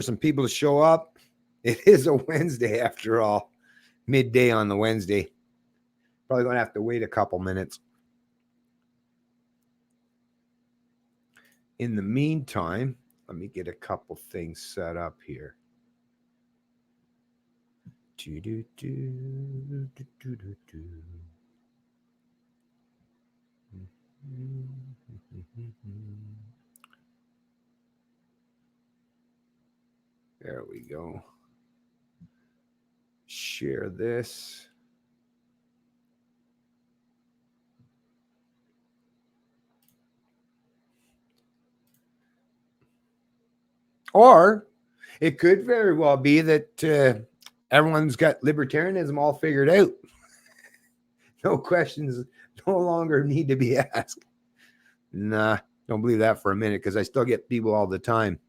some people to show up. It is a Wednesday after all, midday on the Wednesday. Probably going to have to wait a couple minutes. In the meantime, let me get a couple things set up here. There we go. Share this. Or it could very well be that everyone's got libertarianism all figured out. No questions no longer need to be asked. Nah, don't believe that for a minute, because I still get people all the time.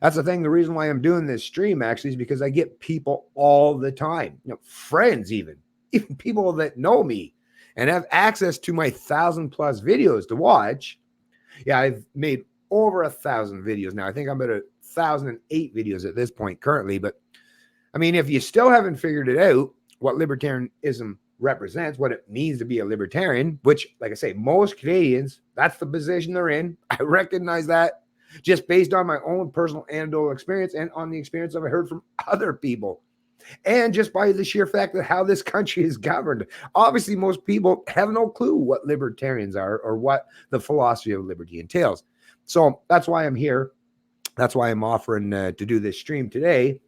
That's the thing. The reason why I'm doing this stream actually is because I get people all the time, friends, even people that know me and have access to my 1,000+ videos to watch. Yeah, I've made over 1,000 videos now. I think I'm at 1,008 videos at this point currently. But I mean, if you still haven't figured it out, what libertarianism represents, what it means to be a libertarian, which, like I say, most Canadians, that's the position they're in. I recognize that just based on my own personal anecdotal experience and on the experience I've heard from other people. And just by the sheer fact that how this country is governed. Obviously, most people have no clue what libertarians are or what the philosophy of liberty entails. So that's why I'm here. That's why I'm offering to do this stream today,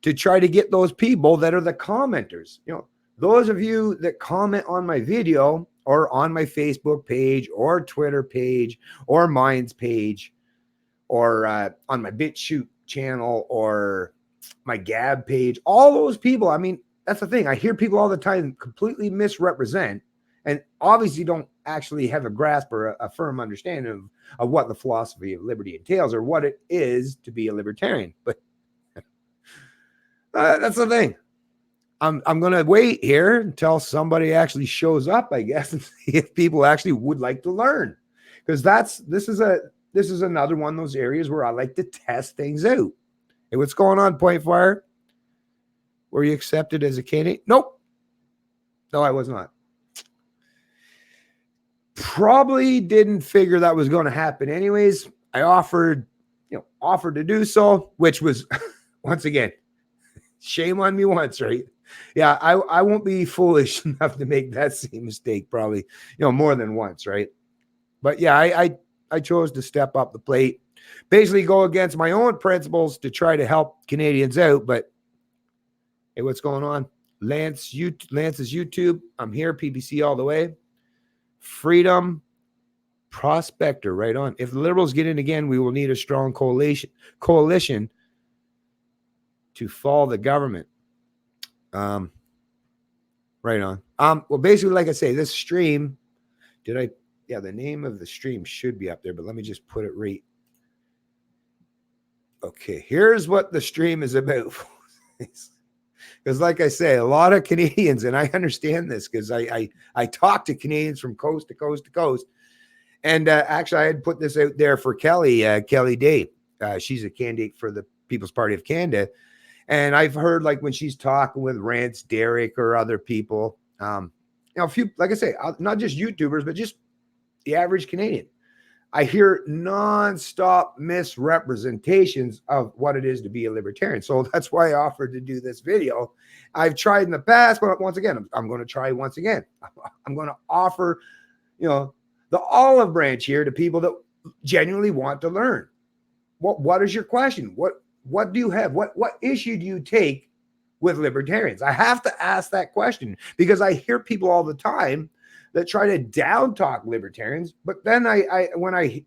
to try to get those people that are the commenters. Those of you that comment on my video or on my Facebook page or Twitter page or Minds page or on my BitChute channel or my Gab page, all those people. I mean, that's the thing. I hear people all the time completely misrepresent and obviously don't actually have a grasp or a firm understanding of what the philosophy of liberty entails or what it is to be a libertarian. But that's the thing. I'm going to wait here until somebody actually shows up, I guess, and see if people actually would like to learn. Because this is another one of those areas where I like to test things out. Hey, what's going on, Point Fire? Were you accepted as a candidate? Nope. No, I was not. Probably didn't figure that was going to happen anyways. I offered to do so, which was, once again, shame on me once, right? Yeah, I won't be foolish enough to make that same mistake probably, more than once, right? But yeah, I chose to step up the plate, basically go against my own principles to try to help Canadians out. But hey, what's going on? Lance's YouTube. I'm here, PPC all the way. Freedom Prospector, right on. If the Liberals get in again, we will need a strong coalition to fall the government. Right on. Well, basically, like I say, this stream, the name of the stream should be up there, but let me just put it right. Okay, here's what the stream is about. Because like I say, a lot of Canadians, and I understand this because I talk to Canadians from coast to coast to coast. And actually, I had put this out there for Kelly Day. She's a candidate for the People's Party of Canada. And I've heard, like, when she's talking with Rance Derrick or other people, a few, like I say, not just YouTubers, but just the average Canadian, I hear nonstop misrepresentations of what it is to be a libertarian. So that's why I offered to do this video. I've tried in the past, but once again, I'm going to try once again. I'm going to offer, the olive branch here to people that genuinely want to learn. What is your question? What do you have? What issue do you take with libertarians? I have to ask that question because I hear people all the time that try to down talk libertarians, but then when I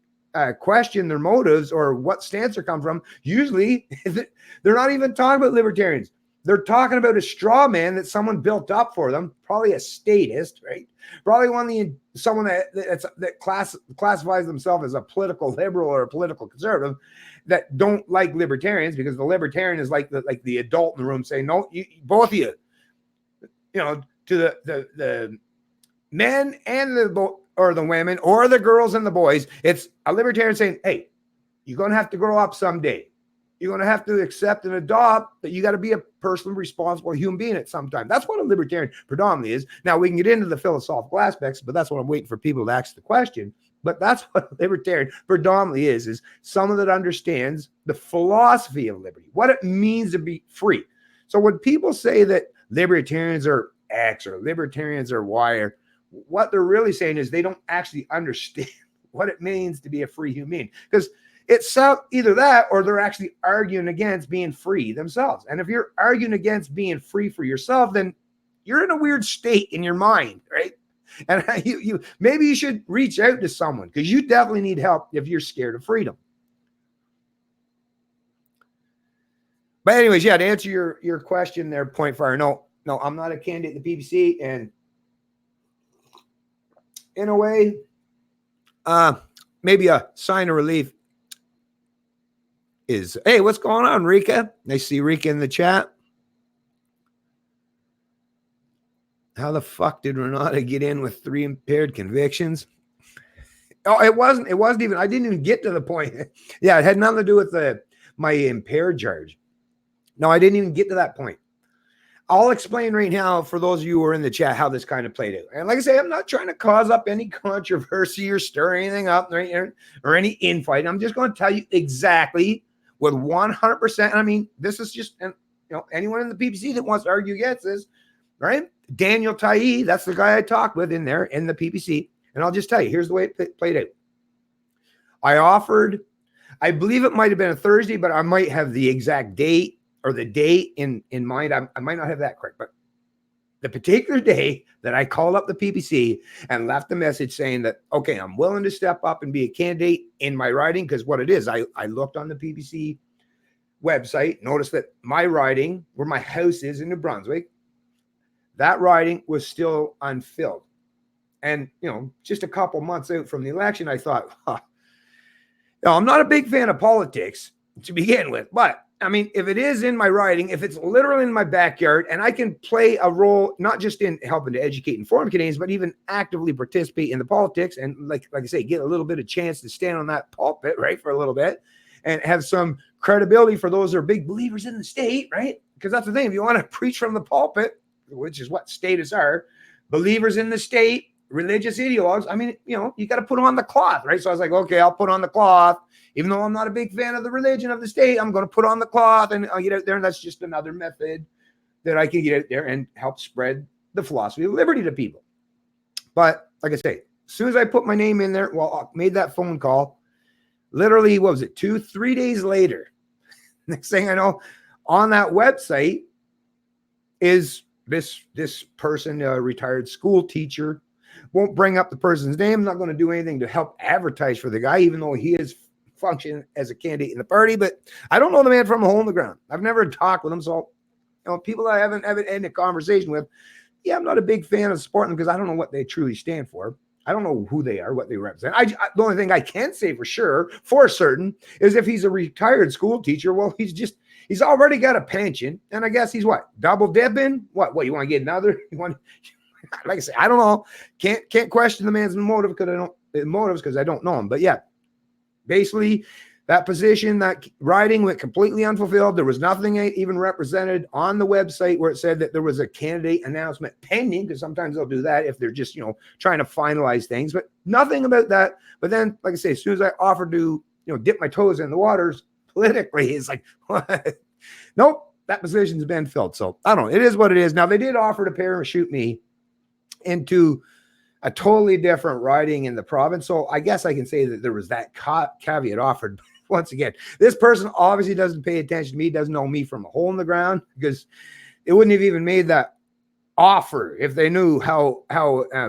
question their motives or what stance they're coming from, usually they're not even talking about libertarians. They're talking about a straw man that someone built up for them, probably a statist, right? Probably someone that classifies themselves as a political liberal or a political conservative that don't like libertarians because the libertarian is like the adult in the room saying, no, both of you, to the men and the women or the girls and the boys. It's a libertarian saying, hey, you're going to have to grow up someday. you're going to have to accept and adopt that you got to be a personally responsible human being at some time. That's what a libertarian predominantly is. Now, we can get into the philosophical aspects, but that's what I'm waiting for people to ask the question. But that's what a libertarian predominantly is someone that understands the philosophy of liberty, what it means to be free. So when people say that libertarians are X or libertarians are Y, or what they're really saying is they don't actually understand what it means to be a free human being. Because it's either that or they're actually arguing against being free themselves. And if you're arguing against being free for yourself, then you're in a weird state in your mind, right? And maybe you should reach out to someone, because you definitely need help if you're scared of freedom. But anyways, yeah, to answer your question there, Point Fire, no, I'm not a candidate in the PPC. And in a way, maybe a sign of relief is, hey, what's going on, Rika? I see Rika in the chat. How the fuck did Renata get in with 3 impaired convictions? Oh, it wasn't even, I didn't even get to the point. Yeah, it had nothing to do with my impaired charge. No, I didn't even get to that point. I'll explain right now for those of you who are in the chat how this kind of played out. And like I say, I'm not trying to cause up any controversy or stir anything up or any infight. I'm just going to tell you exactly with 100%. I mean, this is just, anyone in the PPC that wants to argue against this, right? Daniel Tai, that's the guy I talked with in there in the PPC. And I'll just tell you, here's the way it played out. I offered, I believe it might have been a Thursday, but I might have the exact date or the date in mind. I might not have that correct, but the particular day that I called up the PPC and left the message saying that, okay, I'm willing to step up and be a candidate in my riding, because what it is, I looked on the PPC website, noticed that my riding, where my house is in New Brunswick, that riding was still unfilled. And, just a couple months out from the election, I thought, I'm not a big fan of politics to begin with, but I mean, if it is in my riding, if it's literally in my backyard, and I can play a role, not just in helping to educate and inform Canadians, but even actively participate in the politics, and like I say, get a little bit of chance to stand on that pulpit, right, for a little bit, and have some credibility for those who are big believers in the state, right? Because that's the thing. If you want to preach from the pulpit, which is what statists are, believers in the state, religious ideologues, I mean, you got to put on the cloth, right? So I was like, okay, I'll put on the cloth. Even though I'm not a big fan of the religion of the state, I'm going to put on the cloth and I'll get out there. And that's just another method that I can get out there and help spread the philosophy of liberty to people. But like I say, as soon as I put my name in there, I made that phone call, literally, what was it, 2-3 days later, next thing I know, on that website is this person, a retired school teacher. Won't bring up the person's name. I'm not going to do anything to help advertise for the guy, even though he is function as a candidate in the party. But I don't know the man from a hole in the ground. I've never talked with him. So, people I haven't had a conversation with, yeah, I'm not a big fan of supporting them because I don't know what they truly stand for. I don't know who they are, what they represent. The only thing I can say for certain, is if he's a retired school teacher, well, he's already got a pension. And I guess he's what? Double dipping? What, you want to get another? Like I say, I don't know. Can't question the man's motive because I don't know him. But yeah, basically that position, that riding went completely unfulfilled. There was nothing even represented on the website where it said that there was a candidate announcement pending, because sometimes they'll do that if they're just, trying to finalize things, but nothing about that. But then, like I say, as soon as I offered to, dip my toes in the waters politically, it's like, what? Nope, that position's been filled. So I don't know. It is what it is. Now, they did offer to parachute me into a totally different riding in the province. So I guess I can say that there was that caveat offered. Once again, this person obviously doesn't pay attention to me, doesn't know me from a hole in the ground, because it wouldn't have even made that offer if they knew how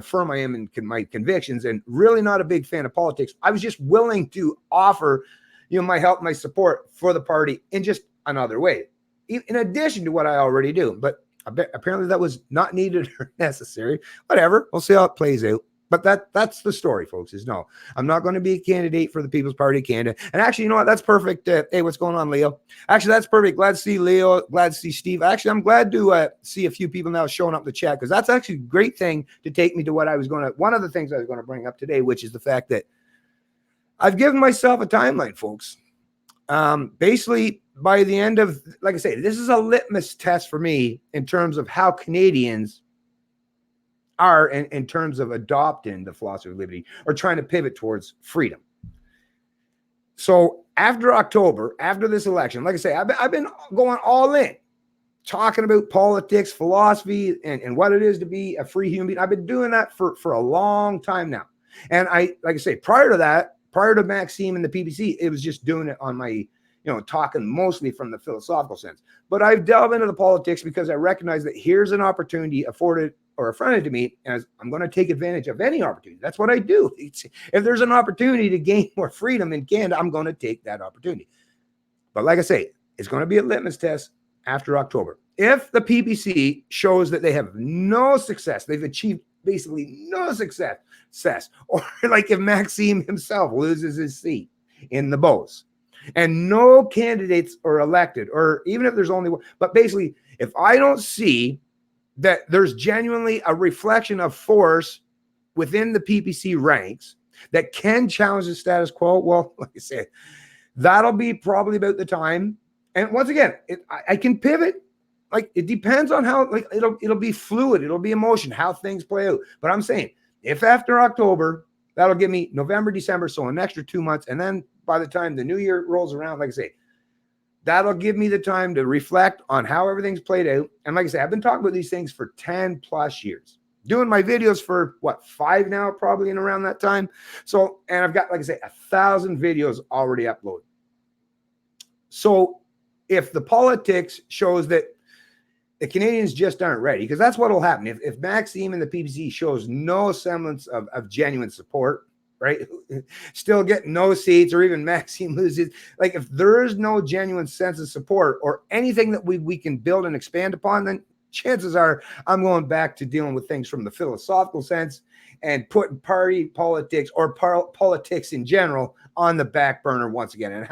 firm I am in my convictions, and really not a big fan of politics. I was just willing to offer, my help, my support for the party in just another way, in addition to what I already do. But apparently that was not needed or necessary. Whatever. We'll see how it plays out. But that's the story, folks, is no, I'm not going to be a candidate for the People's Party of Canada. And actually, you know what? That's perfect. Hey, what's going on, Leo? Actually, that's perfect. Glad to see Leo. Glad to see Steve. Actually, I'm glad to see a few people now showing up in the chat, because that's actually a great thing to take me to one of the things I was going to bring up today, which is the fact that I've given myself a timeline, folks. Basically, by the end of, like I say, this is a litmus test for me in terms of how Canadians are in terms of adopting the philosophy of liberty or trying to pivot towards freedom. So after October, after this election, like I say, I've been going all in, talking about politics, philosophy, and what it is to be a free human being. I've been doing that for a long time now. And like I say, prior to that, prior to Maxime and the PPC, it was just doing it on my, talking mostly from the philosophical sense. But I've delved into the politics because I recognize that here's an opportunity afforded or affronted to me, and I'm going to take advantage of any opportunity. That's what I do. If there's an opportunity to gain more freedom in Canada, I'm going to take that opportunity. But like I say, it's going to be a litmus test after October. If the PPC shows that they have no success, they've achieved basically no success, or like if Maxime himself loses his seat in the Beauce and no candidates are elected, or even if there's only one, but basically, if I don't see that there's genuinely a reflection of force within the PPC ranks that can challenge the status quo, well, like I said, that'll be probably about the time. And once again, I can pivot. Like, it depends on how, like, it'll be fluid. It'll be emotion, how things play out. But I'm saying, if after October, that'll give me November, December, so an extra 2 months. And then by the time the new year rolls around, like I say, that'll give me the time to reflect on how everything's played out. And like I say, I've been talking about these things for 10 plus years, doing my videos for 5 now, probably in around that time. So, and I've got, like I say, 1,000 videos already uploaded. So if the politics shows that the Canadians just aren't ready, because that's what will happen. If Maxime and the PPC shows no semblance of genuine support, right? Still getting no seats, or even Maxime loses. Like, if there is no genuine sense of support or anything that we can build and expand upon, then chances are I'm going back to dealing with things from the philosophical sense and putting party politics or politics in general on the back burner once again. And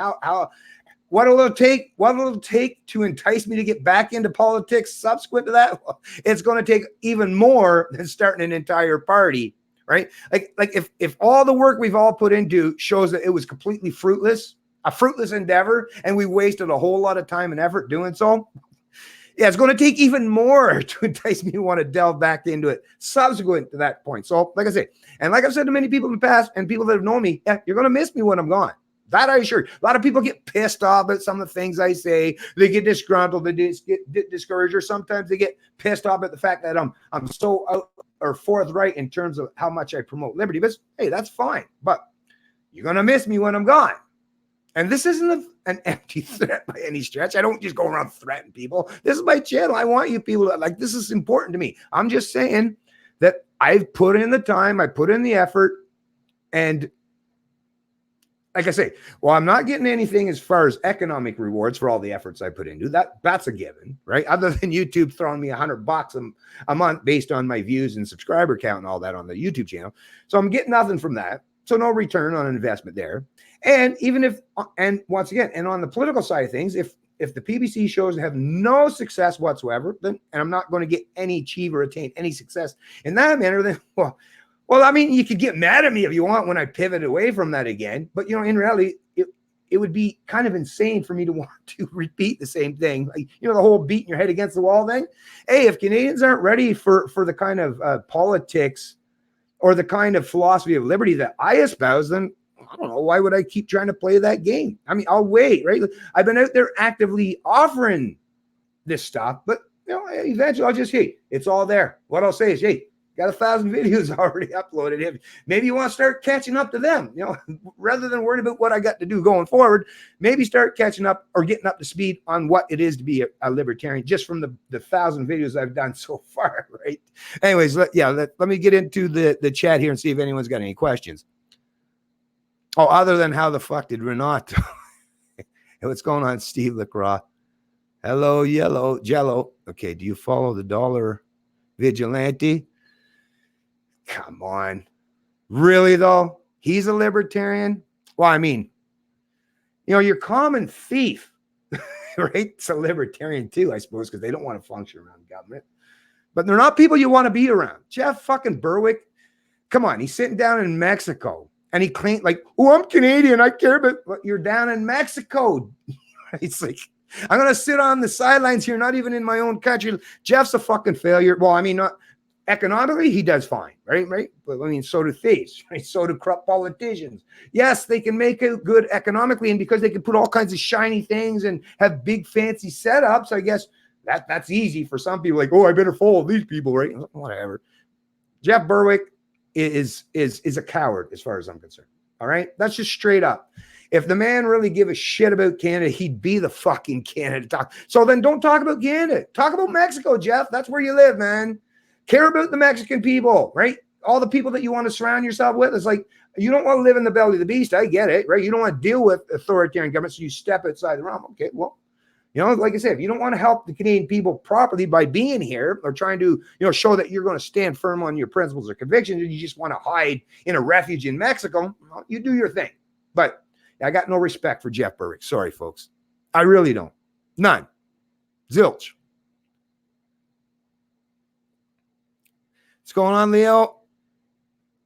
what will it take to entice me to get back into politics subsequent to that? Well, it's going to take even more than starting an entire party, right? Like if all the work we've all put into shows that it was completely fruitless, a fruitless endeavor, and we wasted a whole lot of time and effort doing so, yeah, it's going to take even more to entice me to want to delve back into it subsequent to that point. So, like I say, and like I've said to many people in the past and people that have known me, yeah, you're going to miss me when I'm gone. That I assure you. A lot of people get pissed off at some of the things I say. They get disgruntled. They get discouraged, or sometimes they get pissed off at the fact that I'm so out or forthright in terms of how much I promote liberty. But hey, that's fine. But you're going to miss me when I'm gone. And this isn't an empty threat by any stretch. I don't just go around threatening people. This is my channel. I want you people to, like, this is important to me. I'm just saying that I've put in the time, I put in the effort, and like I say, well, I'm not getting anything as far as economic rewards for all the efforts I put into. That's a given, right? Other than YouTube throwing me $100 a month based on my views and subscriber count and all that on the YouTube channel. So I'm getting nothing from that. So no return on investment there. And even if, and once again, and on the political side of things, if the PPC shows have no success whatsoever, then, and I'm not going to get any achieve or attain any success in that manner, then, well, I mean, you could get mad at me if you want when I pivot away from that again. But, in reality, it would be kind of insane for me to want to repeat the same thing. Like, the whole beating your head against the wall thing. Hey, if Canadians aren't ready for the kind of politics or the kind of philosophy of liberty that I espouse, then I don't know, why would I keep trying to play that game? I mean, I'll wait, right? I've been out there actively offering this stuff, but, eventually I'll just, hey, it's all there. What I'll say is, hey, got 1,000 videos already uploaded. Maybe you want to start catching up to them, rather than worrying about what I got to do going forward. Maybe start catching up or getting up to speed on what it is to be a libertarian, just from the 1,000 videos I've done so far, right? Anyways, let me get into the chat here and see if anyone's got any questions. Oh, other than how the fuck did Renato? What's going on, Steve LaCroix? Hello, Yellow Jello. Okay, do you follow the dollar vigilante? Come on. Really, though? He's a libertarian? Well, I mean, your common thief, right? It's a libertarian too, I suppose, because they don't want to function around government. But they're not people you want to be around. Jeff fucking Berwick, come on. He's sitting down in Mexico, and he claimed, like, oh, I'm Canadian. I care, but you're down in Mexico. It's like, I'm going to sit on the sidelines here, not even in my own country. Jeff's a fucking failure. Well, I mean, not economically, he does fine, right? But I mean, so do thieves, right? So do corrupt politicians. Yes, they can make it good economically, and because they can put all kinds of shiny things and have big fancy setups, I guess that's easy for some people. Like, oh, I better follow these people, right? Whatever. Jeff Berwick is a coward as far as I'm concerned. All right, that's just straight up. If the man really give a shit about Canada, he'd be the fucking Canada talk. So then don't talk about Canada. Talk about Mexico, Jeff. That's where you live, man. Care about the Mexican people, right? All the people that you want to surround yourself with. It's like, you don't want to live in the belly of the beast. I get it, right? You don't want to deal with authoritarian government, so you step outside the realm. Okay, well, like I said, if you don't want to help the Canadian people properly by being here or trying to, show that you're going to stand firm on your principles or convictions, and you just want to hide in a refuge in Mexico, well, you do your thing. But I got no respect for Jeff Berwick. Sorry, folks. I really don't. None. Zilch. What's going on, Leo?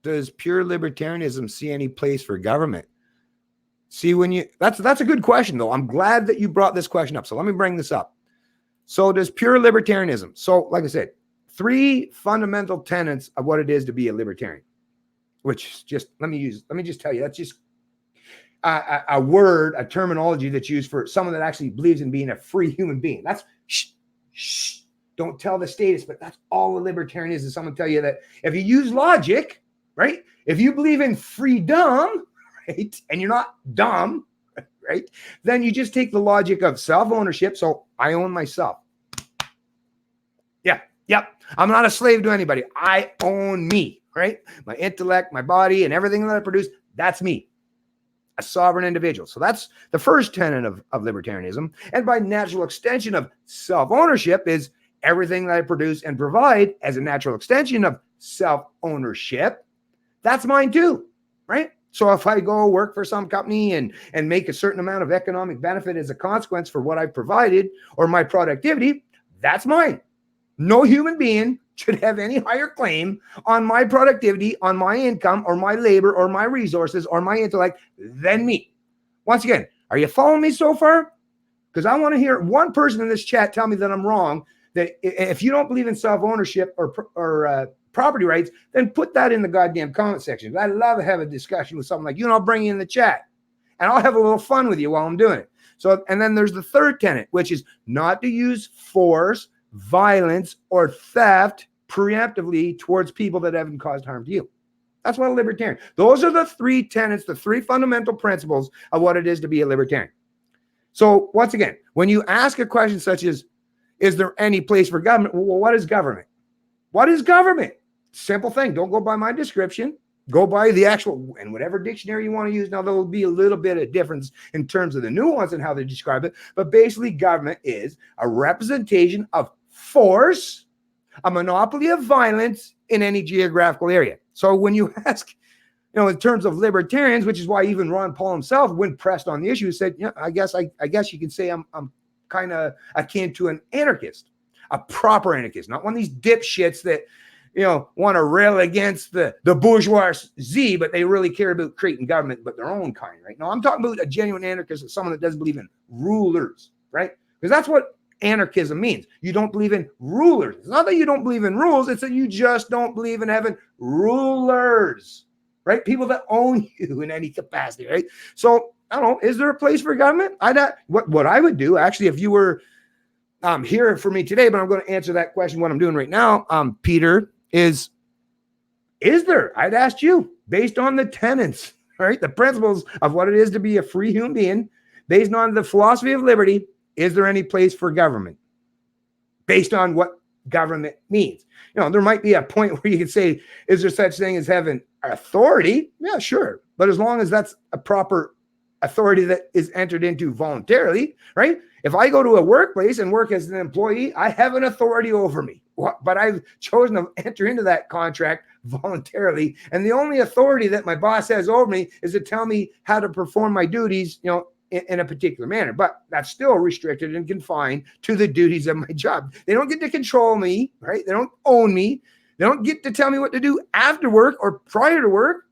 Does pure libertarianism see any place for government? See, that's a good question, though. I'm glad that you brought this question up. So let me bring this up. So does pure libertarianism? So like I said, 3 fundamental tenets of what it is to be a libertarian, which just, let me just tell you, that's just a word, a terminology that's used for someone that actually believes in being a free human being. That's shh. Don't tell the status, but that's all a libertarian is someone tell you that if you use logic, right? If you believe in freedom, right? And you're not dumb, right? Then you just take the logic of self-ownership. So I own myself. Yep. I'm not a slave to anybody. I own me, right? My intellect, my body, and everything that I produce, that's me. A sovereign individual. So that's the first tenet of libertarianism. And by natural extension of self-ownership is everything that I produce and provide as a natural extension of self-ownership, that's mine too, right? So if I go work for some company and make a certain amount of economic benefit as a consequence for what I've provided or my productivity, that's mine. No human being should have any higher claim on my productivity, on my income, or my labor, or my resources, or my intellect than me. Once again, are you following me so far? Because I want to hear one person in this chat tell me that I'm wrong, that if you don't believe in self-ownership or property rights, then put that in the goddamn comment section. I love to have a discussion with something like you, and I'll bring you in the chat, and I'll have a little fun with you while I'm doing it. So, and then there's the third tenet, which is not to use force, violence, or theft preemptively towards people that haven't caused harm to you. That's what a libertarian. Those are the 3 tenets, the 3 fundamental principles of what it is to be a libertarian. So once again, when you ask a question such as, is there any place for government? Well, what is government? What is government? Simple thing. Don't go by my description. Go by the actual, and whatever dictionary you want to use. Now, there will be a little bit of difference in terms of the nuance and how they describe it. But basically, government is a representation of force, a monopoly of violence in any geographical area. So when you ask, in terms of libertarians, which is why even Ron Paul himself, when pressed on the issue, said, I guess you can say I'm kind of akin to an anarchist, a proper anarchist, not one of these dipshits that, want to rail against the bourgeoisie, but they really care about creating government, but their own kind, right? No, I'm talking about a genuine anarchist, someone that doesn't believe in rulers, right? Because that's what anarchism means. You don't believe in rulers. It's not that you don't believe in rules. It's that you just don't believe in having rulers, right? People that own you in any capacity, right? So I don't know. Is there a place for government? What I would do, actually, if you were here for me today, but I'm going to answer that question. What I'm doing right now, Peter, is there? I'd ask you, based on the tenets, right? The principles of what it is to be a free human being, based on the philosophy of liberty, is there any place for government? Based on what government means. There might be a point where you could say, is there such thing as having authority? Yeah, sure. But as long as that's a proper authority that is entered into voluntarily, right? If I go to a workplace and work as an employee, I have an authority over me, but I've chosen to enter into that contract voluntarily. And the only authority that my boss has over me is to tell me how to perform my duties, in a particular manner, but that's still restricted and confined to the duties of my job. They don't get to control me, right? They don't own me. They don't get to tell me what to do after work or prior to work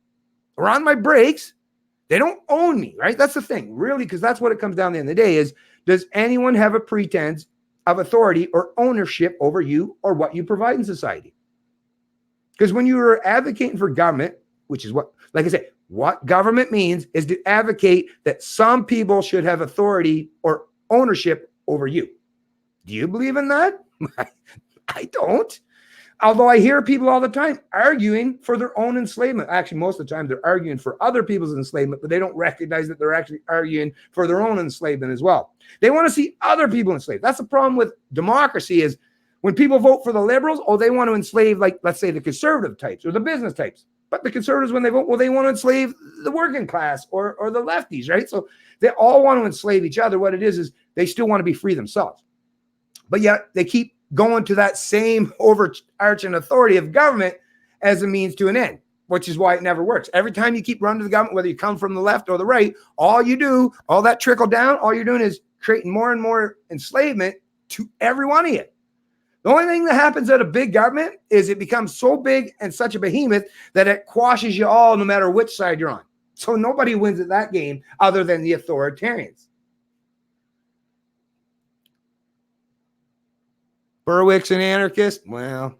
or on my breaks. They don't own me, right? That's the thing, really, because that's what it comes down to the end of the day is, does anyone have a pretense of authority or ownership over you or what you provide in society? Because when you are advocating for government, which is what, like I said, what government means is to advocate that some people should have authority or ownership over you. Do you believe in that? I don't. Although I hear people all the time arguing for their own enslavement. Actually, most of the time they're arguing for other people's enslavement, but they don't recognize that they're actually arguing for their own enslavement as well. They want to see other people enslaved. That's the problem with democracy is when people vote for the liberals, they want to enslave, like, let's say the conservative types or the business types. But the conservatives, when they vote, they want to enslave the working class or the lefties, right? So they all want to enslave each other. What it is they still want to be free themselves. But yet they keep going to that same overarching authority of government as a means to an end, which is why it never works. Every time you keep running to the government, whether you come from the left or the right, all that trickle down, all you're doing is creating more and more enslavement to every one of you. The only thing that happens at a big government is it becomes so big and such a behemoth that it quashes you all no matter which side you're on. So nobody wins at that game other than the authoritarians. Berwick's an anarchist? Well,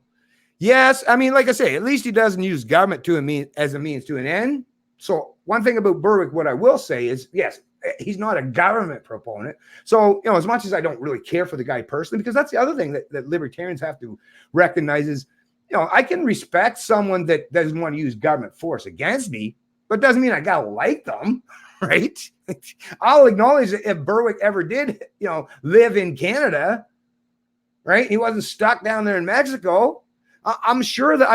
yes. I mean, like I say, at least he doesn't use government as a means to an end. So one thing about Berwick, what I will say is, yes, he's not a government proponent. So, as much as I don't really care for the guy personally, because that's the other thing that libertarians have to recognize is, I can respect someone that doesn't want to use government force against me, but doesn't mean I gotta like them, right? I'll acknowledge that if Berwick ever did, live in Canada, right? He wasn't stuck down there in Mexico. I'm sure that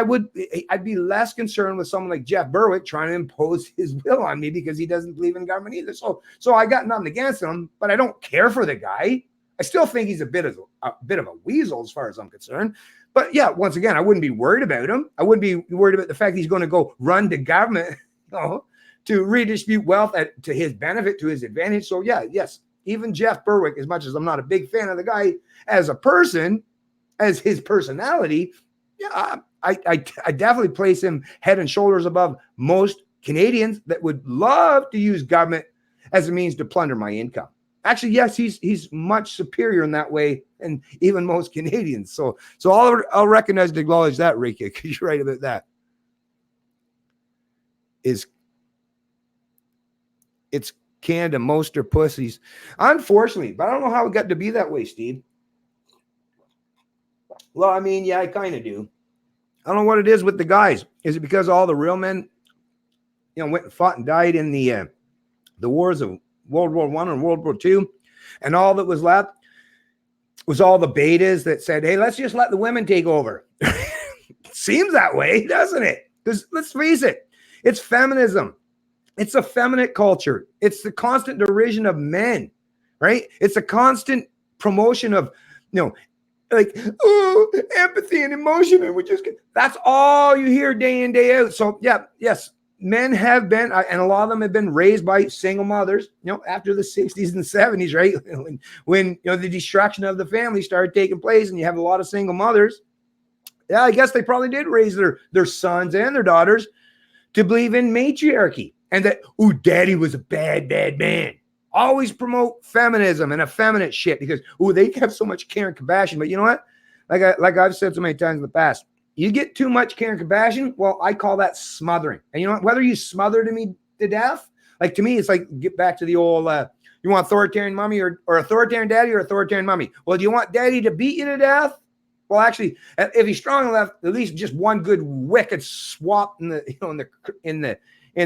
I'd be less concerned with someone like Jeff Berwick trying to impose his will on me because he doesn't believe in government either. So I got nothing against him, but I don't care for the guy. I still think he's a bit of a weasel as far as I'm concerned. But yeah, once again, I wouldn't be worried about him. I wouldn't be worried about the fact he's going to go run to government, to redistribute wealth to his benefit, to his advantage. So yeah, yes, even Jeff Berwick, as much as I'm not a big fan of the guy as a person, as his personality, yeah, I definitely place him head and shoulders above most Canadians that would love to use government as a means to plunder my income. Actually, yes, he's much superior in that way, and even most Canadians. So I'll recognize and acknowledge that, Rika, because you're right about that. It's Canada, most are pussies. Unfortunately, but I don't know how it got to be that way, Steve. Well, I mean, yeah, I kind of do. I don't know what it is with the guys. Is it because all the real men, went and fought and died in the wars of World War I and World War II, and all that was left was all the betas that said, hey, let's just let the women take over. Seems that way, doesn't it? Because let's face it, it's feminism. It's a feminine culture. It's the constant derision of men, right? It's a constant promotion of, like, empathy and emotion. And that's all you hear day in, day out. So yeah, yes, men have been, and a lot of them have been raised by single mothers, after the 60s and 70s, right? When the destruction of the family started taking place and you have a lot of single mothers. Yeah, I guess they probably did raise their sons and their daughters to believe in matriarchy and that, daddy was a bad, bad man. Always promote feminism and effeminate shit because, they have so much care and compassion. But you know what? Like I've said so many times in the past, you get too much care and compassion, well, I call that smothering. And you know what? Whether you smother me to death, like to me, it's like get back to the old, you want authoritarian mommy or authoritarian daddy or authoritarian mommy? Well, do you want daddy to beat you to death? Well, actually, if he's strong enough, at least just one good wicked swap in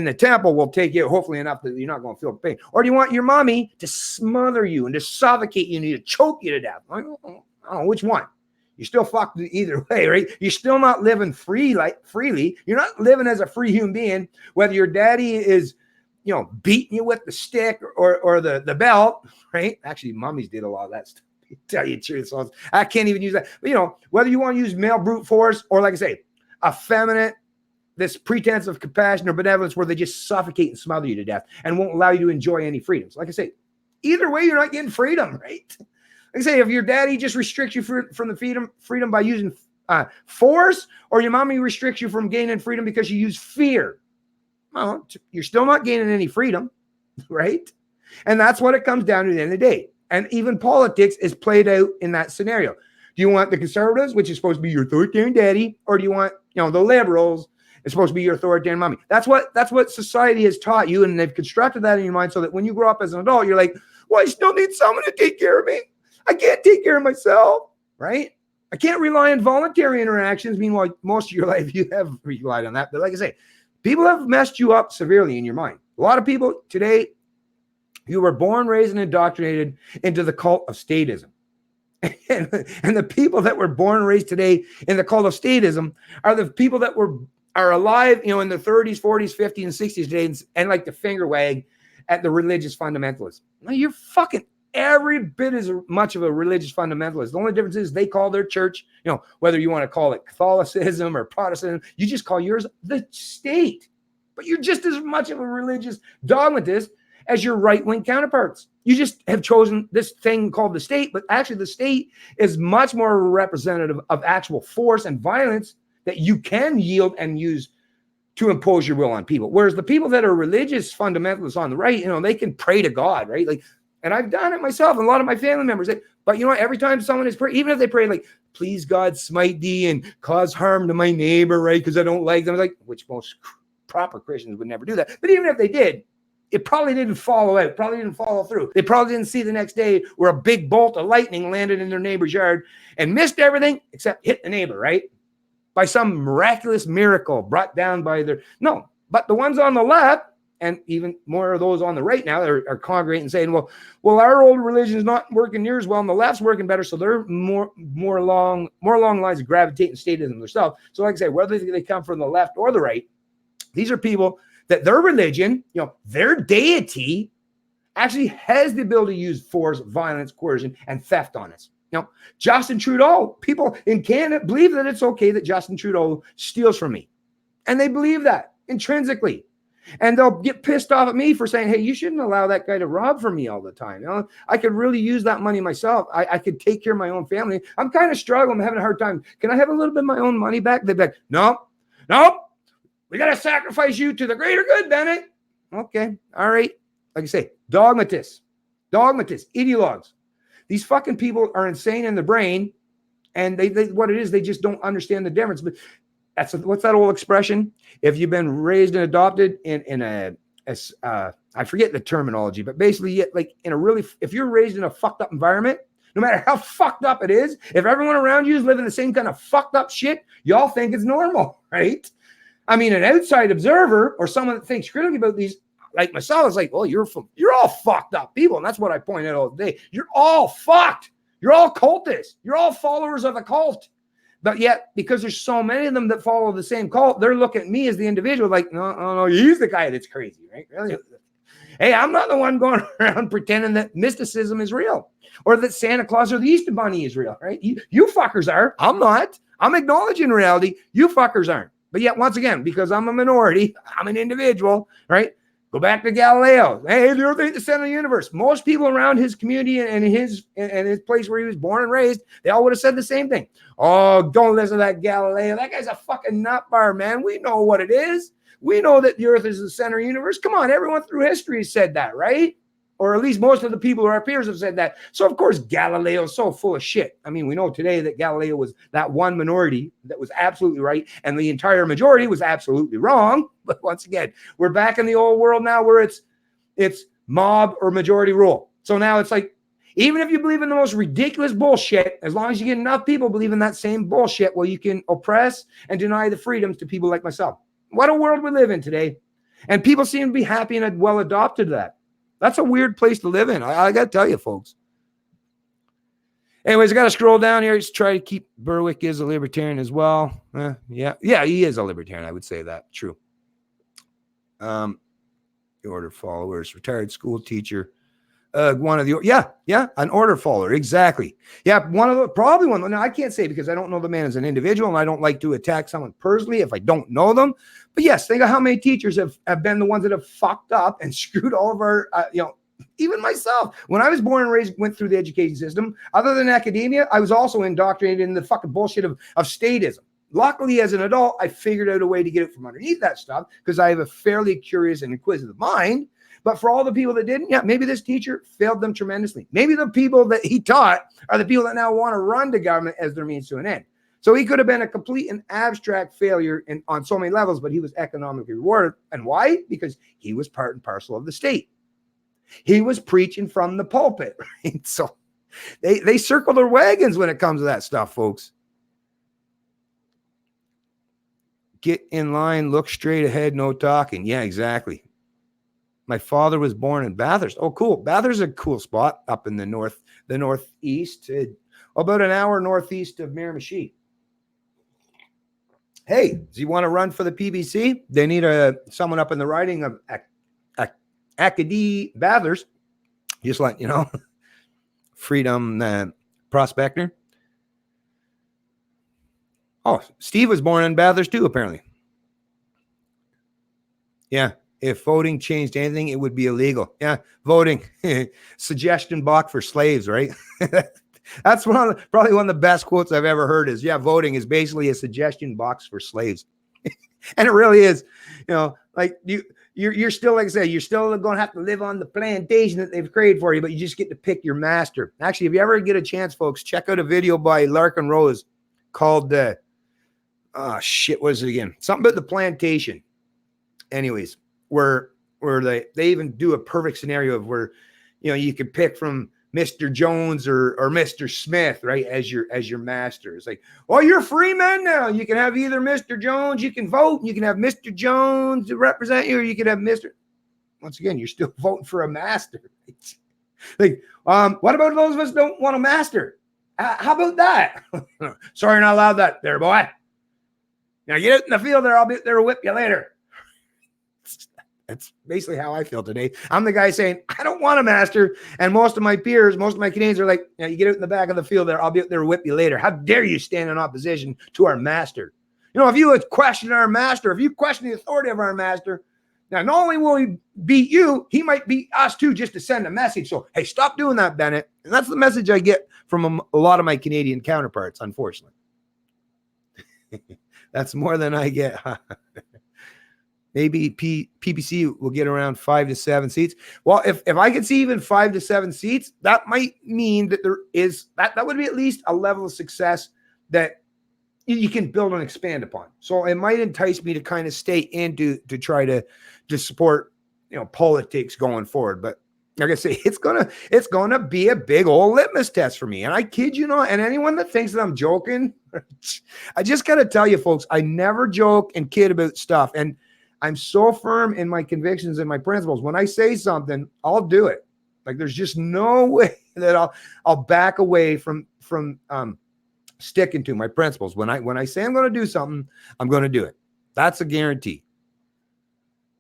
the temple will take you hopefully enough that you're not going to feel pain. Or do you want your mommy to smother you and to suffocate you and to choke you to death? I don't know which one. You're still fucked either way, right? You're still not living freely. You're not living as a free human being, whether your daddy is, beating you with the stick or the belt, right? Actually, mummies did a lot of that stuff. Tell you the truth. So I can't even use that. But, whether you want to use male brute force or, like I say, effeminate, this pretense of compassion or benevolence where they just suffocate and smother you to death and won't allow you to enjoy any freedoms. Like I say, either way, you're not getting freedom, right? Like I say, if your daddy just restricts you from the freedom by using force, or your mommy restricts you from gaining freedom because you use fear, well, you're still not gaining any freedom, right? And that's what it comes down to at the end of the day. And even politics is played out in that scenario. Do you want the conservatives, which is supposed to be your authoritarian daddy, or do you want, the liberals, it's supposed to be your authoritarian mommy? That's what society has taught you, and they've constructed that in your mind so that when you grow up as an adult, you're like, well, I still need someone to take care of me. I can't take care of myself, right? I can't rely on voluntary interactions. Meanwhile, most of your life you have relied on that. But like I say, people have messed you up severely in your mind. A lot of people today, you were born, raised, and indoctrinated into the cult of statism. And the people that were born and raised today in the cult of statism are the people that are alive, in the 30s, 40s, 50s, and 60s today, and like the finger wag at the religious fundamentalists. Now, you're fucking every bit as much of a religious fundamentalist. The only difference is they call their church, whether you want to call it Catholicism or Protestantism, you just call yours the state. But you're just as much of a religious dogmatist as your right-wing counterparts. You just have chosen this thing called the state, but actually the state is much more representative of actual force and violence that you can yield and use to impose your will on people. Whereas the people that are religious fundamentalists on the right, they can pray to God, right? Like, and I've done it myself, and a lot of my family members. But every time someone is praying, even if they pray like, please God smite thee and cause harm to my neighbor, right? Because I don't like them. I was like, which most proper Christians would never do that. But even if they did, it probably didn't follow out, probably didn't follow through. They probably didn't see the next day where a big bolt of lightning landed in their neighbor's yard and missed everything except hit the neighbor, right? By some miraculous miracle brought down by no. But the ones on the left, and even more of those on the right now, are congregating and saying, well, our old religion is not working near as well, and the left's working better, so they're more along the lines of gravitating statism themselves. So like I say, whether they come from the left or the right, these are people that their religion, their deity actually has the ability to use force, violence, coercion, and theft on us. Justin Trudeau, people in Canada believe that it's okay that Justin Trudeau steals from me. And they believe that intrinsically. And they'll get pissed off at me for saying, hey, you shouldn't allow that guy to rob from me all the time. I could really use that money myself. I could take care of my own family. I'm kind of struggling. I'm having a hard time. Can I have a little bit of my own money back? They'd be like, no. We got to sacrifice you to the greater good, Bennett. Okay. All right. Like I say, dogmatists, ideologues. These fucking people are insane in the brain. And they what it is, they just don't understand the difference. But what's that old expression? If you've been raised and adopted in I forget the terminology, but basically like if you're raised in a fucked up environment, no matter how fucked up it is, if everyone around you is living the same kind of fucked up shit, y'all think it's normal, right? I mean, an outside observer or someone that thinks critically about these, like myself, is like, well, you're all fucked up people. And that's what I point out all day. You're all fucked. You're all cultists. You're all followers of a cult. But yet, because there's so many of them that follow the same cult, they're looking at me as the individual like, no, he's the guy that's crazy, right? Really? Hey, I'm not the one going around pretending that mysticism is real or that Santa Claus or the Easter Bunny is real, right? You fuckers are. I'm not. I'm acknowledging reality. You fuckers aren't. But yet, once again, because I'm a minority, I'm an individual, right? Go back to Galileo. Hey, the earth ain't the center of the universe. Most people around his community and his place where he was born and raised, they all would have said the same thing. Oh, don't listen to that Galileo. That guy's a fucking nut bar, man. We know what it is. We know that the earth is the center of the universe. Come on, everyone through history said that, right? Or at least most of the people who are our peers have said that. So, of course, Galileo is so full of shit. I mean, we know today that Galileo was that one minority that was absolutely right, and the entire majority was absolutely wrong. But once again, we're back in the old world now where it's mob or majority rule. So now it's like, even if you believe in the most ridiculous bullshit, as long as you get enough people believing that same bullshit, well, you can oppress and deny the freedoms to people like myself. What a world we live in today. And people seem to be happy and well adopted to that. That's a weird place to live in. I got to tell you, folks. Anyways, I got to scroll down here. Just try to keep Berwick is a libertarian as well. Yeah, he is a libertarian. I would say that. True. Order followers, retired school teacher. One of the, an order follower. Exactly. Yeah, probably one. Now, I can't say because I don't know the man as an individual and I don't like to attack someone personally if I don't know them. But yes, think of how many teachers have been the ones that have fucked up and screwed all of our, even myself. When I was born and raised, went through the education system, other than academia, I was also indoctrinated in the fucking bullshit of statism. Luckily, as an adult, I figured out a way to get it from underneath that stuff because I have a fairly curious and inquisitive mind. But for all the people that didn't, yeah, maybe this teacher failed them tremendously. Maybe the people that he taught are the people that now want to run the government as their means to an end. So he could have been a complete and abstract failure on so many levels, but he was economically rewarded. And why? Because he was part and parcel of the state. He was preaching from the pulpit, right? So they circle their wagons when it comes to that stuff, folks. Get in line, look straight ahead, no talking. Yeah, exactly. My father was born in Bathurst. Oh, cool. Bathurst is a cool spot up in the northeast, about an hour northeast of Miramichi. Hey, do you want to run for the PBC? They need someone up in the riding of Acadie Bathurst. Just like, you know, Freedom Prospector. Oh, Steve was born in Bathurst too, apparently. Yeah. If voting changed anything, it would be illegal. Yeah, voting. Suggestion box for slaves, right? That's probably one of the best quotes I've ever heard is, yeah, voting is basically a suggestion box for slaves. And it really is. You know, like you're still, like I said, you're still going to have to live on the plantation that they've created for you, but you just get to pick your master. Actually, if you ever get a chance, folks, check out a video by Larkin Rose called, what was it again? Something about the plantation. Anyways, where they even do a perfect scenario of where, you know, you could pick from Mr. Jones or Mr. Smith, right, as your master. It's like, well, you're free men now. You can have either Mr. Jones, you can vote, you can have Mr. Jones to represent you, or you can have Mr. Once again, you're still voting for a master. Like, what about those of us who don't want a master? How about that? Sorry, not allowed that there, boy. Now get out in the field there. I'll be there to whip you later. That's basically how I feel today. I'm the guy saying, I don't want a master. And most of my peers, most of my Canadians are like, you get out in the back of the field there. I'll be out there to whip you later. How dare you stand in opposition to our master? You know, if you would question our master, if you question the authority of our master, now not only will he beat you, he might beat us too, just to send a message. So, hey, stop doing that, Bennett. And that's the message I get from a lot of my Canadian counterparts, unfortunately. That's more than I get. Maybe PPC will get around 5 to 7 seats. Well, if I could see even 5 to 7 seats, that might mean that there is that would be at least a level of success that you can build and expand upon. So it might entice me to kind of stay in to try to support, you know, politics going forward. But like I say, it's gonna be a big old litmus test for me. And I kid you not. And anyone that thinks that I'm joking, I just gotta tell you, folks, I never joke and kid about stuff. And I'm so firm in my convictions and my principles. When I say something, I'll do it. Like there's just no way that I'll back away from sticking to my principles. When I say I'm going to do something, I'm going to do it. That's a guarantee.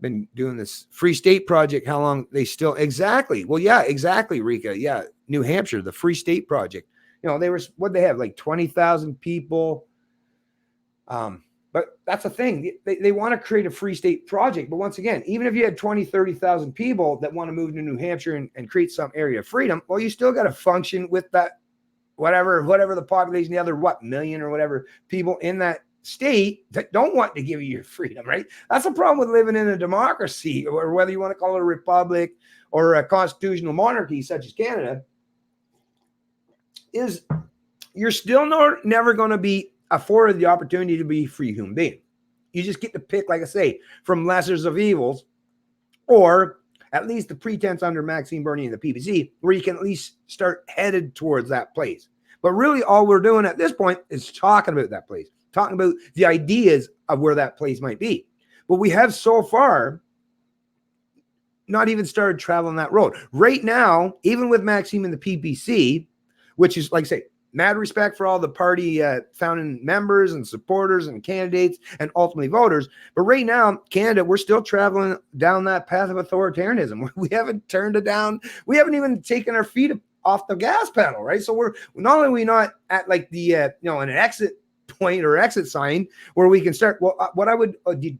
Been doing this Free State Project. How long they still exactly? Well, yeah, exactly, Rika. Yeah, New Hampshire, the Free State Project. You know, they have like 20,000 people. But that's the thing. They want to create a free state project. But once again, even if you had 20, 30,000 people that want to move to New Hampshire and create some area of freedom, well, you still got to function with that, whatever the population, the other, million or whatever people in that state that don't want to give you your freedom, right? That's the problem with living in a democracy, or whether you want to call it a republic or a constitutional monarchy such as Canada, is you're still never going to be afforded the opportunity to be a free human being. You just get to pick, like I say, from lessers of evils, or at least the pretense under Maxime Bernier and the PPC, where you can at least start headed towards that place. But really all we're doing at this point is talking about that place, talking about the ideas of where that place might be. But we have so far not even started traveling that road. Right now, even with Maxime and the PPC, which is, like I say, mad respect for all the party founding members and supporters and candidates and ultimately voters. But right now, Canada, we're still traveling down that path of authoritarianism. We haven't turned it down. We haven't even taken our feet off the gas pedal, right? So we're not only not at like the, an exit point or exit sign where we can start. Well, what I would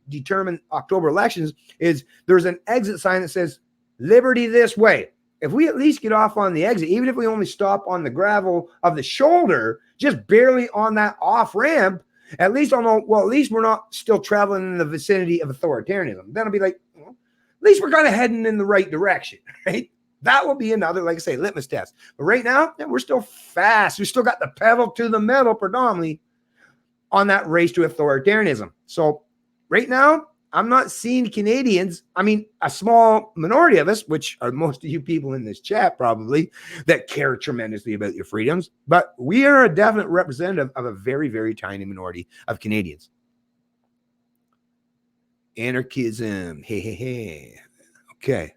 determine October elections is there's an exit sign that says liberty this way. If we at least get off on the exit, even if we only stop on the gravel of the shoulder, just barely on that off ramp, at least we're not still traveling in the vicinity of authoritarianism. Then I'll be like, least we're kind of heading in the right direction, right? That will be another, like I say, litmus test. But right now, we're still fast. We still got the pedal to the metal predominantly on that race to authoritarianism. So right now, I'm not seeing Canadians, I mean, a small minority of us, which are most of you people in this chat probably, that care tremendously about your freedoms, but we are a definite representative of a very, very tiny minority of Canadians. Anarchism. Hey, hey, hey. Okay.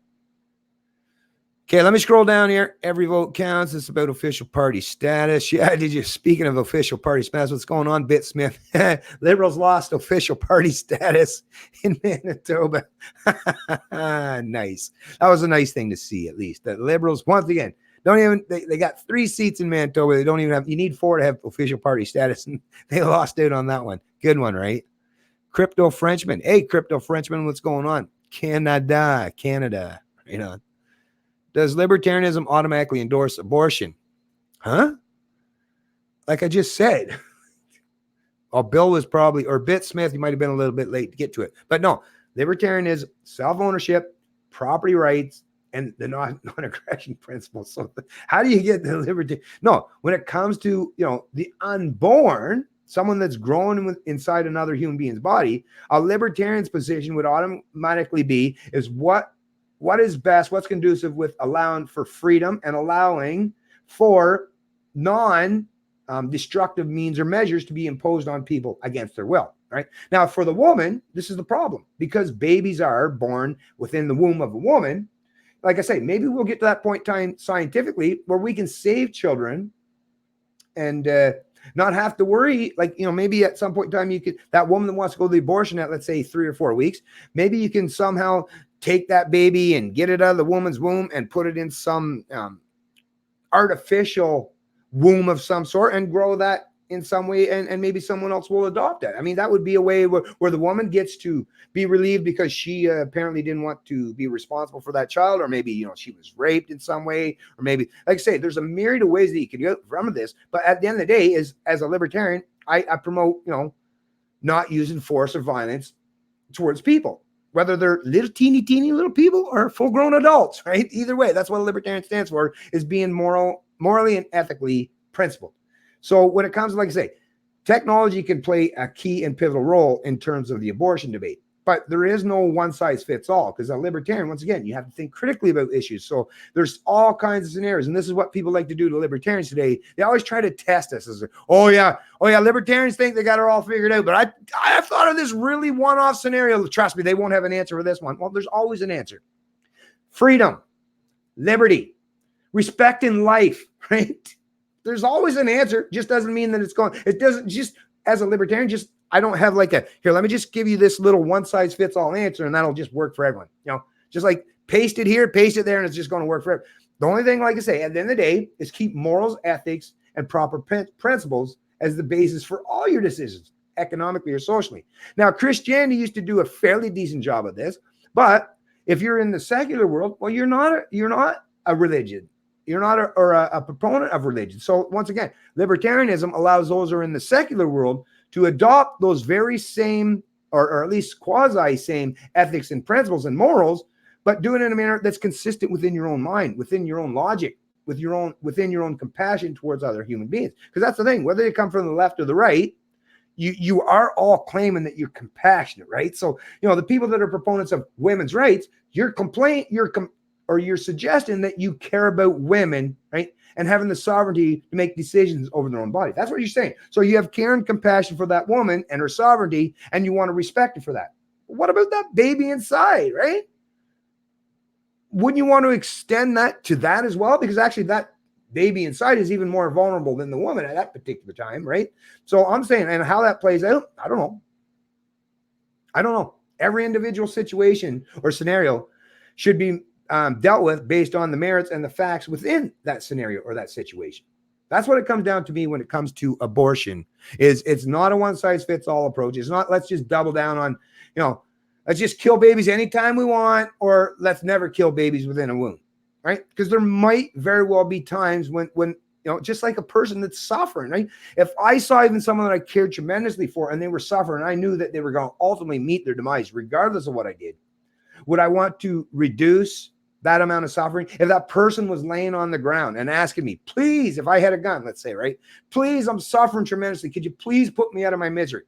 Okay, let me scroll down here. Every vote counts. It's about official party status. Yeah, did you? Speaking of official party status, what's going on, Bitsmith? Liberals lost official party status in Manitoba. Nice. That was a nice thing to see, at least. The Liberals, once again, don't even, they got 3 seats in Manitoba. They don't even have, you need 4 to have official party status, and they lost out on that one. Good one, right? Crypto Frenchman. Hey, Crypto Frenchman, what's going on? Canada. You know. Does libertarianism automatically endorse abortion? Huh? Like I just said. Oh, Bill was probably, or Bit Smith, you might have been a little bit late to get to it. But no, libertarianism, self-ownership, property rights, and the non-aggression principle. So how do you get the liberty? No, when it comes to, the unborn, someone that's grown inside another human being's body, a libertarian's position would automatically be is what is best, what's conducive with allowing for freedom and allowing for non-destructive means or measures to be imposed on people against their will, right? Now, for the woman, this is the problem. Because babies are born within the womb of a woman, like I say, maybe we'll get to that point in time scientifically where we can save children and not have to worry, maybe at some point in time, you could, that woman that wants to go to the abortion at, let's say, 3 or 4 weeks, maybe you can somehow take that baby and get it out of the woman's womb and put it in some artificial womb of some sort and grow that in some way, and maybe someone else will adopt it. I mean, that would be a way where the woman gets to be relieved because she apparently didn't want to be responsible for that child, or maybe, she was raped in some way, or maybe, like I say, there's a myriad of ways that you can go from this. But at the end of the day, as a libertarian, I promote, not using force or violence towards people, whether they're little teeny little people or full-grown adults, right? Either way, that's what a libertarian stands for, is being morally and ethically principled. So when it comes to, like I say, technology can play a key and pivotal role in terms of the abortion debate, but there is no one size fits all, because a libertarian, once again, you have to think critically about issues. So there's all kinds of scenarios, and this is what people like to do to libertarians today. They always try to test us as, oh yeah, libertarians think they got it all figured out, but I've thought of this really one-off scenario. Trust me, they won't have an answer for this one. Well, there's always an answer. Freedom, liberty, respect in life, right? There's always an answer. Just doesn't mean that it's going. It doesn't just, as a libertarian, just, I don't have like here, let me just give you this little one size fits all answer and that'll just work for everyone. Just like paste it here, paste it there, and it's just going to work for everyone. The only thing, like I say, at the end of the day, is keep morals, ethics, and proper principles as the basis for all your decisions, economically or socially. Now, Christianity used to do a fairly decent job of this, but if you're in the secular world, well, you're not a religion. You're not a proponent of religion. So once again, libertarianism allows those who are in the secular world to adopt those very same, or at least quasi-same ethics and principles and morals, but do it in a manner that's consistent within your own mind, within your own logic, within your own compassion towards other human beings. Because that's the thing, whether you come from the left or the right, you are all claiming that you're compassionate, right? So, the people that are proponents of women's rights, you're suggesting that you care about women, right? And having the sovereignty to make decisions over their own body. That's what you're saying. So you have care and compassion for that woman and her sovereignty, and you want to respect her for that. What about that baby inside, right? Wouldn't you want to extend that to that as well? Because actually that baby inside is even more vulnerable than the woman at that particular time, right? So I'm saying, and how that plays out, I don't know. Every individual situation or scenario should be dealt with based on the merits and the facts within that scenario or that situation. That's what it comes down to me when it comes to abortion. It's not a one-size-fits-all approach. It's not, let's just double down on, let's just kill babies anytime we want, or let's never kill babies within a womb, right? Because there might very well be times when just like a person that's suffering, right? If I saw even someone that I cared tremendously for and they were suffering, I knew that they were going to ultimately meet their demise regardless of what I did, Would I want to reduce that amount of suffering? If that person was laying on the ground and asking me, please, if I had a gun, let's say, right? Please, I'm suffering tremendously. Could you please put me out of my misery?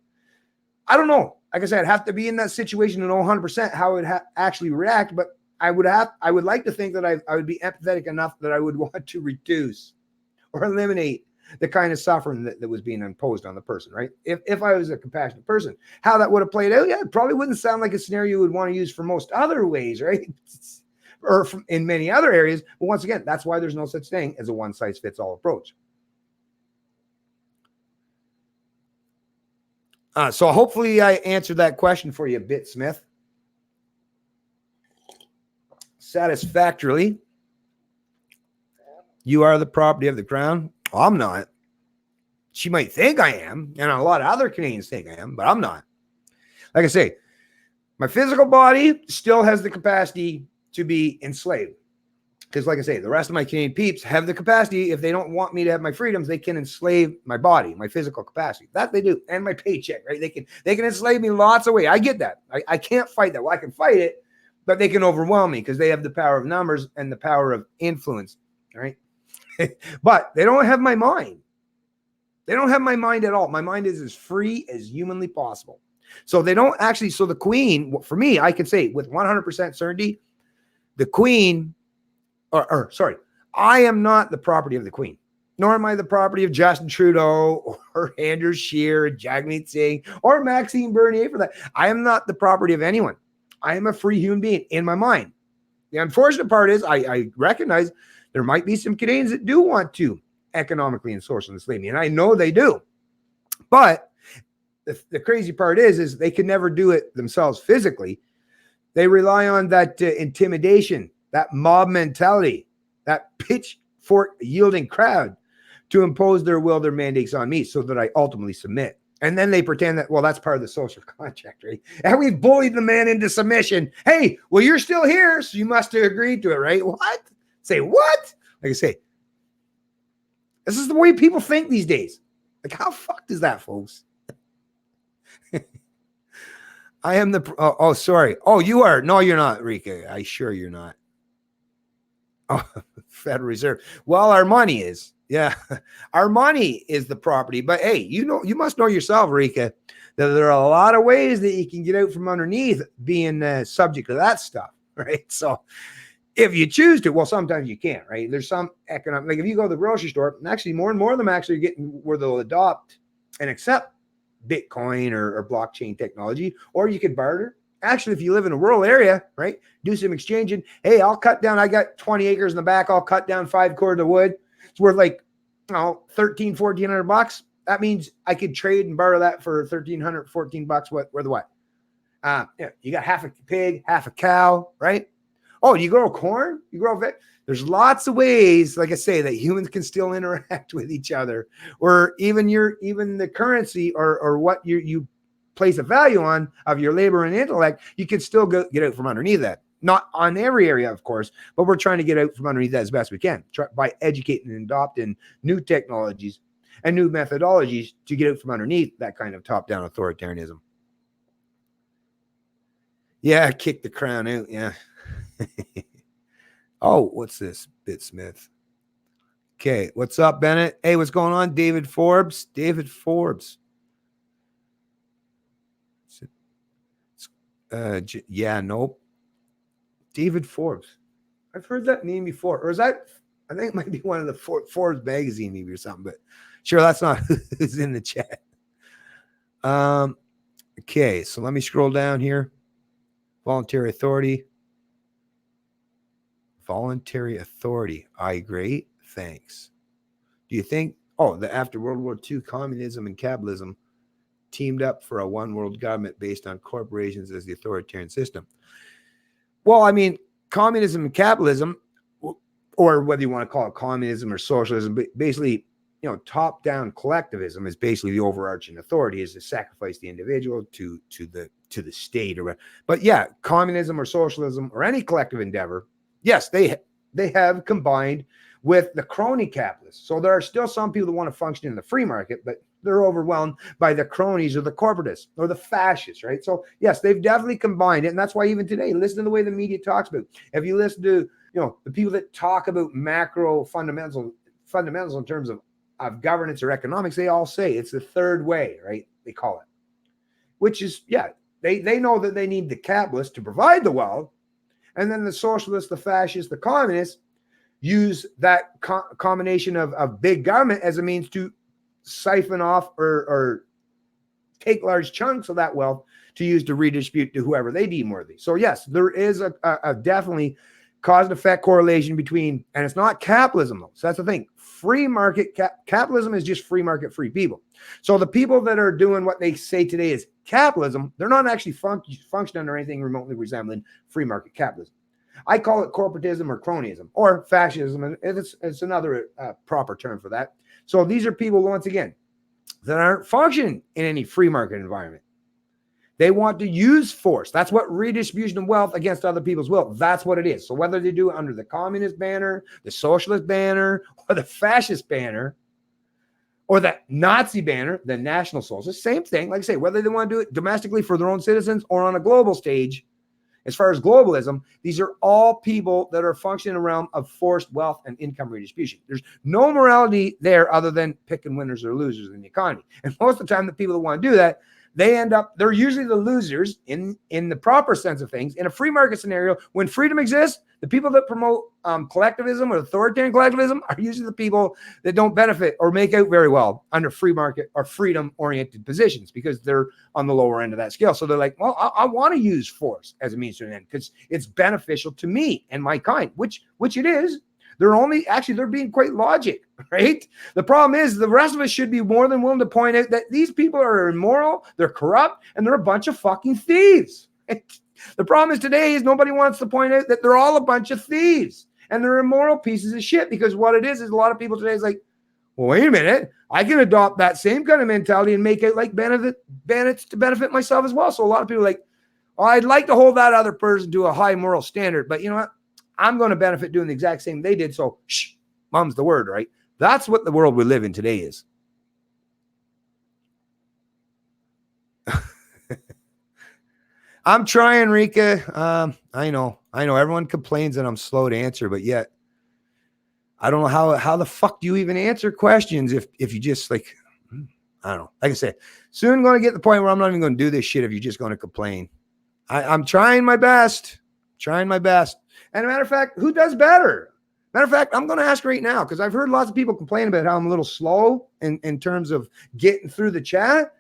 I don't know. Like I said, I'd have to be in that situation to know 100% how I would actually react. But I would like to think that I would be empathetic enough that I would want to reduce or eliminate the kind of suffering that was being imposed on the person, right? If I was a compassionate person, how that would have played out, yeah, it probably wouldn't sound like a scenario you would want to use for most other ways, right? Or in many other areas. But once again, that's why there's no such thing as a one-size-fits-all approach. So hopefully I answered that question for you a bit, Smith. Satisfactorily. You are the property of the crown. I'm not. She might think I am, and a lot of other Canadians think I am, but I'm not. Like I say, my physical body still has the capacity to be enslaved. Because like I say, the rest of my Canadian peeps have the capacity. If they don't want me to have my freedoms, they can enslave my body, my physical capacity. That they do, and my paycheck, right? They can enslave me lots of ways. I get that. I can't fight that. Well, I can fight it, but they can overwhelm me because they have the power of numbers and the power of influence, right? But they don't have my mind. They don't have my mind at all. My mind is as free as humanly possible. So they don't actually, so the queen, for me, I can say with 100% certainty, the queen, sorry, I am not the property of the queen, nor am I the property of Justin Trudeau or Andrew Scheer, Jagmeet Singh, or Maxime Bernier for that. I am not the property of anyone. I am a free human being in my mind. The unfortunate part is I recognize there might be some Canadians that do want to economically and socially enslave me, and I know they do. But the crazy part is they can never do it themselves physically. They rely on that intimidation, that mob mentality, that pitchfork yielding crowd to impose their will, their mandates on me so that I ultimately submit. And then they pretend that, well, that's part of the social contract, right? And we've bullied the man into submission. Hey, well, you're still here, so you must have agreed to it, right? What? Say what? Like I say, this is the way people think these days. Like, how fucked is that, folks? I am the, sorry. Oh, you are. No, you're not, Rika. I sure you're not. Oh, Federal Reserve. Well, our money is. Yeah. Our money is the property. But hey, you must know yourself, Rika, that there are a lot of ways that you can get out from underneath being subject to that stuff, right? So if you choose to, well, sometimes you can't, right? There's some economic, like if you go to the grocery store, and actually more and more of them actually are getting where they'll adopt and accept Bitcoin or blockchain technology, or you could barter. Actually, if you live in a rural area, right, do some exchanging. Hey, I'll cut down, I got 20 acres in the back. I'll cut down 5 cords of wood. It's worth like, $1,300-1,400. That means I could trade and borrow that for $1,314. What? Yeah, you got half a pig, half a cow, right? Oh, you grow corn? You grow veg? There's lots of ways, like I say, that humans can still interact with each other, or even the currency or what you place a value on of your labor and intellect, you can still get out from underneath that. Not on every area, of course, but we're trying to get out from underneath that as best we can by educating and adopting new technologies and new methodologies to get out from underneath that kind of top-down authoritarianism. Yeah, kick the crown out. Yeah. Oh, what's this? Bitsmith. Okay, what's up, Bennett? Hey, what's going on? David Forbes. Yeah, nope. David Forbes. I've heard that name before. Or is that, I think it might be one of the Forbes magazine maybe or something, but sure, that's not who's in the chat. Okay, so let me scroll down here. Voluntary authority. I agree. Thanks. Do you think, that after World War II, communism and capitalism teamed up for a one world government based on corporations as the authoritarian system? Well, I mean, communism and capitalism, or whether you want to call it communism or socialism, but basically, top-down collectivism is basically the overarching authority, is to sacrifice the individual to the state or whatever. But yeah, communism or socialism or any collective endeavor, yes, they have combined with the crony capitalists. So there are still some people that want to function in the free market, but they're overwhelmed by the cronies or the corporatists or the fascists, right? So yes, they've definitely combined it. And that's why even today, listen to the way the media talks about it. If you listen to, the people that talk about macro fundamentals in terms of governance or economics, they all say it's the third way, right? They call it, which is, they know that they need the capitalists to provide the wealth. And then the socialists, the fascists, the communists use that combination of big government as a means to siphon off or take large chunks of that wealth to use to redistribute to whoever they deem worthy. So yes, there is a definitely cause and effect correlation between, and it's not capitalism though. So that's the thing. Free market capitalism is just free market, free people. So the people that are doing what they say today is capitalism, they're not actually functioning under anything remotely resembling free market capitalism. I call it corporatism or cronyism or fascism, and it's another proper term for that. So these are people, once again, that aren't functioning in any free market environment. They want to use force. That's what redistribution of wealth against other people's will. That's what it is. So whether they do it under the communist banner, the socialist banner, or the fascist banner, or the Nazi banner, the National Socialist, same thing. Like I say, whether they want to do it domestically for their own citizens or on a global stage, as far as globalism, these are all people that are functioning in a realm of forced wealth and income redistribution. There's no morality there other than picking winners or losers in the economy. And most of the time, the people that want to do that, they're usually the losers in the proper sense of things. In a free market scenario, when freedom exists, the people that promote collectivism or authoritarian collectivism are usually the people that don't benefit or make out very well under free market or freedom-oriented positions because they're on the lower end of that scale. So they're like, well, I want to use force as a means to an end because it's beneficial to me and my kind, which it is. They're being quite logic, right? The problem is the rest of us should be more than willing to point out that these people are immoral, they're corrupt, and they're a bunch of fucking thieves. The problem is today is nobody wants to point out that they're all a bunch of thieves and they're immoral pieces of shit, because what it is a lot of people today is like, well, wait a minute, I can adopt that same kind of mentality and make it like benefits to benefit myself as well. So a lot of people are like, oh, I'd like to hold that other person to a high moral standard, but you know what? I'm going to benefit doing the exact same they did. So mum's the word, right? That's what the world we live in today is. I'm trying, Rika. I know everyone complains that I'm slow to answer, but yet I don't know how the fuck do you even answer questions if you just like, I don't know. Like I said, soon going to get to the point where I'm not even going to do this shit if you're just going to complain. I'm trying my best. And a matter of fact, who does better? Matter of fact, I'm going to ask right now because I've heard lots of people complain about how I'm a little slow in terms of getting through the chat.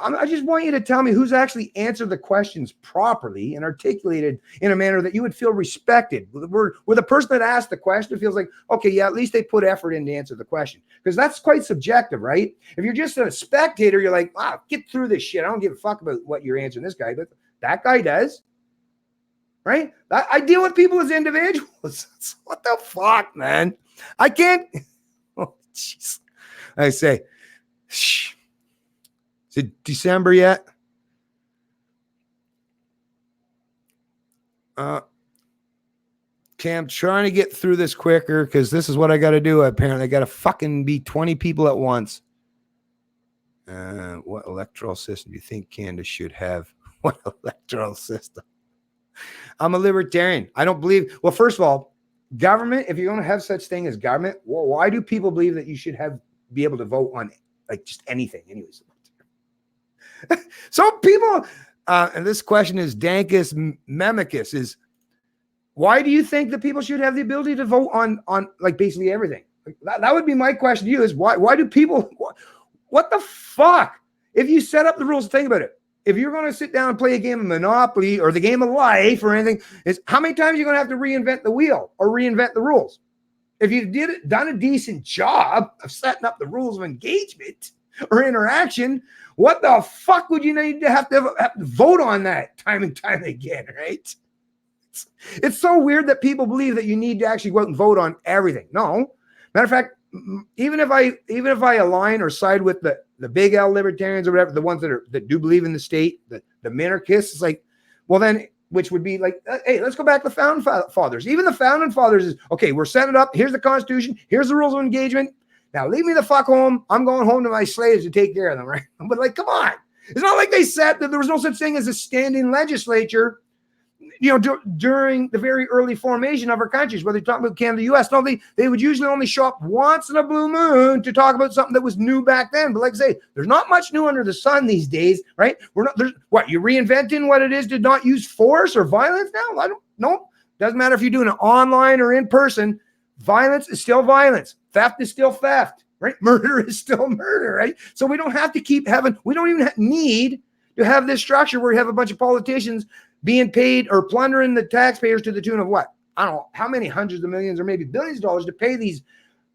I just want you to tell me who's actually answered the questions properly and articulated in a manner that you would feel respected. Where the person that asked the question feels like, okay, yeah, at least they put effort in to answer the question. Because that's quite subjective, right? If you're just a spectator, you're like, wow, get through this shit. I don't give a fuck about what you're answering this guy, but that guy does. Right? I deal with people as individuals. What the fuck, man? I can't. Oh, jeez. I say, shh. Is it December yet? Okay, I'm trying to get through this quicker because this is what I got to do. Apparently, I got to fucking be 20 people at once. What electoral system do you think Canada should have? What electoral system? I'm a libertarian. I don't believe, well, first of all, government, if you're going to have such thing as government, well, why do people believe that you should be able to vote on like just anything? Anyways. So people, and this question is Dankus Memicus, is why do you think that people should have the ability to vote on like basically everything? Like, that would be my question to you is why do people, what the fuck? If you set up the rules, think about it. If you're going to sit down and play a game of Monopoly or the game of life or anything, is how many times are you going to have to reinvent the wheel or reinvent the rules? If you done a decent job of setting up the rules of engagement or interaction, what the fuck would you need to have to vote on that time and time again, right? It's so weird that people believe that you need to actually go out and vote on everything. No. Matter of fact, even if I align or side with the big L libertarians or whatever, the ones that do believe in the state, the minarchists, it's like, well, then which would be like, hey, let's go back to the founding fathers. Even the founding fathers is, okay, we're setting it up. Here's the Constitution. Here's the rules of engagement. Now leave me the fuck home. I'm going home to my slaves to take care of them, right? But like, come on. It's not like they said that there was no such thing as a standing legislature, during the very early formation of our countries, whether you're talking about Canada, U.S. No, they would usually only show up once in a blue moon to talk about something that was new back then. But like I say, there's not much new under the sun these days, right? You're reinventing what it is to not use force or violence now? I don't know. Doesn't matter if you're doing it online or in person. Violence is still violence. Theft is still theft, right? Murder is still murder, right? So we don't have to we don't even need to have this structure where you have a bunch of politicians being paid or plundering the taxpayers to the tune of what? I don't know how many hundreds of millions or maybe billions of dollars to pay these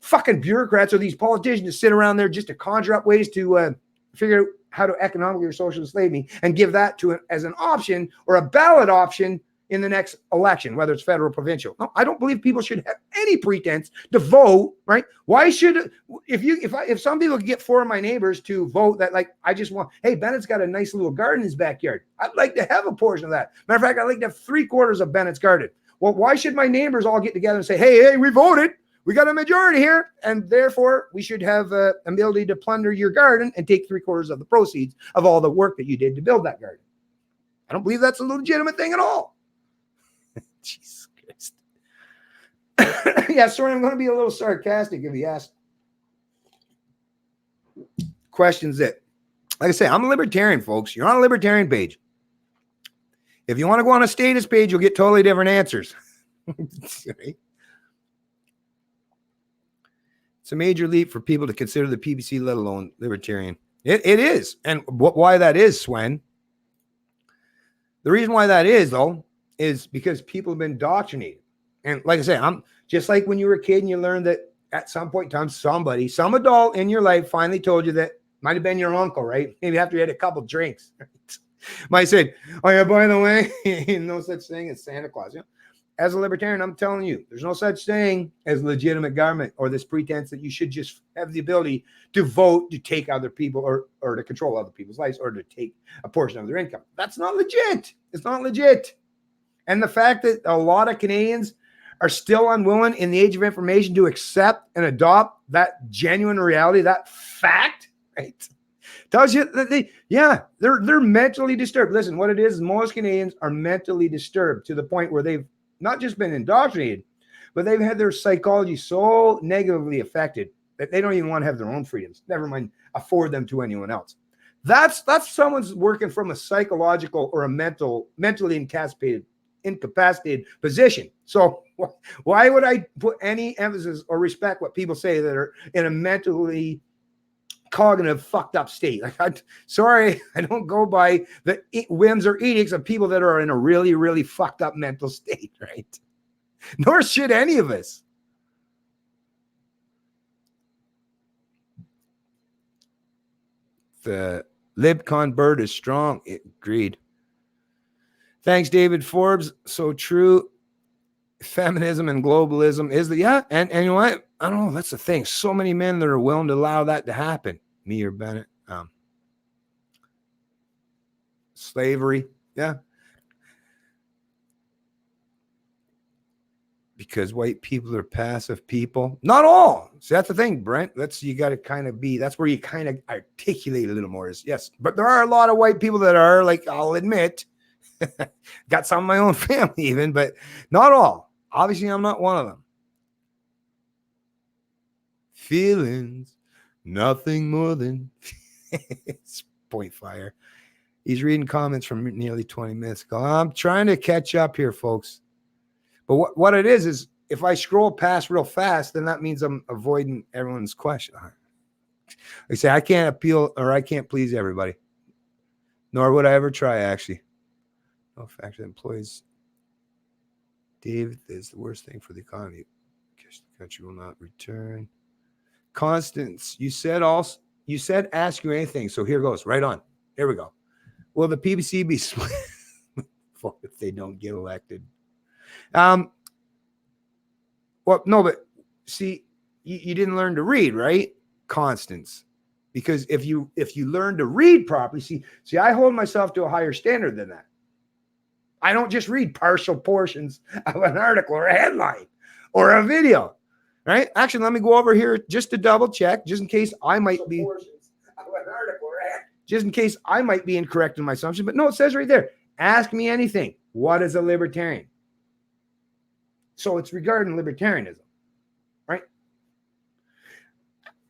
fucking bureaucrats or these politicians to sit around there just to conjure up ways to figure out how to economically or socially enslave me and give that as an option or a ballot option in the next election, whether it's federal or provincial. No, I don't believe people should have any pretense to vote, right? Why should, if some people get 4 of my neighbors to vote that, like, I just want, hey, Bennett's got a nice little garden in his backyard. I'd like to have a portion of that. Matter of fact, I'd like to have 3/4 of Bennett's garden. Well, why should my neighbors all get together and say, hey, we voted. We got a majority here. And therefore we should have an ability to plunder your garden and take 3/4 of the proceeds of all the work that you did to build that garden. I don't believe that's a legitimate thing at all. Jesus Christ. Yeah, sorry, I'm going to be a little sarcastic if you ask questions that, like I say, I'm a libertarian, folks. You're on a libertarian page. If you want to go on a status page, you'll get totally different answers. It's a major leap for people to consider the PBC, let alone libertarian. It is. And why that is, Swen, the reason why that is, though, is because people have been indoctrinated. And like I say, I'm just like when you were a kid and you learned that at some point in time, some adult in your life finally told you that, might have been your uncle, right? Maybe after you had a couple drinks. Might say, oh yeah, by the way, no such thing as Santa Claus. As a libertarian, I'm telling you, there's no such thing as legitimate government or this pretense that you should just have the ability to vote to take other people or to control other people's lives or to take a portion of their income. That's not legit. It's not legit. And the fact that a lot of Canadians are still unwilling in the age of information to accept and adopt that genuine reality, that fact, right? Tells you that they're mentally disturbed. Listen, what it is most Canadians are mentally disturbed to the point where they've not just been indoctrinated, but they've had their psychology so negatively affected that they don't even want to have their own freedoms. Never mind afford them to anyone else. That's someone's working from a psychological or a mentally incapacitated position. So why would I put any emphasis or respect what people say that are in a mentally cognitive fucked up state? Like, I don't go by the whims or edicts of people that are in a really, really fucked up mental state, right? Nor should any of us. The LibCon bird is strong. Agreed. Thanks, David Forbes. So true. Feminism and globalism is and you know what? I don't know. That's the thing. So many men that are willing to allow that to happen. Me or Bennett. Slavery. Yeah. Because white people are passive people. Not all. See, that's the thing, Brent. You got to kind of that's where you kind of articulate a little more. Yes. But there are a lot of white people that are, like, I'll admit, got some of my own family even, but not all. Obviously, I'm not one of them. Feelings, nothing more than it's point fire. He's reading comments from nearly 20 minutes ago. I'm trying to catch up here, folks. But what it is if I scroll past real fast, then that means I'm avoiding everyone's question. I say I can't appeal or I can't please everybody, nor would I ever try, actually. No fact that employees, Dave, is the worst thing for the economy. Guess the country will not return. Constance, you said ask you anything. So here goes. Right on. Here we go. Will the PBC be split if they don't get elected? Well, no, but see, you didn't learn to read, right, Constance? Because if you learn to read properly, see, I hold myself to a higher standard than that. I don't just read partial portions of an article or a headline or a video, right? Actually, let me go over here just to double check, just in case I might be incorrect in my assumption. But no, it says right there, ask me anything. What is a libertarian? So it's regarding libertarianism, right?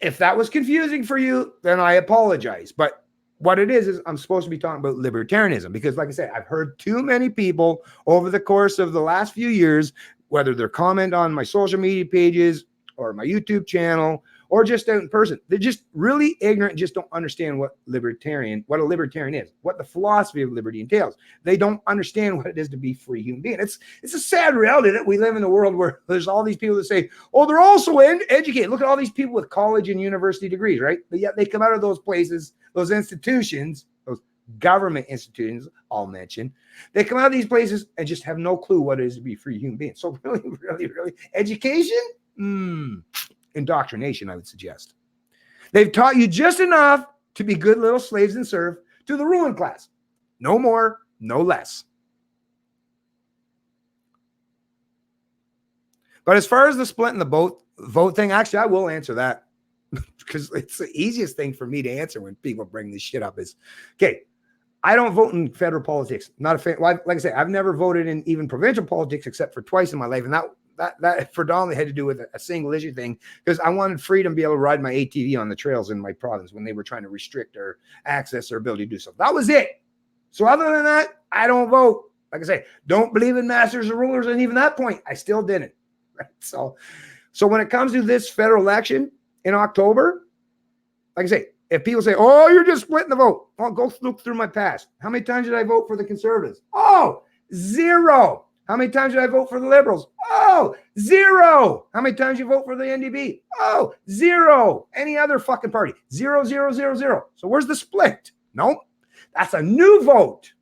If that was confusing for you, then I apologize. But what it is I'm supposed to be talking about libertarianism because, like I said, I've heard too many people over the course of the last few years, whether they're comment on my social media pages or my YouTube channel or just out in person, they're just really ignorant and just don't understand what a libertarian is, what the philosophy of liberty entails. They don't understand what it is to be free human being. It's a sad reality that we live in a world where there's all these people that say, oh, they're also educated. Look at all these people with college and university degrees, right? But yet they come out of those places, those institutions, those government institutions, I'll mention, they come out of these places and just have no clue what it is to be free human beings. So really, education? Indoctrination, I would suggest. They've taught you just enough to be good little slaves and serve to the ruling class. No more, no less. But as far as the split and the vote thing, actually, I will answer that because it's the easiest thing for me to answer when people bring this shit up is, okay, I don't vote in federal politics. Not a fan. Like I say, I've never voted in even provincial politics except for twice in my life. And that predominantly had to do with a single issue thing because I wanted freedom to be able to ride my ATV on the trails in my province when they were trying to restrict our access or ability to do so. That was it. So other than that, I don't vote. Like I say, don't believe in masters or rulers. And even that point, I still didn't. Right? So when it comes to this federal election in October, like I say, if people say, oh, you're just splitting the vote, well, go look through my past. How many times did I vote for the Conservatives? Oh, 0. How many times did I vote for the Liberals? Oh, 0. How many times you vote for the NDP? Oh, 0. Any other fucking party? 0, 0, 0, 0. So where's the split? Nope. That's a new vote.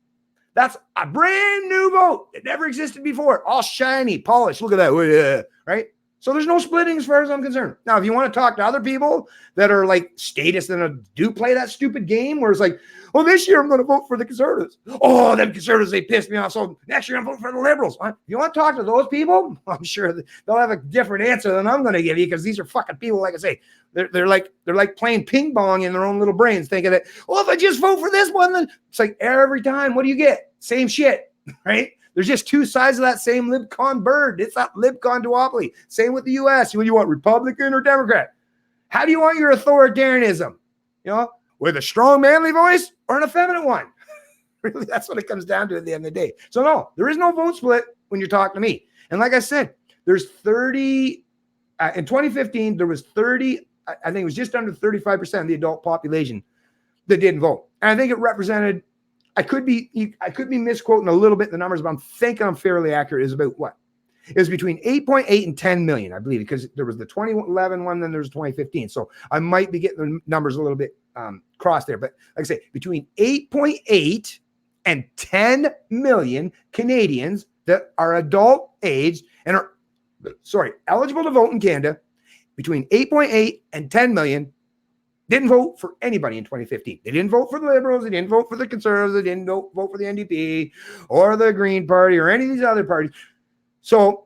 That's a brand new vote. It never existed before. All shiny, polished. Look at that. Right? So there's no splitting as far as I'm concerned. Now, if you want to talk to other people that are like statists and do play that stupid game where it's like, oh, this year I'm going to vote for the Conservatives. Oh, them Conservatives, they pissed me off. So next year I'm voting for the Liberals. If you want to talk to those people, I'm sure they'll have a different answer than I'm going to give you because these are fucking people, like I say, they're like playing ping pong in their own little brains thinking that, well, if I just vote for this one, then it's like every time, what do you get? Same shit, right? There's just two sides of that same libcon bird. It's that libcon duopoly. Same with the U.S. You want Republican or Democrat? How do you want your authoritarianism? You know, with a strong manly voice or an effeminate one? Really, that's what it comes down to at the end of the day. So no, there is no vote split when you're talking to me. And like I said, there's 30, in 2015, there was 30, I think it was just under 35% of the adult population that didn't vote. And I think it represented, I could be misquoting a little bit the numbers, but I'm thinking I'm fairly accurate. Is about what? It was between 8.8 and 10 million, I believe, because there was the 2011 one, then there's 2015. So I might be getting the numbers a little bit crossed there. But like I say, between 8.8 and 10 million Canadians that are adult aged and are, eligible to vote in Canada, between 8.8 and 10 million didn't vote for anybody in 2015. They didn't vote for the Liberals. They didn't vote for the Conservatives. They didn't vote for the NDP or the Green Party or any of these other parties. So,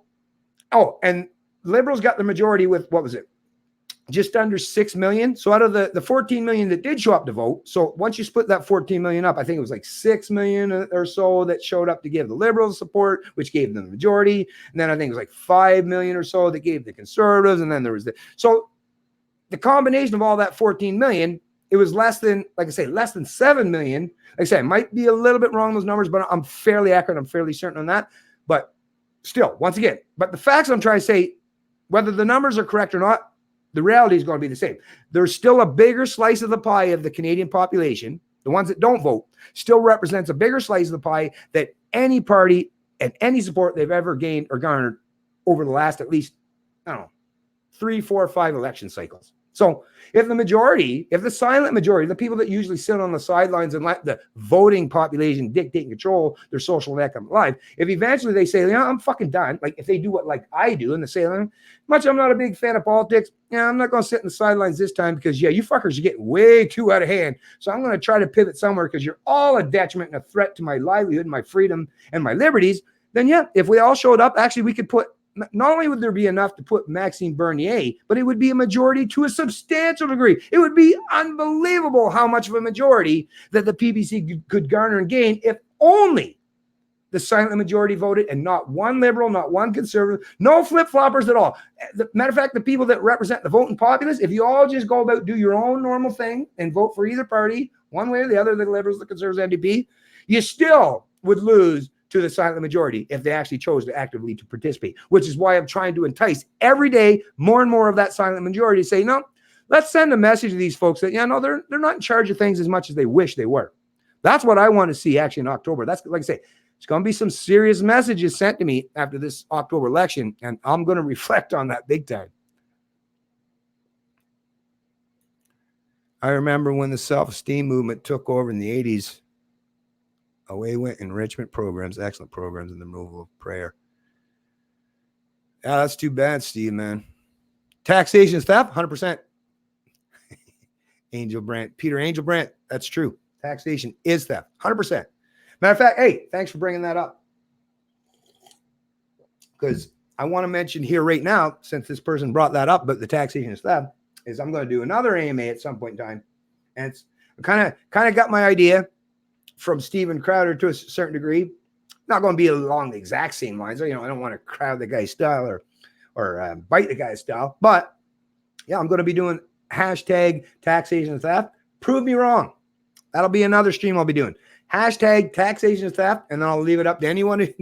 and Liberals got the majority with, what was it? Just under 6 million. So out of the 14 million that did show up to vote, so once you split that 14 million up, I think it was like 6 million or so that showed up to give the Liberals support, which gave them the majority. And then I think it was like 5 million or so that gave the Conservatives. And then there was the combination of all that 14 million, it was less than 7 million. Like I said, I might be a little bit wrong on those numbers, but I'm fairly accurate. I'm fairly certain on that. But still, once again, but the facts I'm trying to say, whether the numbers are correct or not, the reality is going to be the same. There's still a bigger slice of the pie of the Canadian population, the ones that don't vote, still represents a bigger slice of the pie that any party and any support they've ever gained or garnered over the last at least, I don't know, 3, 4, 5 election cycles. So if the silent majority, the people that usually sit on the sidelines and let the voting population dictate and control their social and economic life, if eventually they say, I'm fucking done, like if they do what like I do and they say, I'm not a big fan of politics, I'm not going to sit in the sidelines this time because, you fuckers are getting way too out of hand. So I'm going to try to pivot somewhere because you're all a detriment and a threat to my livelihood, my freedom, and my liberties. Then, if we all showed up, actually, we could put, not only would there be enough to put Maxime Bernier, but it would be a majority to a substantial degree. It would be unbelievable how much of a majority that the PBC could garner and gain if only the silent majority voted and not one liberal, not one conservative, no flip-floppers at all. Matter of fact, the people that represent the voting populace, if you all just go about, do your own normal thing and vote for either party, one way or the other, the liberals, the conservatives, NDP, you still would lose to the silent majority if they actually chose to actively to participate, which is why I'm trying to entice every day more and more of that silent majority to say, no, let's send a message to these folks that, they're not in charge of things as much as they wish they were. That's what I want to see actually in October. That's, like I say, it's going to be some serious messages sent to me after this October election, and I'm going to reflect on that big time. I remember when the self-esteem movement took over in the 80s, away went enrichment programs, excellent programs, and the removal of prayer. Yeah, that's too bad, Steve, man. Taxation is theft, 100%. Angel Brandt, Peter Angel Brandt, that's true. Taxation is theft, 100%. Matter of fact, hey, thanks for bringing that up. Because I want to mention here right now, since this person brought that up, but the taxation is theft, is I'm going to do another AMA at some point in time. And it's kind of got my idea from Steven Crowder to a certain degree. Not going to be along the exact same lines. I don't want to crowd the guy's style or bite the guy's style. But yeah, I'm going to be doing hashtag taxation theft. Prove me wrong. That'll be another stream I'll be doing. Hashtag taxation theft. And then I'll leave it up to anyone who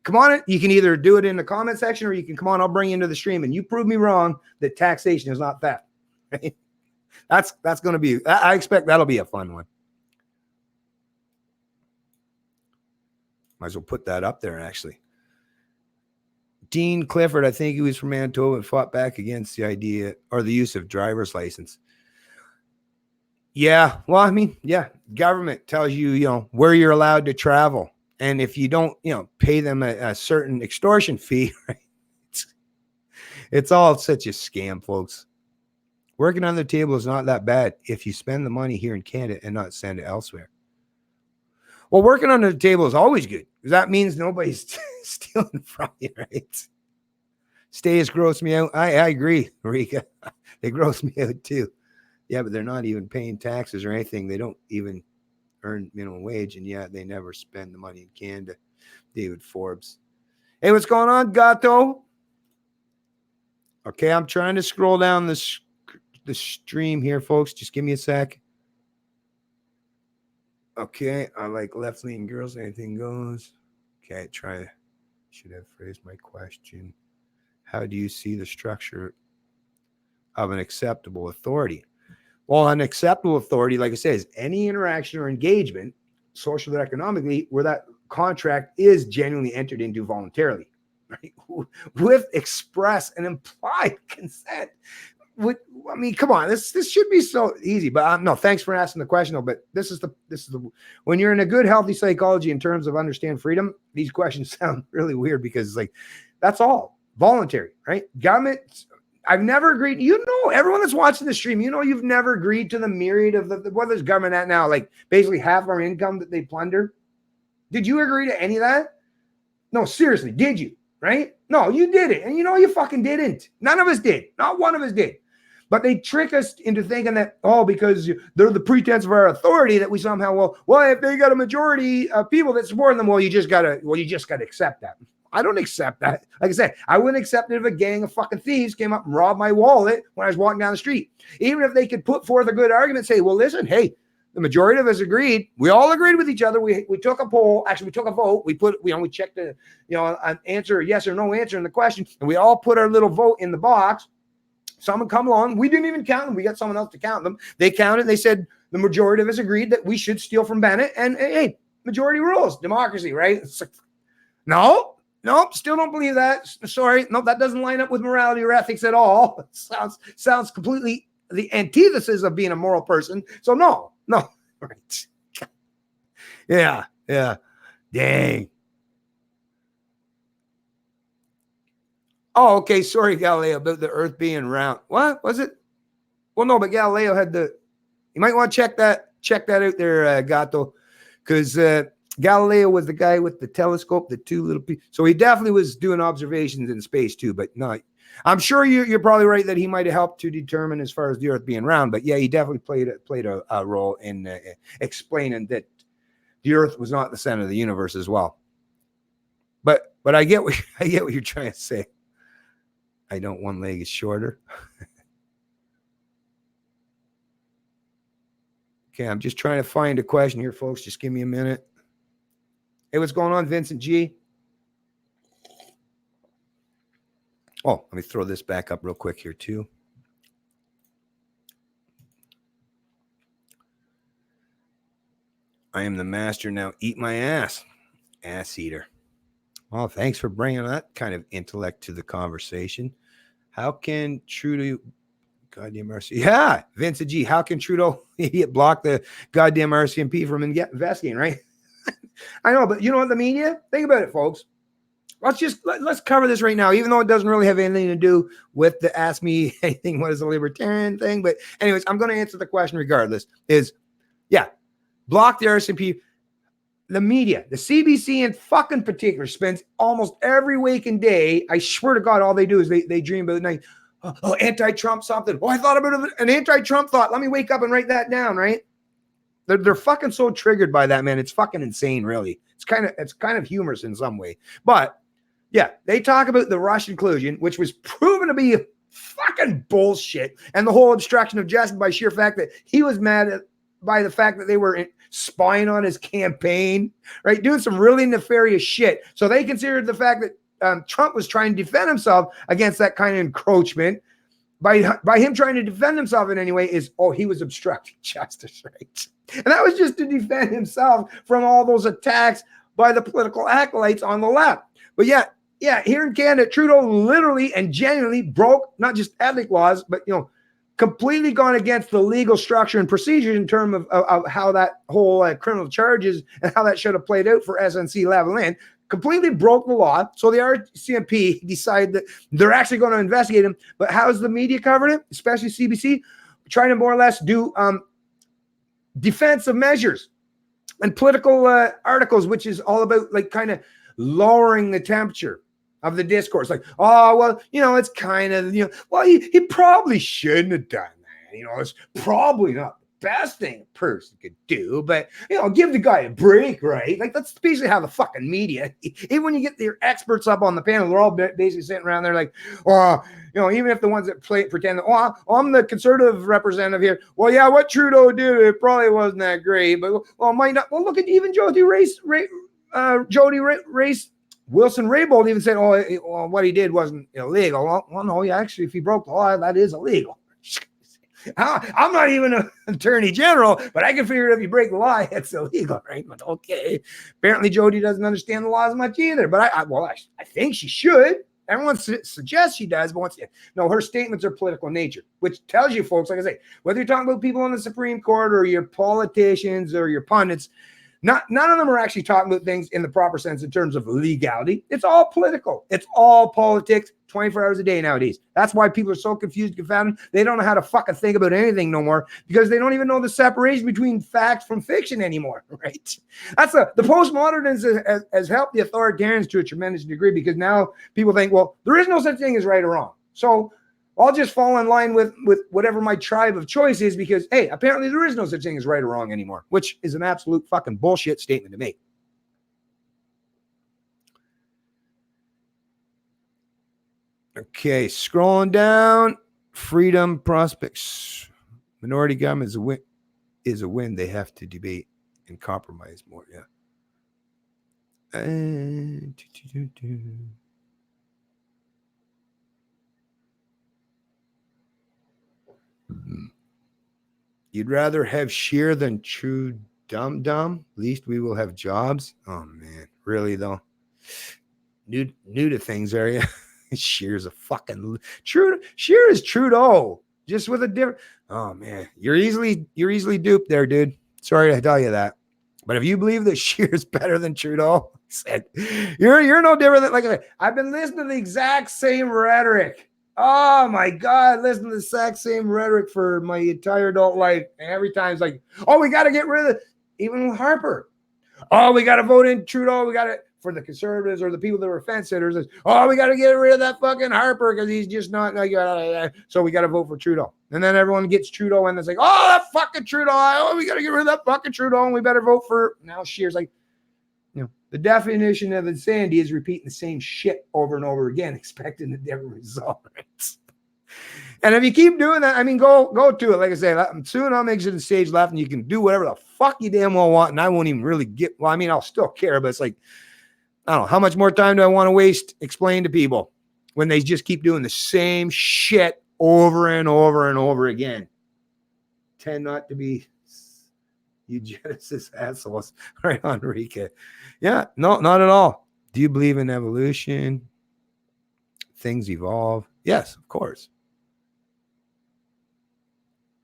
come on. You can either do it in the comment section or you can come on. I'll bring you into the stream and you prove me wrong that taxation is not theft. Right? That's going to be, I expect that'll be a fun one. Might as well put that up there, actually. Dean Clifford, I think he was from Manitoba and fought back against the idea or the use of driver's license. Yeah, well, I mean, yeah, government tells you, where you're allowed to travel. And if you don't, pay them a certain extortion fee, right? It's all such a scam, folks. Working on the table is not that bad if you spend the money here in Canada and not send it elsewhere. Well, working under the table is always good because that means nobody's stealing from you, right? Stays gross me out. I agree, Rika. They gross me out too. Yeah, but they're not even paying taxes or anything. They don't even earn minimum wage, and yet they never spend the money in Canada. David Forbes. Hey, what's going on, Gato? Okay, I'm trying to scroll down the stream here, folks. Just give me a sec. Okay, I like left-leaning girls. Anything goes. Okay, should have phrased my question. How do you see the structure of an acceptable authority? Well, an acceptable authority, like I said, is any interaction or engagement, socially or economically, where that contract is genuinely entered into voluntarily, right? With express and implied consent. I mean, come on, this should be so easy, but no, thanks for asking the question though. But this is the when you're in a good, healthy psychology in terms of understand freedom, these questions sound really weird because that's all voluntary, right? Government, I've never agreed. Everyone that's watching the stream, you've never agreed to the myriad of what is government at now, like basically half our income that they plunder. Did you agree to any of that? No, seriously, did you? Right? No, you didn't. And you fucking didn't. None of us did. Not one of us did. But they trick us into thinking that, because they're the pretense of our authority that we somehow, if they got a majority of people that support them, you just gotta accept that. I don't accept that. Like I said, I wouldn't accept it if a gang of fucking thieves came up and robbed my wallet when I was walking down the street. Even if they could put forth a good argument, say, well, listen, hey, the majority of us agreed. We all agreed with each other. We took a poll. Actually, we took a vote. We checked an answer, a yes or no answer in the question, and we all put our little vote in the box. Someone come along. We didn't even count them. We got someone else to count them. They counted. They said the majority of us agreed that we should steal from Bennett. And hey, majority rules, democracy, right? It's like, no, Nope, still don't believe that. Sorry, nope, that doesn't line up with morality or ethics at all. Sounds completely the antithesis of being a moral person. So no. Right. Yeah. Dang. Oh, okay. Sorry, Galileo, about the Earth being round. What was it? Well, no, but Galileo had the. You might want to check that out there, Gato, because Galileo was the guy with the telescope, the two little pieces. So he definitely was doing observations in space too. But no, I'm sure you're probably right that he might have helped to determine as far as the Earth being round. But yeah, he definitely played a role in explaining that the Earth was not the center of the universe as well. But I get what you're trying to say. I don't. One leg is shorter. Okay, I'm just trying to find a question here, folks. Just give me a minute. Hey, what's going on, Vincent G? Oh, let me throw this back up real quick here, too. I am the master now. Eat my ass. Ass eater. Well, thanks for bringing that kind of intellect to the conversation. How can Trudeau... Goddamn RC. Yeah, Vincent G. How can Trudeau block the goddamn RCMP from investigating, right? I know, but you know what, the media? Think about it, folks. Let's cover this right now, even though it doesn't really have anything to do with the ask me anything, what is a libertarian thing. But anyways, I'm going to answer the question regardless. Block the RCMP. The media, the CBC in fucking particular, spends almost every waking day. I swear to God, all they do is they dream about night. Oh, anti-Trump something. Oh, I thought about an anti-Trump thought. Let me wake up and write that down, right? They're fucking so triggered by that, man. It's fucking insane, really. It's kind of humorous in some way. But yeah, they talk about the Russian collusion, which was proven to be fucking bullshit, and the whole obstruction of justice by sheer fact that he was mad by the fact that they were spying on his campaign, right? Doing some really nefarious shit. So they considered the fact that Trump was trying to defend himself against that kind of encroachment by him trying to defend himself in any way he was obstructing justice, right? And that was just to defend himself from all those attacks by the political acolytes on the left. But yeah, here in Canada, Trudeau literally and genuinely broke not just ethic laws, but completely gone against the legal structure and procedures in terms of how that whole criminal charges and how that should have played out for SNC-Lavalin. Completely broke the law. So the RCMP decided that they're actually going to investigate him. But how's the media covering it, especially CBC? Trying to more or less do defensive measures and political articles, which is all about like kind of lowering the temperature of the discourse. Like, oh, well, it's kind of, well, he probably shouldn't have done that. It's probably not best thing a person could do, but give the guy a break, right? Like that's basically how the fucking media, even when you get their experts up on the panel, they're all basically sitting around there like, even if the ones that pretend that, I'm the conservative representative here. Well, yeah, what Trudeau did, it probably wasn't that great, but might not. Well, look at even Jody Race, Wilson Raybould even said, what he did wasn't illegal. Well, no, actually, if he broke the law, that is illegal. I'm not even an attorney general, but I can figure if you break the law, it's illegal, right? But okay. Apparently, Jody doesn't understand the law as much either. But I think she should. Everyone suggests she does, but her statements are political in nature, which tells you, folks, like I say, whether you're talking about people on the Supreme Court or your politicians or your pundits, none of them are actually talking about things in the proper sense in terms of legality. It's all political. It's all politics 24 hours a day nowadays. That's why people are so confused and confounded. They don't know how to fucking think about anything no more because they don't even know the separation between fact from fiction anymore, right? That's the postmodernism has helped the authoritarians to a tremendous degree because now people think, well, there is no such thing as right or wrong. So I'll just fall in line with whatever my tribe of choice is because, hey, apparently there is no such thing as right or wrong anymore, which is an absolute fucking bullshit statement to make. Okay, scrolling down, freedom prospects. Minority government is a win. They have to debate and compromise more. Yeah. You'd rather have Scheer than true dumb? At least we will have jobs. Oh man, really though. new to things, are you? Scheer's a fucking Scheer is Trudeau, just with a different. Oh man, you're easily duped there, dude. Sorry to tell you that. But if you believe that Scheer's better than Trudeau, said you're no different than, like I said, I've been listening to the exact same rhetoric. Oh my God, listen to the exact same rhetoric for my entire adult life. And every time it's like, oh, we got to get rid of it. Even with Harper. Oh, we got to vote in Trudeau. We got to, for the conservatives or the people that were fence sitters. Oh, we got to get rid of that fucking Harper because he's just not like, so we got to vote for Trudeau. And then everyone gets Trudeau and it's like, oh, that fucking Trudeau. Oh, we got to get rid of that fucking Trudeau and we better vote for. Now Scheer's like, the definition of insanity is repeating the same shit over and over again, expecting a different result. And if you keep doing that, I mean, go to it. Like I say, soon I'll make it to stage left and you can do whatever the fuck you damn well want. And I won't even really get, well, I mean, I'll still care, but it's like, I don't know, how much more time do I want to waste explaining to people when they just keep doing the same shit over and over and over again? Tend not to be eugenicist assholes. Right on, Rika. Yeah, no, not at all. Do you believe in evolution? Things evolve? Yes, of course.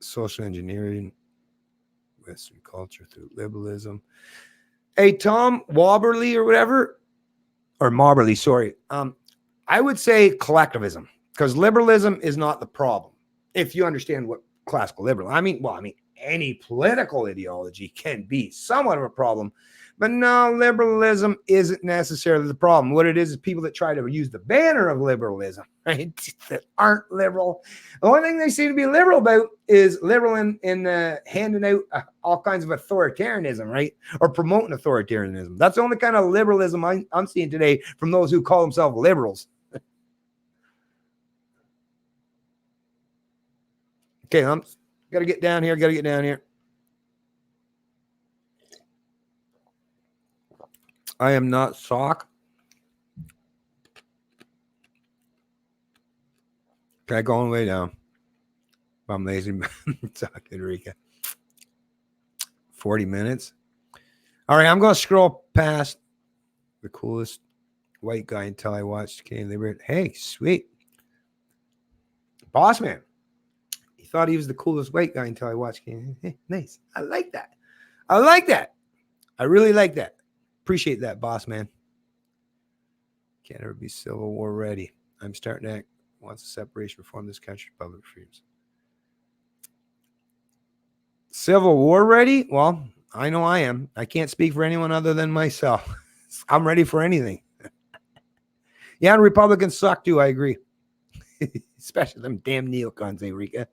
Social engineering, Western culture through liberalism. Hey, Tom Wobberly or whatever, or Mobberly, sorry. I would say collectivism, because liberalism is not the problem. If you understand what classical liberalism, I mean, any political ideology can be somewhat of a problem, but no, liberalism isn't necessarily the problem. What it is people that try to use the banner of liberalism, right, that aren't liberal. The only thing they seem to be liberal about is liberal in handing out all kinds of authoritarianism, right, or promoting authoritarianism. That's the only kind of liberalism I'm seeing today from those who call themselves liberals. Okay, got to get down here. I am not sock. Okay, go all the way down. I'm lazy. Talking, Rika. 40 minutes. All right, I'm going to scroll past the coolest white guy until I watched Canadian Libertarian. Hey, sweet. Boss man. He thought he was the coolest white guy until I watched Canadian. Hey, nice. I like that. I really like that. Appreciate that, boss man. Can't ever be Civil War ready. I'm starting to act. Wants a separation, reform this country, public freedoms. Civil War ready? Well, I know I am. I can't speak for anyone other than myself. I'm ready for anything. Yeah, and Republicans suck too. I agree. Especially them damn neocons, Enrica.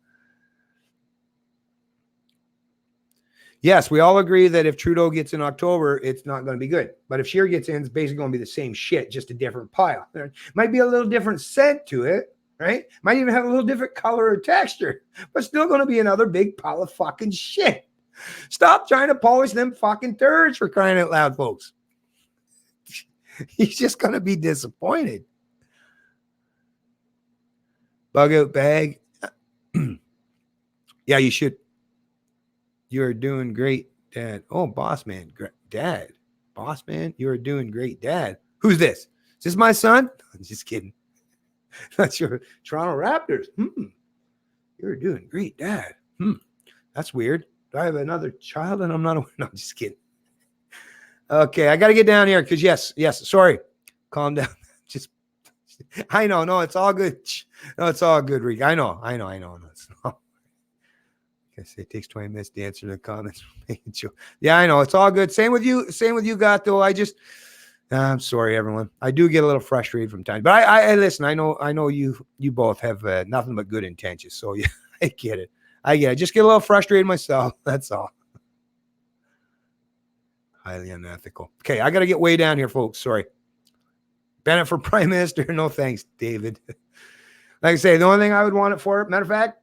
Yes, we all agree that if Trudeau gets in October, it's not going to be good. But if Scheer gets in, it's basically going to be the same shit, just a different pile. There might be a little different scent to it, right? Might even have a little different color or texture, but still going to be another big pile of fucking shit. Stop trying to polish them fucking turds, for crying out loud, folks. He's just going to be disappointed. Bug out bag. Yeah, you should. You're doing great, Dad. Oh, boss man, Dad. Boss man, you're doing great, Dad. Who's this? Is this my son? I'm just kidding. That's your Toronto Raptors. You're doing great, Dad. That's weird. Do I have another child and I'm not aware? No, I'm just kidding. Okay, I got to get down here because yes. Sorry, calm down. Just, I know. No, it's all good. No, it's all good, Rick. I know. No, it's not. It takes 20 minutes to answer the comments. Yeah, I know. It's all good. Same with you, Gato. I'm sorry, everyone. I do get a little frustrated from time. But I listen, I know you both have nothing but good intentions. So yeah, I get it. Just get a little frustrated myself. That's all. Highly unethical. Okay, I got to get way down here, folks. Sorry. Bennett for Prime Minister. No thanks, David. Like I say, the only thing I would want it for, matter of fact,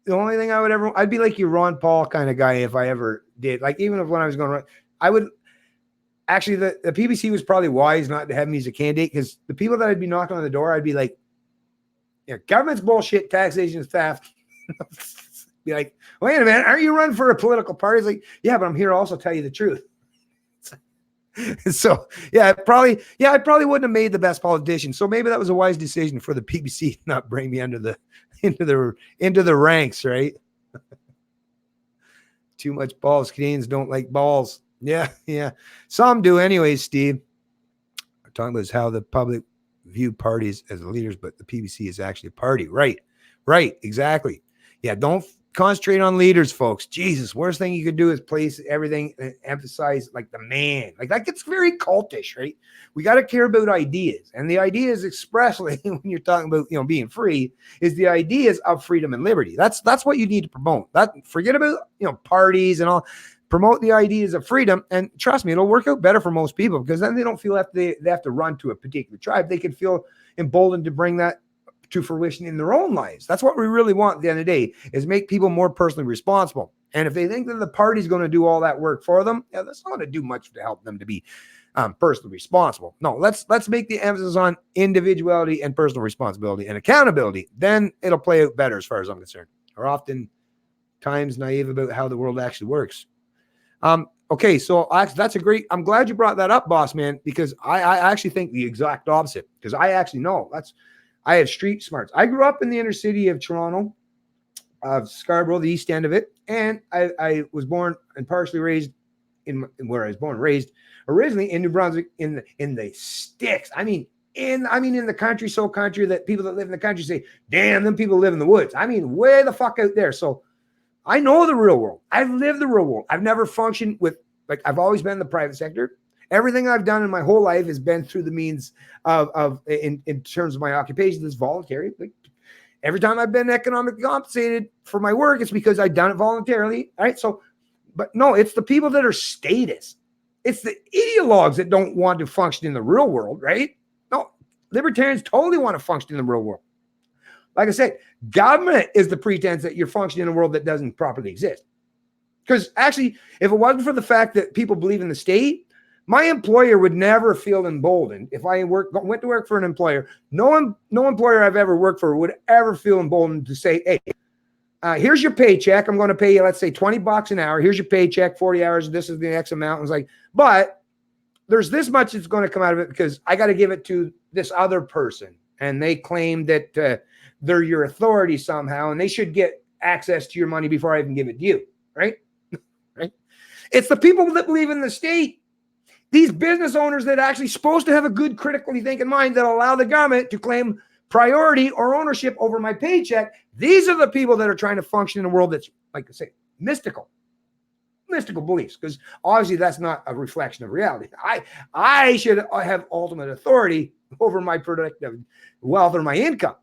the only thing I'd be like you, Ron Paul kind of guy if I ever did. Like, even if when I was going to run, I would actually, the PBC was probably wise not to have me as a candidate because the people that I'd be knocking on the door, I'd be like, government's bullshit, taxation is theft. Be like, wait a minute, aren't you running for a political party? It's like, yeah, but I'm here to also tell you the truth. So yeah, I probably wouldn't have made the best politician. So maybe that was a wise decision for the PBC to not bring me into the ranks, right? Too much balls. Canadians don't like balls. Yeah, yeah. Some do anyways, Steve. We're talking about how the public view parties as leaders, but the PBC is actually a party. Right, exactly. Yeah, don't concentrate on leaders, folks. Jesus, worst thing you could do is place everything and emphasize like the man. Like that gets very cultish, right? We got to care about ideas. And the ideas expressly when you're talking about, being free is the ideas of freedom and liberty. That's what you need to promote. That forget about, parties and all. Promote the ideas of freedom, and trust me, it'll work out better for most people because then they don't feel that they have to run to a particular tribe. They can feel emboldened to bring that to fruition in their own lives. That's what we really want at the end of the day, is make people more personally responsible. And if they think that the party's going to do all that work for them, that's not going to do much to help them to be personally responsible. No, let's make the emphasis on individuality and personal responsibility and accountability. Then it'll play out better as far as I'm concerned. We're often times naive about how the world actually works. Okay, so that's a great, I'm glad you brought that up, boss man, because I actually think the exact opposite, because I actually know I have street smarts. I grew up in the inner city of Toronto, of Scarborough, the east end of it, and I was born and partially raised in where I was born and raised originally in New Brunswick in the sticks. I mean in the country, so country that people that live in the country say, damn, them people live in the woods. I mean, way the fuck out there. So I know the real world. I've lived the real world. I've never functioned with, I've always been in the private sector. Everything I've done in my whole life has been through the means of in terms of my occupation, that's voluntary. Every time I've been economically compensated for my work, it's because I've done it voluntarily. All right. So, but no, it's the people that are status. It's the ideologues that don't want to function in the real world, right? No, libertarians totally want to function in the real world. Like I said, government is the pretense that you're functioning in a world that doesn't properly exist. Because actually, if it wasn't for the fact that people believe in the state, my employer would never feel emboldened. If I went to work for an employer, no employer I've ever worked for would ever feel emboldened to say, hey, here's your paycheck. I'm going to pay you, let's say $20 an hour. Here's your paycheck, 40 hours. This is the X amount. It's like, but there's this much that's going to come out of it because I got to give it to this other person. And they claim that they're your authority somehow, and they should get access to your money before I even give it to you, right? Right? It's the people that believe in the state, these business owners that are actually supposed to have a good critically thinking mind that allow the government to claim priority or ownership over my paycheck. These are the people that are trying to function in a world that's, like I say, mystical beliefs, because obviously that's not a reflection of reality. I should have ultimate authority over my productive wealth or my income.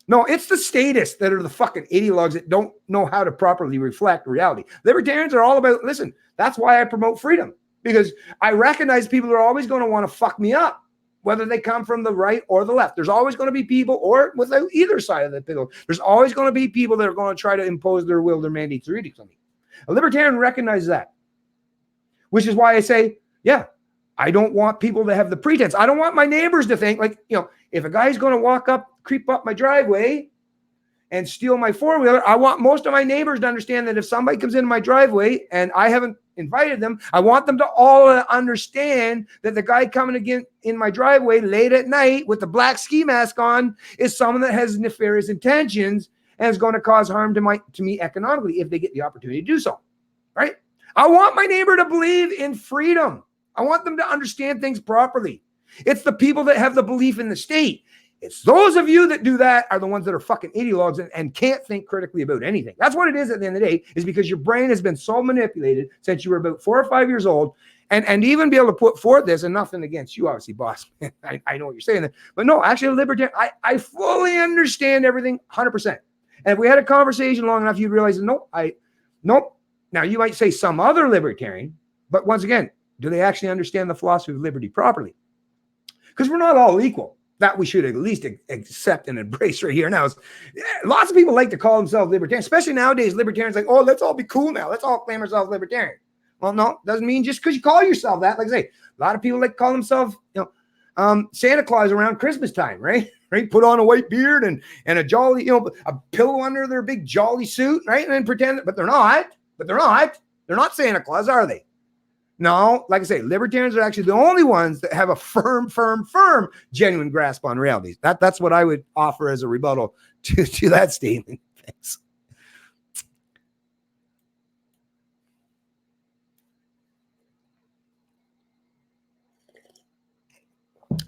No, it's the statists that are the fucking ideologues that don't know how to properly reflect reality. Libertarians are all about, listen, that's why I promote freedom, because I recognize people are always going to want to fuck me up, whether they come from the right or the left. There's always going to be people, or without either side of the pillow, there's always going to be people that are going to try to impose their will, their mandates, or edicts on me. A libertarian recognizes that, which is why I say, yeah, I don't want people to have the pretense. I don't want my neighbors to think like, if a guy's going to creep up my driveway and steal my four-wheeler, I want most of my neighbors to understand that if somebody comes into my driveway and I haven't invited them, I want them to all understand that the guy coming again in my driveway late at night with the black ski mask on is someone that has nefarious intentions and is going to cause harm to me economically if they get the opportunity to do so, right? I want my neighbor to believe in freedom. I want them to understand things properly. It's the people that have the belief in the state. It's those of you that do that are the ones that are fucking ideologues and can't think critically about anything. That's what it is at the end of the day, is because your brain has been so manipulated since you were about 4 or 5 years old. And even be able to put forth this, and nothing against you, obviously, boss. I know what you're saying. But no, actually, libertarian, I fully understand everything 100%. And if we had a conversation long enough, you'd realize, nope. Now, you might say some other libertarian, but once again, do they actually understand the philosophy of liberty properly? Because we're not all equal. That we should at least accept and embrace right here. Now, lots of people like to call themselves libertarian, especially nowadays. Libertarians like, oh, let's all be cool now. Let's all claim ourselves libertarian. Well, no, doesn't mean just because you call yourself that. Like I say, a lot of people like to call themselves, Santa Claus around Christmas time, right? Right? Put on a white beard and a jolly, a pillow under their big jolly suit, right? And then pretend, but they're not. They're not Santa Claus, are they? No, like I say, libertarians are actually the only ones that have a firm, genuine grasp on realities. That's what I would offer as a rebuttal to that statement. Thanks.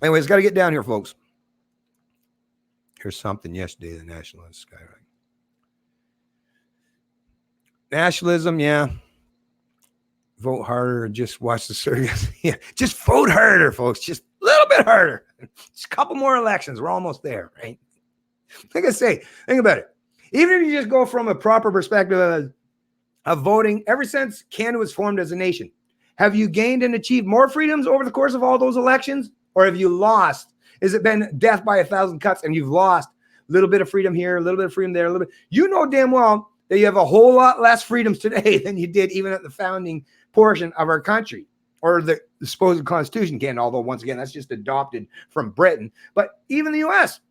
Anyways, got to get down here, folks. Here's something yesterday, the nationalists skyrocketed. Nationalism, yeah. Vote harder, just watch the circus. Yeah, just vote harder, folks. Just a little bit harder. Just a couple more elections. We're almost there, right? Like I say, think about it. Even if you just go from a proper perspective of voting, ever since Canada was formed as a nation, have you gained and achieved more freedoms over the course of all those elections? Or have you lost? Has it been death by 1,000 cuts and you've lost a little bit of freedom here, a little bit of freedom there, a little bit? You know damn well that you have a whole lot less freedoms today than you did even at the founding portion of our country, or the supposed Constitution can, although once again, that's just adopted from Britain. But even the US,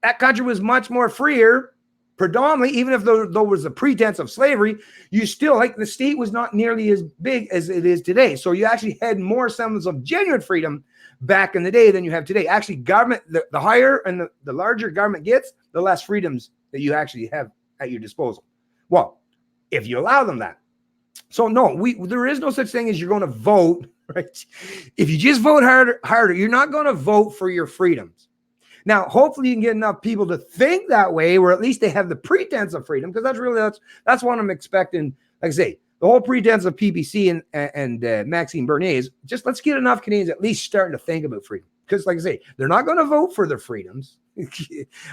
that country was much more freer, predominantly, even if there was a pretense of slavery, you still, like, the state was not nearly as big as it is today. So you actually had more semblance of genuine freedom back in the day than you have today. Actually, government, the higher and the larger government gets, the less freedoms that you actually have at your disposal. Well, if you allow them that. So no, there is no such thing as you're going to vote, right? If you just vote harder, you're not going to vote for your freedoms. Now, hopefully you can get enough people to think that way, or at least they have the pretense of freedom, because that's what I'm expecting. Like I say, the whole pretense of PPC and Maxime Bernier, just let's get enough Canadians at least starting to think about freedom. Because like I say, they're not going to vote for their freedoms.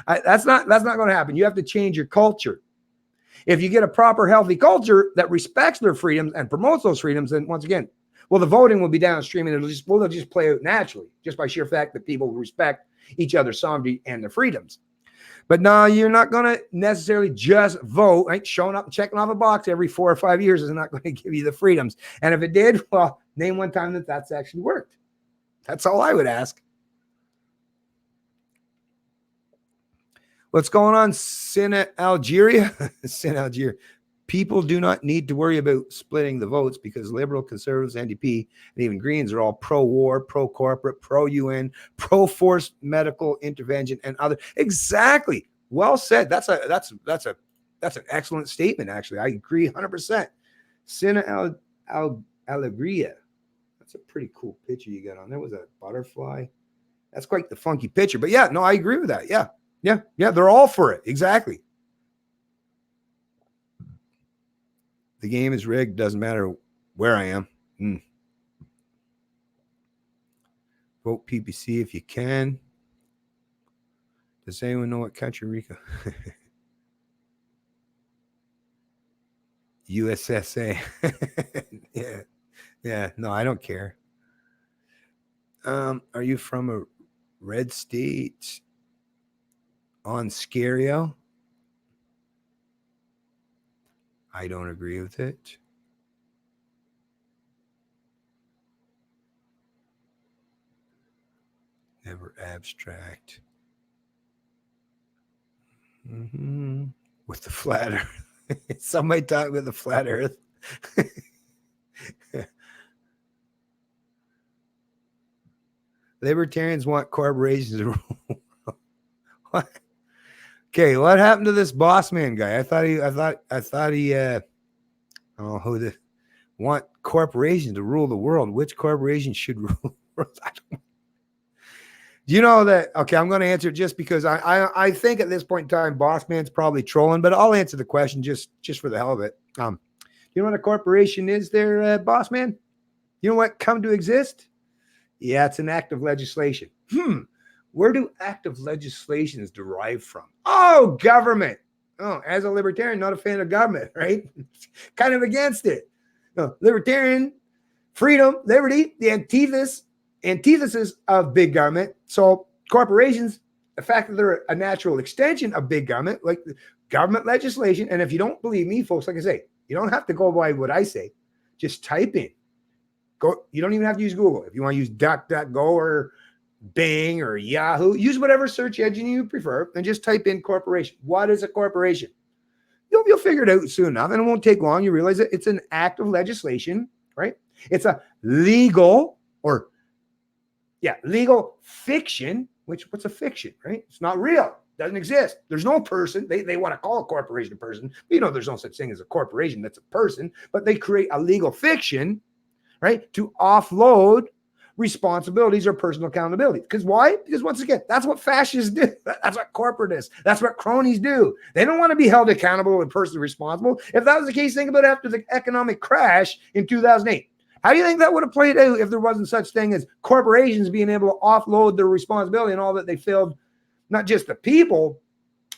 That's not going to happen. You have to change your culture. If you get a proper, healthy culture that respects their freedoms and promotes those freedoms, then once again, well, the voting will be downstream, and it'll just play out naturally, just by sheer fact that people respect each other's sovereignty and their freedoms. But no, you're not going to necessarily just vote, right? Showing up and checking off a box every 4 or 5 years is not going to give you the freedoms. And if it did, well, name one time that's actually worked. That's all I would ask. What's going on, Algeria? Algeria. People do not need to worry about splitting the votes because Liberal, Conservatives, NDP, and even Greens are all pro-war, pro-corporate, pro-UN, pro-forced medical intervention, and other. Exactly. Well said. That's an excellent statement. Actually, I agree 100%. Alegria. That's a pretty cool picture you got on there. Was that a butterfly? That's quite the funky picture. But yeah, no, I agree with that. Yeah. They're all for it. Exactly. The game is rigged. Doesn't matter where I am. Vote PPC if you can. Does anyone know what country Rico? USSA. Yeah. No, I don't care. Are you from a red state? Ontario? I don't agree with it. Never abstract. With the flat earth. Somebody talk with the flat earth. Libertarians want corporations to rule. What? Okay, what happened to this boss man guy? I thought he want corporations to rule the world. Which corporation should rule the world? Do you know that? Okay, I'm going to answer it just because I think at this point in time, boss man's probably trolling, but I'll answer the question just for the hell of it. You know what a corporation is there, boss man? You know what come to exist? Yeah, it's an act of legislation. Where do active legislations derive from? Oh, government. Oh, as a libertarian, not a fan of government, right? Kind of against it. Libertarian, freedom, liberty, the antithesis of big government. So corporations, the fact that they're a natural extension of big government, like government legislation. And if you don't believe me, folks, like I say, you don't have to go by what I say. Just type in. You don't even have to use Google. If you want to use DuckDuckGo or Bing or Yahoo, use whatever search engine you prefer and just type in corporation. What is a corporation? You'll figure it out soon enough, and it won't take long. You realize that it's an act of legislation right? It's a legal legal fiction, what's a fiction, right? It's not real. Doesn't exist. There's no person. They want to call a corporation a person. There's no such thing as a corporation that's a person, but they create a legal fiction, right? To offload responsibilities or personal accountability. Because why? Because once again, that's what fascists do. That's what corporatists, that's what cronies do. They don't want to be held accountable and personally responsible. If that was the case, think about it after the economic crash in 2008. How do you think that would have played out if there wasn't such thing as corporations being able to offload their responsibility and all that they failed, not just the people,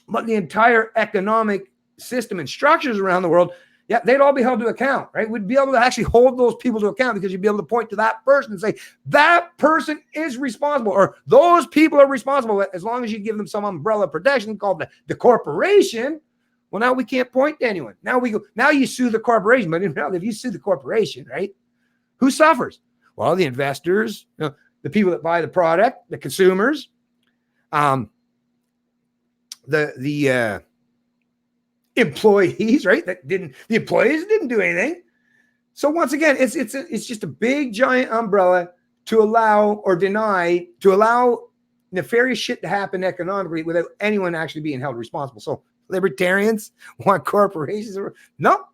but the entire economic system and structures around the world? Yeah, they'd all be held to account, right? We'd be able to actually hold those people to account because you'd be able to point to that person and say, that person is responsible, or those people are responsible, as long as you give them some umbrella protection called the corporation. Well, now we can't point to anyone. Now you sue the corporation. But if you sue the corporation, right, who suffers? Well, the investors, the people that buy the product, the consumers, the employees, right? The employees didn't do anything. So once again, it's just a big giant umbrella to allow nefarious shit to happen economically without anyone actually being held responsible. So libertarians want corporations? No,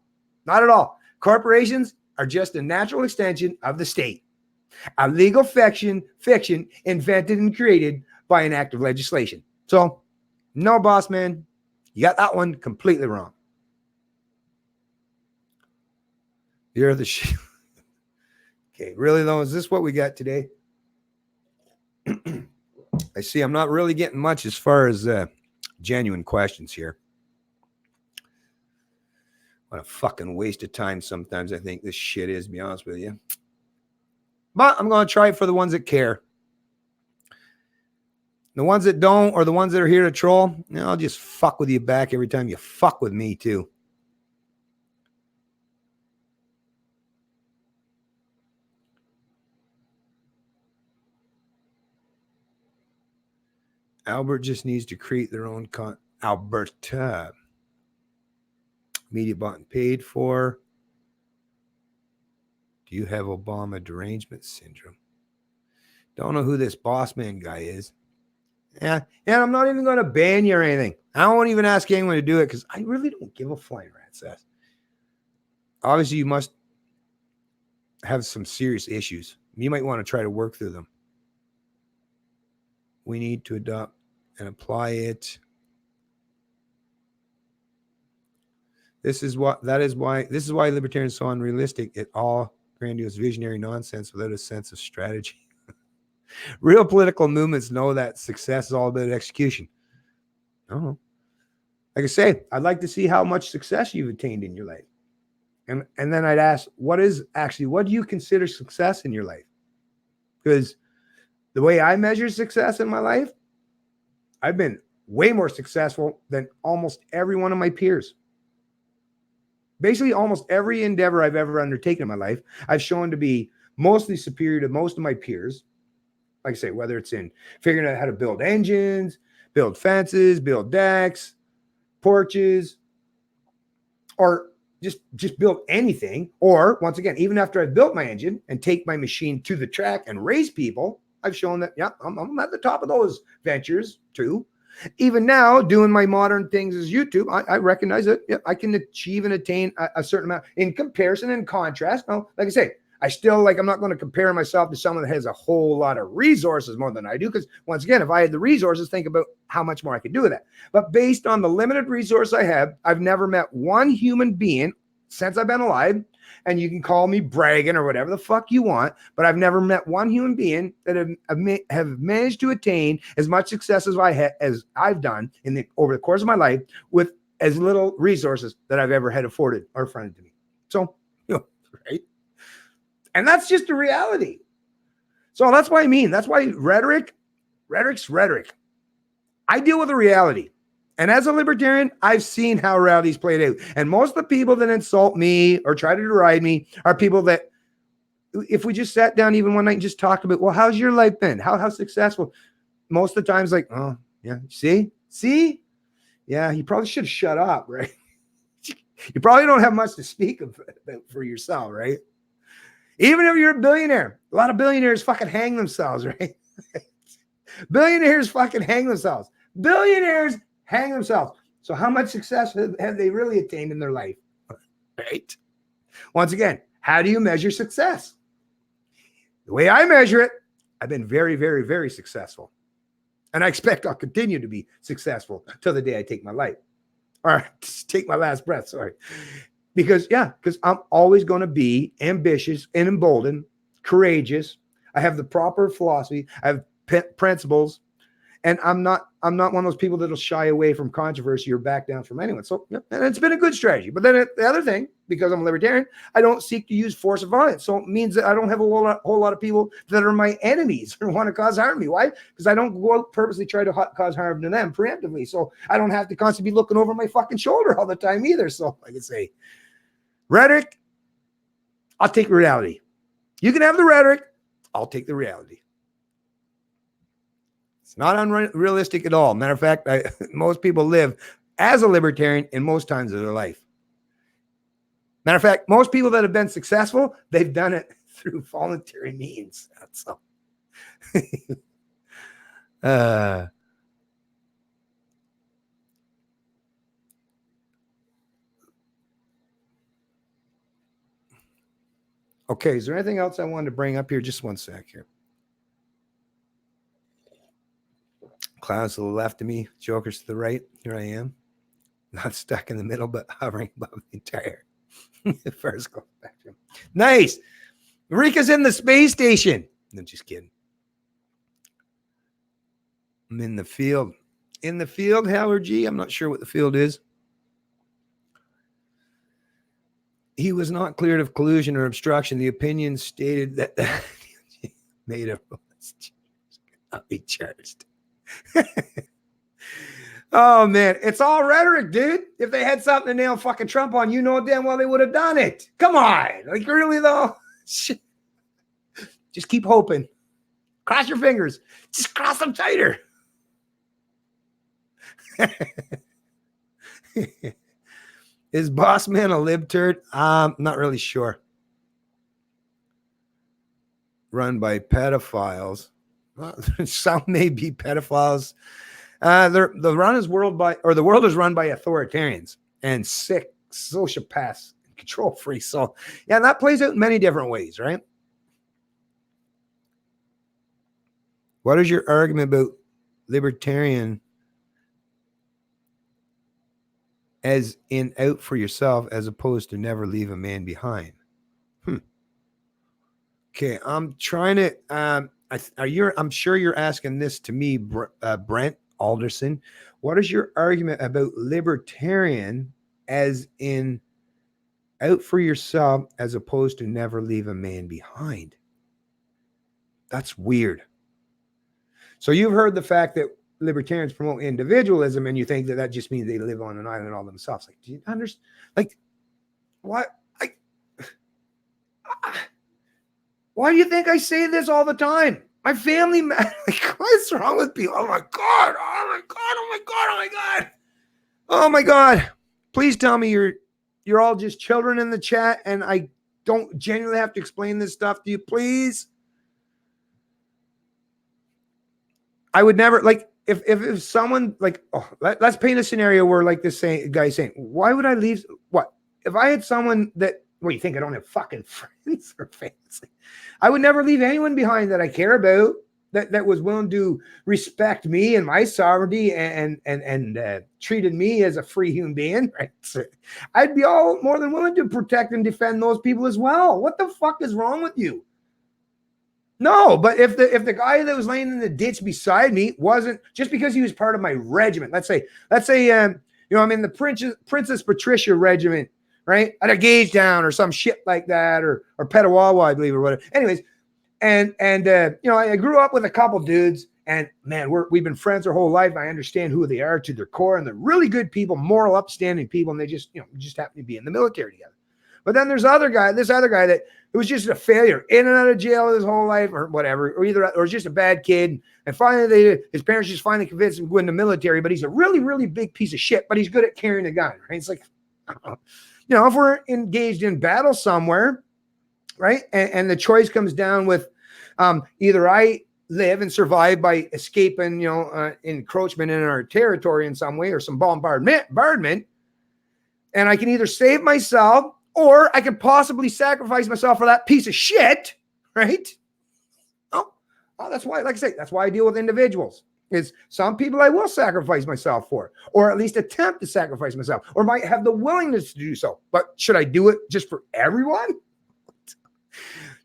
not at all. Corporations are just a natural extension of the state, a legal fiction invented and created by an act of legislation. So no, boss man, you got that one completely wrong. You're the shit. Okay, really though, is this what we got today? I see I'm not really getting much as far as genuine questions here. What a fucking waste of time sometimes I think this shit is, to be honest with you. But I'm going to try it for the ones that care. The ones that don't, or the ones that are here to troll, I'll just fuck with you back every time you fuck with me too. Albert just needs to create their own Alberta. Media bought and paid for. Do you have Obama derangement syndrome? Don't know who this boss man guy is. Yeah, and I'm not even going to ban you or anything. I won't even ask anyone to do it because I really don't give a flying rat's ass. Obviously, you must have some serious issues. You might want to try to work through them. We need to adopt and apply it. This is why libertarians are so unrealistic. It's all grandiose visionary nonsense without a sense of strategy. Real political movements know that success is all about execution. Oh, like I say, I'd like to see how much success you've attained in your life. And then I'd ask, what do you consider success in your life? Because the way I measure success in my life, I've been way more successful than almost every one of my peers. Basically, almost every endeavor I've ever undertaken in my life, I've shown to be mostly superior to most of my peers. Like I say, whether it's in figuring out how to build engines, build fences, build decks, porches, or just build anything. Or once again, even after I've built my engine and take my machine to the track and raise people, I've shown that, yeah, I'm at the top of those ventures too. Even now, doing my modern things as YouTube, I recognize that I can achieve and attain a certain amount in comparison and contrast. Now, like I say, I'm not going to compare myself to someone that has a whole lot of resources more than I do. Because once again, if I had the resources, think about how much more I could do with that. But based on the limited resource I have, I've never met one human being since I've been alive. And you can call me bragging or whatever the fuck you want, but I've never met one human being that have managed to attain as much success as I've done over the course of my life with as little resources that I've ever had afforded or fronted to me. So, right? And that's just a reality. So that's what I mean. That's why rhetoric's rhetoric. I deal with a reality. And as a libertarian, I've seen how reality's played out. And most of the people that insult me or try to deride me are people that, if we just sat down even one night and just talked about, well, how's your life been? How successful? Most of the times, like, oh, yeah, see? Yeah, you probably should have shut up, right? You probably don't have much to speak about for yourself, right? Even if you're a billionaire, a lot of billionaires fucking hang themselves, right? Billionaires fucking hang themselves. Billionaires hang themselves. So how much success have they really attained in their life? Right? Once again, how do you measure success? The way I measure it, I've been very, very, very successful. And I expect I'll continue to be successful until the day I take my life. Or take my last breath, sorry. Because I'm always going to be ambitious and emboldened, courageous. I have the proper philosophy. I have principles. And I'm not one of those people that'll shy away from controversy or back down from anyone. So, and it's been a good strategy. But then the other thing, because I'm a libertarian, I don't seek to use force of violence. So it means that I don't have a whole lot of people that are my enemies or want to cause harm to me. Why? Because I don't go out purposely try to cause harm to them preemptively. So I don't have to constantly be looking over my fucking shoulder all the time either. So I can say, rhetoric, I'll take reality. You can have the rhetoric, I'll take the reality. It's not unrealistic at all. Matter of fact, most people live as a libertarian in most times of their life. Matter of fact, most people that have been successful, they've done it through voluntary means. That's all. Okay, is there anything else I wanted to bring up here? Just one sec here. Clouds to the left of me, jokers to the right. Here I am. Not stuck in the middle, but hovering above the entire first go spectrum. Nice. Rika's in the space station. No, just kidding. I'm in the field. In the field, Howard G. I'm not sure what the field is. He was not cleared of collusion or obstruction. The opinion stated that made a not be charged. Oh man, it's all rhetoric, dude. If they had something to nail fucking Trump on, you know damn well they would have done it. Come on, like really though. Just keep hoping. Cross your fingers. Just cross them tighter. Is Boss Man a lib turd? Not really sure. Run by pedophiles. Some may be pedophiles. The world is run by authoritarians and sick sociopaths, control freaks. So yeah, that plays out in many different ways, right? What is your argument about libertarian as in out for yourself as opposed to never leave a man behind? Okay, I'm trying to I'm sure you're asking this to me, Brent Alderson. What is your argument about libertarian as in out for yourself as opposed to never leave a man behind? That's weird. So you've heard the fact that libertarians promote individualism, and you think that just means they live on an island all themselves. Like, do you understand? Like, what? Why do you think I say this all the time? My family, like, what's wrong with people? Oh my God! Oh my God! Oh my God! Oh my God! Oh my God! Please tell me you're all just children in the chat, and I don't genuinely have to explain this stuff to you. Please. I would never, like, if someone, like, let's paint a scenario where, like, this guy saying, why would I leave? What? If I had someone that, what, you think I don't have fucking friends or fans? I would never leave anyone behind that I care about, that was willing to respect me and my sovereignty and treated me as a free human being, right? So I'd be all more than willing to protect and defend those people as well. What the fuck is wrong with you? No, but if the guy that was laying in the ditch beside me wasn't, just because he was part of my regiment, let's say, I'm in the Princess Patricia regiment, right? At a Gage Down or some shit like that, or Petawawa, I believe, or whatever. Anyways, and I grew up with a couple dudes, and man, we've been friends our whole life. I understand who they are to their core, and they're really good people, moral, upstanding people, and they just happen to be in the military together. But then there's this other guy that it was just a failure, in and out of jail his whole life, or whatever, or just a bad kid. And finally, his parents just finally convinced him to go in the military. But he's a really, really big piece of shit. But he's good at carrying a gun, right? It's like, if we're engaged in battle somewhere, right? And the choice comes down with either I live and survive by escaping, encroachment in our territory in some way or some bombardment, and I can either save myself or I could possibly sacrifice myself for that piece of shit, right? Oh, that's why, like I say, that's why I deal with individuals. Is some people I will sacrifice myself for, or at least attempt to sacrifice myself, or might have the willingness to do so. But should I do it just for everyone?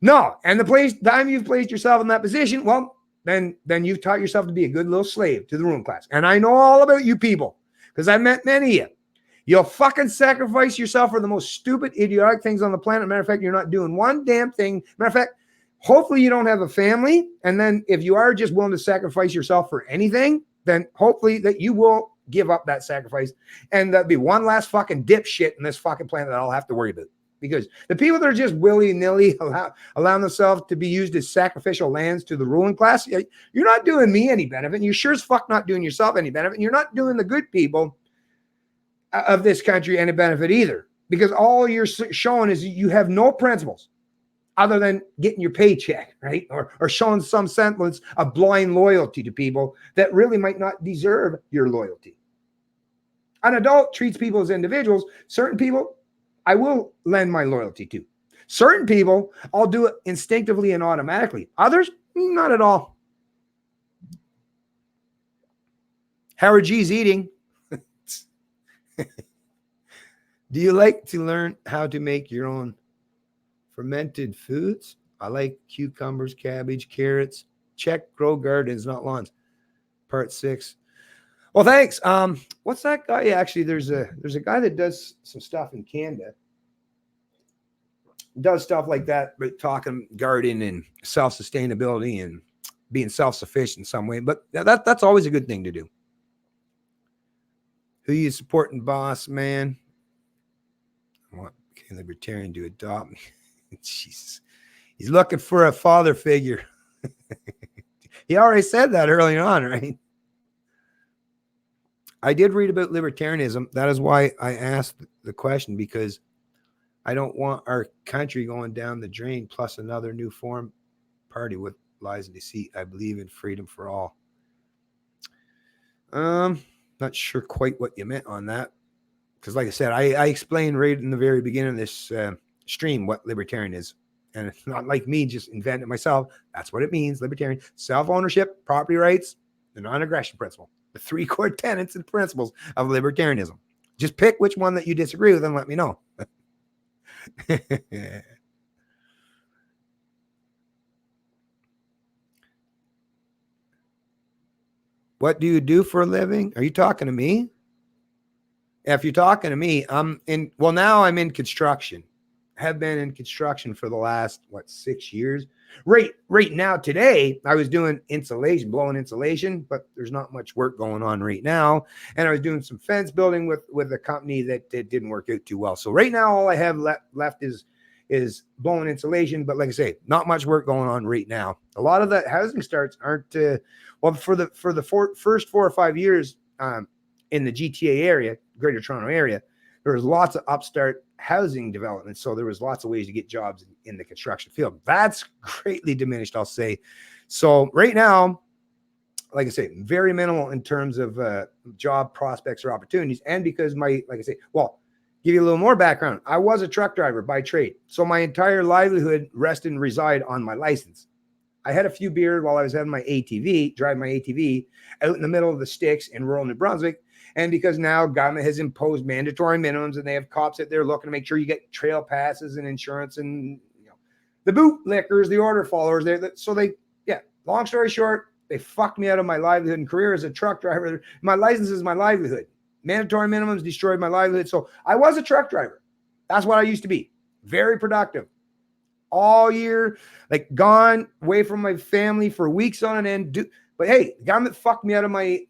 No. And the time you've placed yourself in that position, well, then you've taught yourself to be a good little slave to the ruling class. And I know all about you people because I've met many of you. You'll fucking sacrifice yourself for the most stupid, idiotic things on the planet. Matter of fact, you're not doing one damn thing. Matter of fact, hopefully you don't have a family. And then if you are just willing to sacrifice yourself for anything, then hopefully that you will give up that sacrifice. And that'll be one last fucking dipshit in this fucking planet that I'll have to worry about. Because the people that are just willy-nilly allowing themselves to be used as sacrificial lambs to the ruling class, you're not doing me any benefit. And you're sure as fuck not doing yourself any benefit. And you're not doing the good people of this country any benefit either. Because all you're showing is you have no principles other than getting your paycheck, right? Or showing some semblance of blind loyalty to people that really might not deserve your loyalty. An adult treats people as individuals. Certain people I will lend my loyalty to. Certain people, I'll do it instinctively and automatically. Others, not at all. Howard G's eating. Do you like to learn how to make your own fermented foods? I like cucumbers, cabbage, carrots. Check grow gardens, not lawns. Part 6. Well, thanks. What's that guy? Yeah, actually, there's a guy that does some stuff in Canada. Does stuff like that, but talking garden and self-sustainability and being self-sufficient in some way. But that's always a good thing to do. Who you supporting, boss man? I want a libertarian to adopt me. Jesus. He's looking for a father figure. He already said that early on, right? I did read about libertarianism. That is why I asked the question, because I don't want our country going down the drain, plus another new form party with lies and deceit. I believe in freedom for all. Not sure quite what you meant on that. Because like I said, I explained right in the very beginning of this stream what libertarian is. And it's not like me just inventing it myself. That's what it means, libertarian. Self-ownership, property rights, the non-aggression principle. The 3 core tenets and principles of libertarianism. Just pick which one that you disagree with and let me know. What do you do for a living? Are you talking to me? If you're talking to me, now I'm in construction. Have been in construction for the last 6 years. Right now, today, I was doing insulation, blowing insulation, but there's not much work going on right now. And I was doing some fence building with a company that didn't work out too well. So right now, all I have left is blowing insulation. But like I say, not much work going on right now. A lot of the housing starts aren't for the first 4 or 5 years in the GTA area, Greater Toronto area, there was lots of upstart housing development. So there was lots of ways to get jobs in the construction field. That's greatly diminished, I'll say. So right now, like I say, very minimal in terms of job prospects or opportunities. And because give you a little more background. I was a truck driver by trade. So my entire livelihood rested and reside on my license. I had a few beers while I was having my ATV, driving my ATV out in the middle of the sticks in rural New Brunswick. And because now government has imposed mandatory minimums and they have cops out there looking to make sure you get trail passes and insurance and the bootlickers, the order followers. Long story short, they fucked me out of my livelihood and career as a truck driver. My license is my livelihood. Mandatory minimums destroyed my livelihood. So I was a truck driver. That's what I used to be. Very productive. All year, gone away from my family for weeks on end. But hey, the government fucked me out of my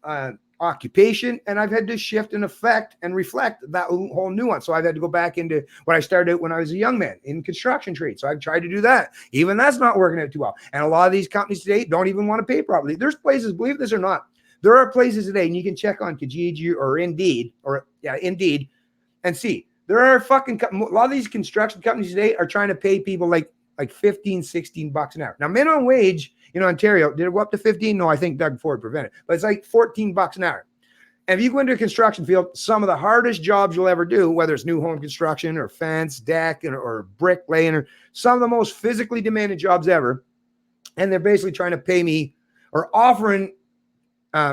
occupation, and I've had to shift and affect and reflect that whole nuance. So I've had to go back into what I started out when I was a young man in construction trade. So I've tried to do that. Even that's not working out too well. And a lot of these companies today don't even want to pay properly. There's places, believe this or not, there are places today, and you can check on Kijiji or Indeed, and see. There are a lot of these construction companies today are trying to pay people like like 15, 16 bucks an hour. Now, minimum wage in Ontario, did it go up to 15? No, I think Doug Ford prevented it, but it's like 14 bucks an hour. And if you go into a construction field, some of the hardest jobs you'll ever do, whether it's new home construction or fence, deck, or brick laying, or some of the most physically demanding jobs ever, and they're basically trying to pay me or offering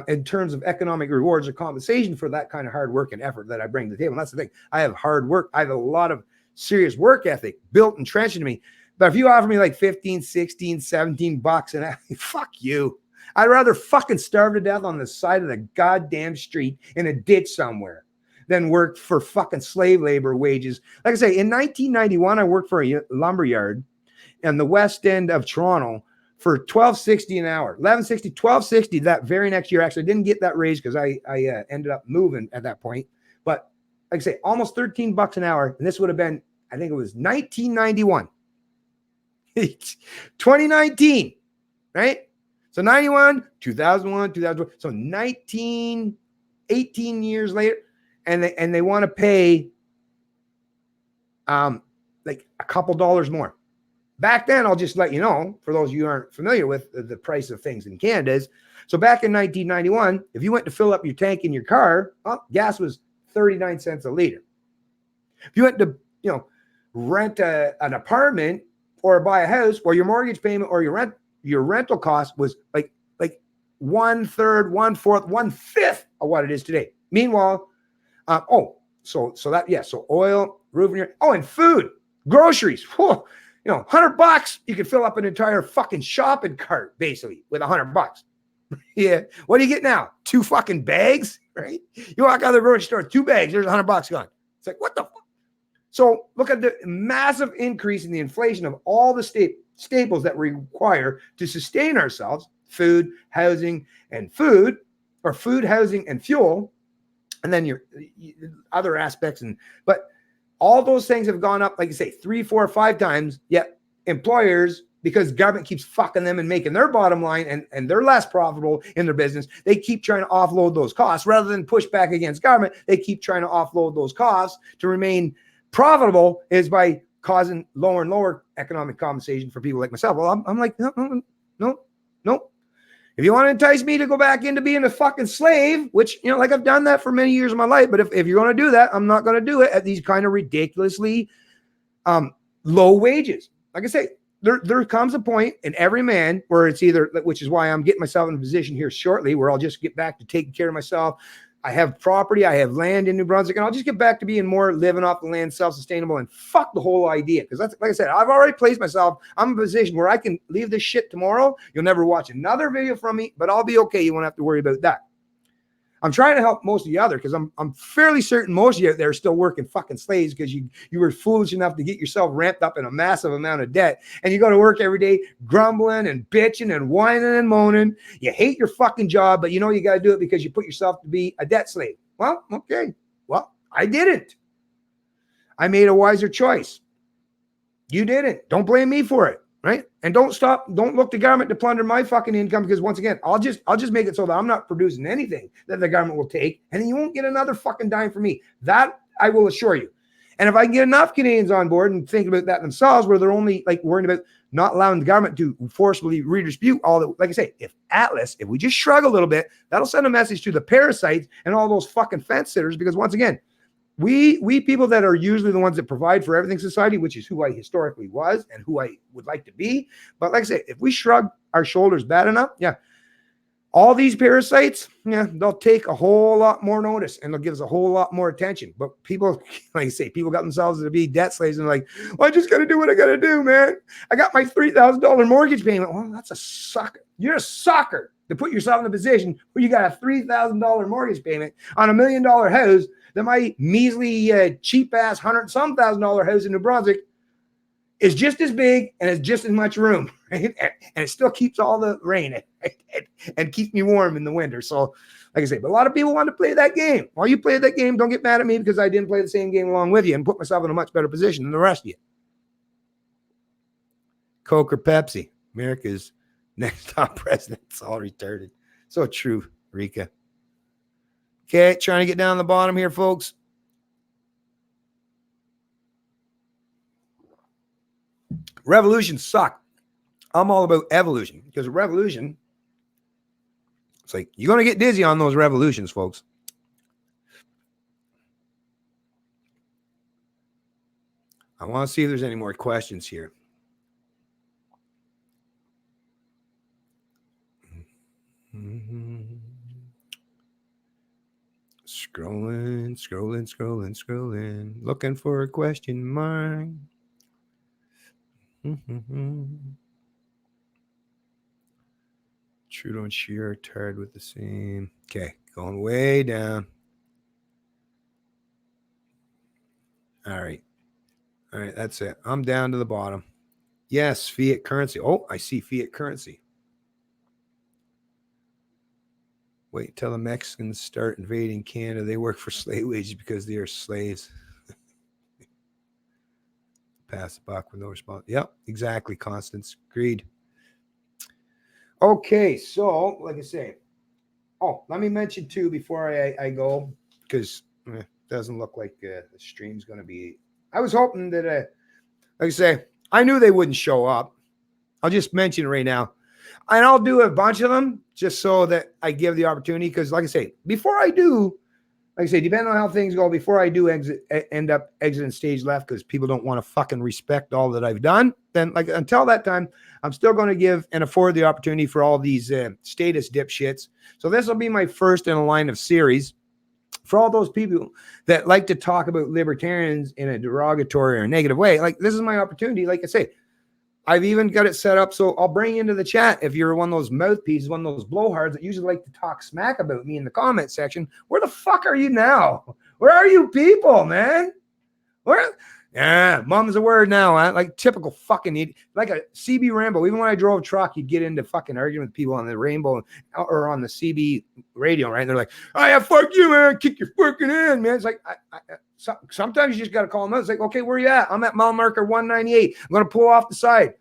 in terms of economic rewards or compensation for that kind of hard work and effort that I bring to the table. And that's the thing. I have hard work. I have a lot of serious work ethic built and entrenched into me. But if you offer me like 15, 16, 17 bucks an hour, fuck you. I'd rather fucking starve to death on the side of the goddamn street in a ditch somewhere than work for fucking slave labor wages. Like I say, in 1991, I worked for a lumber yard in the west end of Toronto for $12.60 an hour, $11.60, $12.60 that very next year. Actually, I didn't get that raise because I ended up moving at that point. But like I say, almost 13 bucks an hour. And this would have been, I think it was 1991. 2019, right? So 91, 2001, 2002. So 18 years later, and they want to pay like a couple dollars more. Back then, I'll just let you know, for those of you who aren't familiar with the price of things in Canada is, so back in 1991, if you went to fill up your tank in your car, well, gas was 39 cents a liter. If you went to, rent an apartment or buy a house, or your mortgage payment or your rental cost was like 1/3, 1/4, 1/5 of what it is today. Meanwhile, so oil, roofing, and food, groceries. Whew, $100, you could fill up an entire fucking shopping cart basically with $100. Yeah. What do you get now? 2 fucking bags, right? You walk out of the grocery store, 2 bags, there's $100 gone. It's like, what the fuck? So look at the massive increase in the inflation of all the staples that we require to sustain ourselves: food, housing, and food, housing, and fuel, and then your other aspects. But all those things have gone up, like you say, 3, 4, 5 times. Yet employers, because government keeps fucking them and making their bottom line and they're less profitable in their business, they keep trying to offload those costs rather than push back against government. They keep trying to offload those costs to remain profitable, is by causing lower and lower economic compensation for people like myself. Well, I'm like, no. If you want to entice me to go back into being a fucking slave, which, like I've done that for many years of my life, but if you're going to do that, I'm not going to do it at these kind of ridiculously low wages. Like I say, there comes a point in every man where it's either, which is why I'm getting myself in a position here shortly where I'll just get back to taking care of myself. I have property, I have land in New Brunswick, and I'll just get back to being more living off the land, self-sustainable, and fuck the whole idea. Because that's, like I said, I've already placed myself. I'm in a position where I can leave this shit tomorrow. You'll never watch another video from me, but I'll be okay. You won't have to worry about that. I'm trying to help most of you other, because I'm fairly certain most of you out there are still working fucking slaves because you were foolish enough to get yourself ramped up in a massive amount of debt, and you go to work every day grumbling and bitching and whining and moaning. You hate your fucking job, but you got to do it because you put yourself to be a debt slave. Well, okay. Well, I didn't. I made a wiser choice. You didn't. Don't blame me for it. Right? And don't look to government to plunder my fucking income, because once again, I'll just make it so that I'm not producing anything that the government will take, and then you won't get another fucking dime from me. That I will assure you. And if I can get enough Canadians on board and think about that themselves, where they're only like worrying about not allowing the government to forcibly redistribute all that, like I say, if we just shrug a little bit, that'll send a message to the parasites and all those fucking fence sitters, because once again, we people that are usually the ones that provide for everything society, which is who I historically was and who I would like to be. But like I say, if we shrug our shoulders bad enough, all these parasites, they'll take a whole lot more notice and they'll give us a whole lot more attention. But people, like I say, people got themselves to be debt slaves and they're like, well, I just got to do what I got to do, man. I got my $3,000 mortgage payment. Well, that's a sucker. You're a sucker to put yourself in a position where you got a $3,000 mortgage payment on $1 million house that my measly, cheap-ass $100,000 house in New Brunswick is just as big and has just as much room, right? And it still keeps all the rain and keeps me warm in the winter. So, like I say, but a lot of people want to play that game. While you play that game, don't get mad at me because I didn't play the same game along with you and put myself in a much better position than the rest of you. Coke or Pepsi? America's next top president. It's all retarded. So true, Rika. Okay, trying to get down the bottom here, folks. Revolutions suck. I'm all about evolution, because revolution, it's like you're going to get dizzy on those revolutions, folks. I want to see if there's any more questions here. Scrolling. Looking for a question mark. Trudeau and Scheer tired with the same. Okay, going way down. All right, that's it. I'm down to the bottom. Yes, fiat currency. Oh, I see fiat currency. Wait till the Mexicans start invading Canada. They work for slave wages because they are slaves. Pass the buck with no response. Yep, exactly, Constance. Agreed. Okay, so like I say, let me mention too before I go, because it doesn't look like the stream's going to be. I was hoping that, like I say, I knew they wouldn't show up. I'll just mention it right now. And I'll do a bunch of them just so that I give the opportunity. Because like I say, before I do, like I say, depending on how things go, before I do end up exiting stage left, because people don't want to fucking respect all that I've done, then like until that time, I'm still going to give and afford the opportunity for all these status dipshits. So this will be my first in a line of series. For all those people that like to talk about libertarians in a derogatory or negative way, like this is my opportunity. Like I say, I've even got it set up so I'll bring you into the chat if you're one of those mouthpieces, one of those blowhards that usually like to talk smack about me in the comment section. Where the fuck are you now? Where are you people, man? Where? Yeah, mum's a word now, huh? Like typical fucking like a CB Rambo. Even when I drove a truck, you'd get into fucking arguing with people on the Rainbow or on the CB radio, right? And they're like, "Oh yeah, fuck you, man! Kick your fucking in, man!" It's like sometimes you just got to call them out. It's like, okay, where you at? I'm at mile marker 198. I'm gonna pull off the side.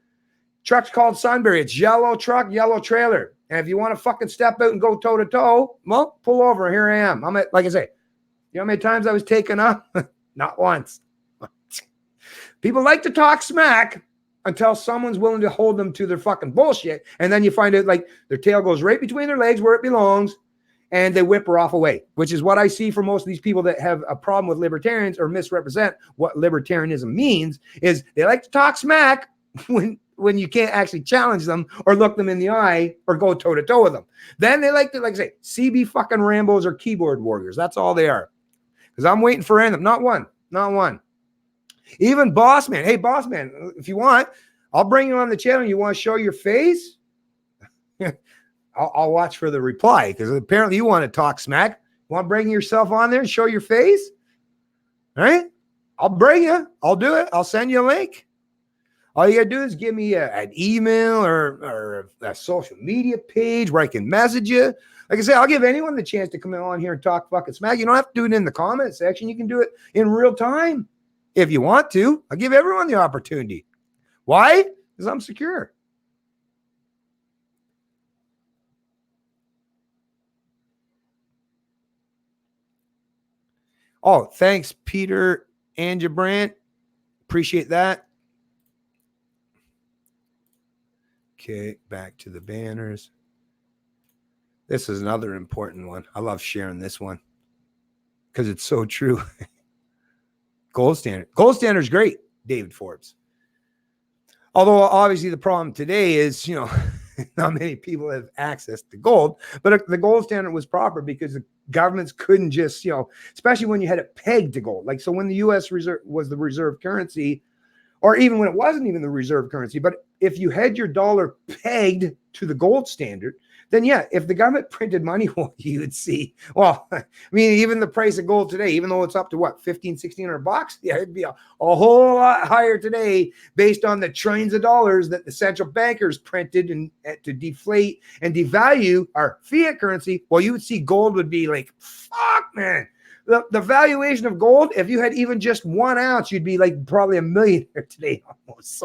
Truck's called Sunbury. It's yellow truck, yellow trailer. And if you want to fucking step out and go toe to toe, well, pull over. Here I am. I'm at, like I say, you know how many times I was taken up? Not once. People like to talk smack until someone's willing to hold them to their fucking bullshit. And then you find out like their tail goes right between their legs where it belongs and they whip her off away, which is what I see for most of these people that have a problem with libertarians or misrepresent what libertarianism means is they like to talk smack when you can't actually challenge them or look them in the eye or go toe to toe with them. Then they like to, like I say, CB fucking Rambos or keyboard warriors. That's all they are. Because I'm waiting for any of them. Not one. Even Boss Man. Hey, Boss Man, if you want, I'll bring you on the channel. You want to show your face? I'll watch for the reply because apparently you want to talk smack. You want to bring yourself on there and show your face? All right? I'll bring you. I'll do it. I'll send you a link. All you got to do is give me an email or a social media page where I can message you. Like I say, I'll give anyone the chance to come on here and talk fucking smack. You don't have to do it in the comment section. You can do it in real time. If you want to, I'll give everyone the opportunity. Why? Because I'm secure. Oh, thanks, Peter Angebrand. Appreciate that. Okay, back to the banners. This is another important one. I love sharing this one because it's so true. Gold standard. Gold standard is great, David Forbes. Although obviously the problem today is, not many people have access to gold, but the gold standard was proper because the governments couldn't just, especially when you had it pegged to gold. Like, so when the U.S. reserve was the reserve currency, or even when it wasn't even the reserve currency, but if you had your dollar pegged to the gold standard, then yeah, if the government printed money, well, you would see, well, I mean, even the price of gold today, even though it's up to what, $1,500-$1,600, yeah, it'd be a whole lot higher today based on the trillions of dollars that the central bankers printed and to deflate and devalue our fiat currency. Well, you would see gold would be like, fuck, man. The valuation of gold, if you had even just 1 ounce, you'd be like probably a millionaire today almost.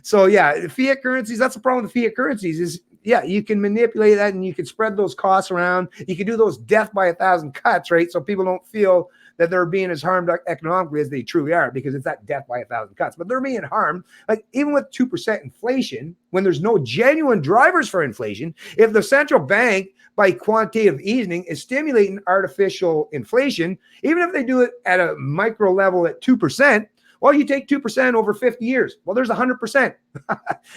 So yeah, the fiat currencies, that's the problem with the fiat currencies is, yeah, you can manipulate that and you can spread those costs around. You can do those death by 1,000 cuts, right? So people don't feel that they're being as harmed economically as they truly are, because it's that death by 1,000 cuts. But they're being harmed, like even with 2% inflation, when there's no genuine drivers for inflation. If the central bank, by quantitative easing, is stimulating artificial inflation, even if they do it at a micro level at 2%, well, you take 2% over 50 years. Well, there's 100%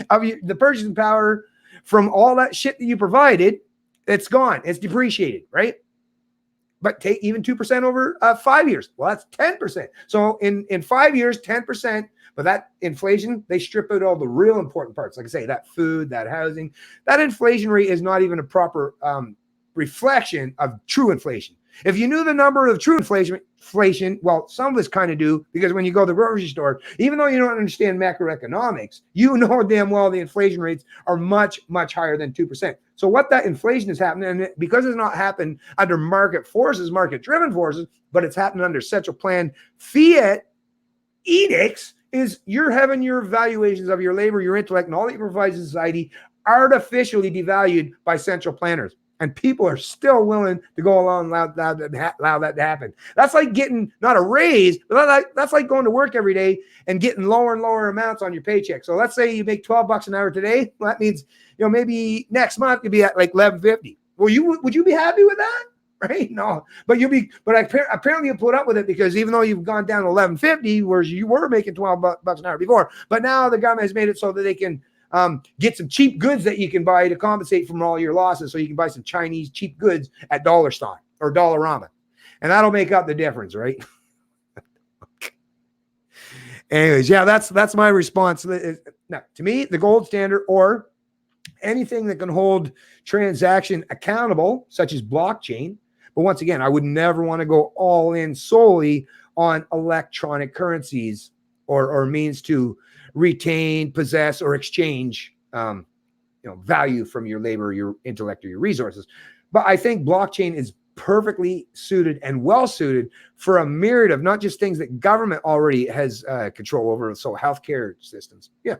of the purchasing power from all that shit that you provided. It's gone. It's depreciated, right? But take even 2% over 5 years. Well, that's 10%. So in 5 years, 10%. But that inflation, they strip out all the real important parts. Like I say, that food, that housing, that inflation rate is not even a proper reflection of true inflation. If you knew the number of true inflation, well, some of us kind of do, because when you go to the grocery store, even though you don't understand macroeconomics, you know damn well the inflation rates are much, much higher than 2%. So what that inflation is happening, and because it's not happened under market forces, market-driven forces, but it's happening under central plan fiat edicts, is you're having your valuations of your labor, your intellect, and all that you provide to society artificially devalued by central planners. And people are still willing to go along and allow that to happen. That's like getting not a raise, but that's like going to work every day and getting lower and lower amounts on your paycheck. So let's say you make $12 an hour today. Well, that means, maybe next month you'll be at like $11.50. Well, would you be happy with that? Right? No, but apparently you put up with it, because even though you've gone down to $11.50, whereas you were making $12 an hour before, but now the government has made it so that they can get some cheap goods that you can buy to compensate from all your losses. So you can buy some Chinese cheap goods at Dollar Store or Dollarama, and that'll make up the difference, right? Anyways, yeah, that's my response. Now, to me, the gold standard, or anything that can hold transaction accountable, such as blockchain. But once again, I would never want to go all in solely on electronic currencies or means to retain, possess, or exchange value from your labor, your intellect, or your resources. But I think blockchain is perfectly suited and well suited for a myriad of not just things that government already has control over, so healthcare systems. Yeah.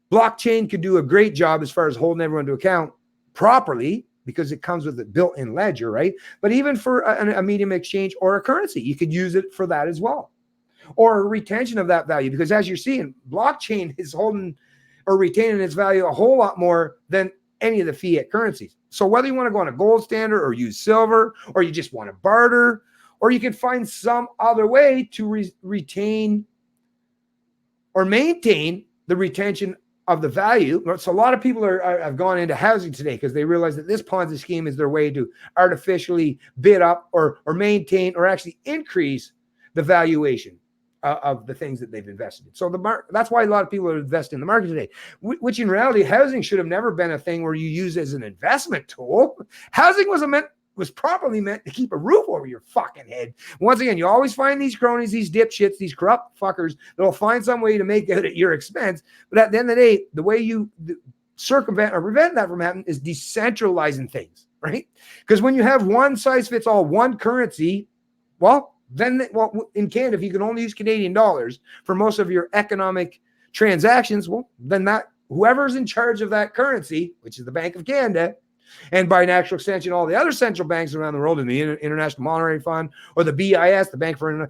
Blockchain could do a great job as far as holding everyone to account properly, because it comes with a built-in ledger, right? But even for a medium exchange or a currency, you could use it for that as well. Or a retention of that value, because as you're seeing, blockchain is holding or retaining its value a whole lot more than any of the fiat currencies. So whether you want to go on a gold standard or use silver, or you just want to barter, or you can find some other way to retain or maintain the retention of the value. So a lot of people have gone into housing today because they realize that this Ponzi scheme is their way to artificially bid up or maintain or actually increase the valuation of the things that they've invested in. So that's why a lot of people are investing in the market today, which in reality, housing should have never been a thing where you use as an investment tool. Housing was properly meant to keep a roof over your fucking head. Once again, you always find these cronies, these dipshits, these corrupt fuckers that'll find some way to make it at your expense. But at the end of the day, the way you circumvent or prevent that from happening is decentralizing things, right? Because when you have one size fits all, one currency, then in Canada, if you can only use Canadian dollars for most of your economic transactions, then whoever's in charge of that currency, which is the Bank of Canada, and by natural extension, all the other central banks around the world, in the International Monetary Fund or the BIS, the Bank for,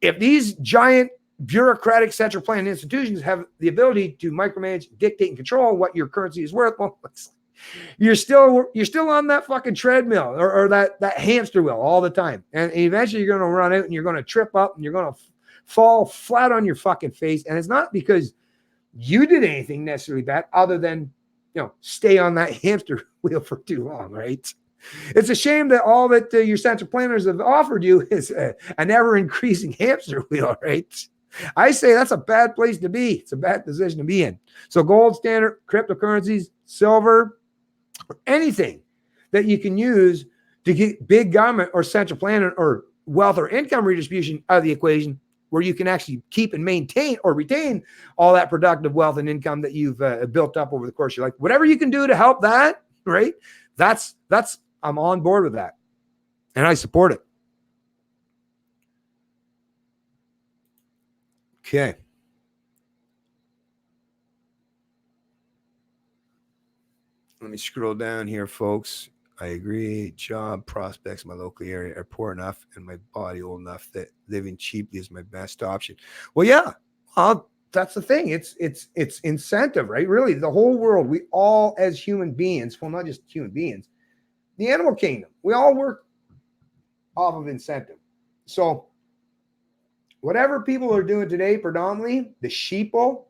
if these giant bureaucratic central planning institutions have the ability to micromanage, dictate, and control what your currency is worth, you're still on that fucking treadmill or that hamster wheel all the time. And eventually you're going to run out and you're going to trip up and you're going to fall flat on your fucking face. And it's not because you did anything necessarily bad other than, stay on that hamster wheel for too long, right? It's a shame that all that your central planners have offered you is an ever increasing hamster wheel, right? I say that's a bad place to be. It's a bad position to be in. So gold standard, cryptocurrencies, silver, anything that you can use to get big government or central planning or wealth or income redistribution out of the equation, where you can actually keep and maintain or retain all that productive wealth and income that you've built up over the course of your life. Whatever you can do to help that, right? That's I'm on board with that, and I support it. Okay. Let me scroll down here, folks. I agree. Job prospects in my local area are poor enough and my body old enough that living cheaply is my best option. Well, yeah, that's the thing. It's incentive, right? Really, the whole world, we all as human beings, well, not just human beings, the animal kingdom, we all work off of incentive. So whatever people are doing today, predominantly the sheeple,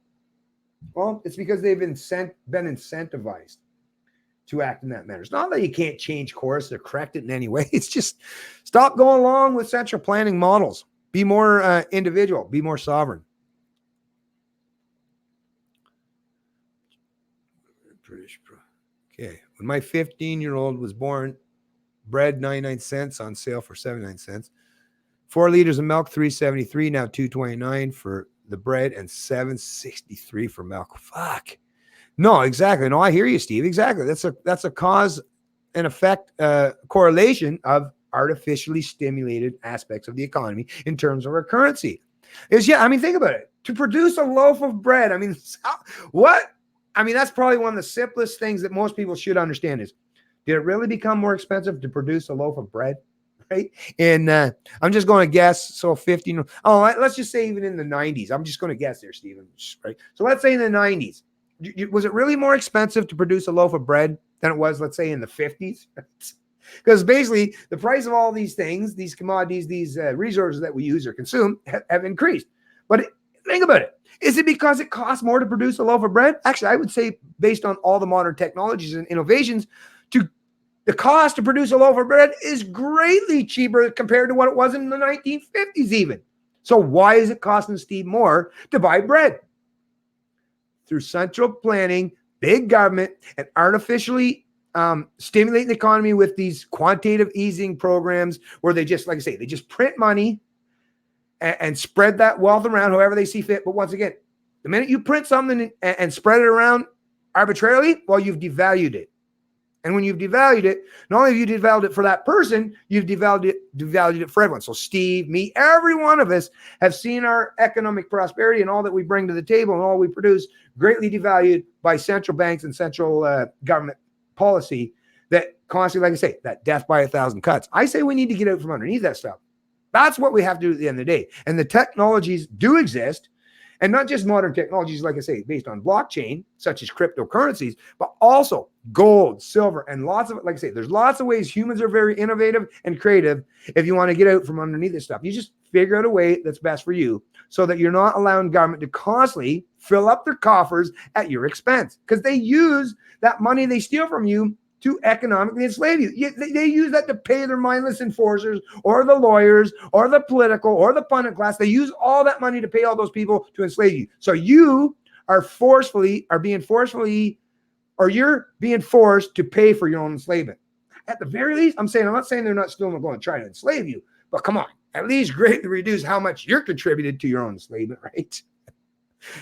well, it's because they've been incentivized to act in that manner. It's not that you can't change course or correct it in any way. It's just stop going along with central planning models. Be more individual. Be more sovereign. British. Okay. When my 15-year-old was born, bread 99 cents on sale for 79 cents. 4 liters of milk, $3.73, now $2.29 for the bread and $7.63 for milk. Fuck. No, exactly. No, I hear you, Steve. Exactly. That's a cause and effect correlation of artificially stimulated aspects of the economy in terms of our currency. I mean, think about it. To produce a loaf of bread, I mean, what? I mean, that's probably one of the simplest things that most people should understand is, did it really become more expensive to produce a loaf of bread? Right. And I'm just going to guess. So 15. Oh, let's just say even in the 90s. I'm just going to guess there, Stephen. Right. So let's say in the 90s. Was it really more expensive to produce a loaf of bread than it was, let's say, in the 50s? Because basically the price of all these things, these commodities, these resources that we use or consume have increased. But think about it. Is it because it costs more to produce a loaf of bread? Actually, I would say based on all the modern technologies and innovations, the cost to produce a loaf of bread is greatly cheaper compared to what it was in the 1950s even. So why is it costing Steve more to buy bread? Through central planning, big government, and artificially stimulating the economy with these quantitative easing programs where they just, like I say, they just print money and spread that wealth around however they see fit. But once again, the minute you print something and spread it around arbitrarily, well, you've devalued it. And when you've devalued it, not only have you devalued it for that person, you've devalued it for everyone. So Steve, me, every one of us have seen our economic prosperity and all that we bring to the table and all we produce greatly devalued by central banks and central government policy that constantly, like I say, that death by 1,000 cuts. I say we need to get out from underneath that stuff. That's what we have to do at the end of the day. And the technologies do exist. And not just modern technologies, like I say, based on blockchain, such as cryptocurrencies, but also gold, silver, and lots of, like I say, there's lots of ways humans are very innovative and creative if you want to get out from underneath this stuff. You just figure out a way that's best for you so that you're not allowing government to constantly fill up their coffers at your expense because they use that money they steal from you to economically enslave you. They use that to pay their mindless enforcers or the lawyers or the political or the pundit class. They use all that money to pay all those people to enslave you. So you are being forced to pay for your own enslavement. At the very least, I'm not saying they're not still going to try to enslave you, but come on, at least greatly reduce how much you're contributed to your own enslavement, right?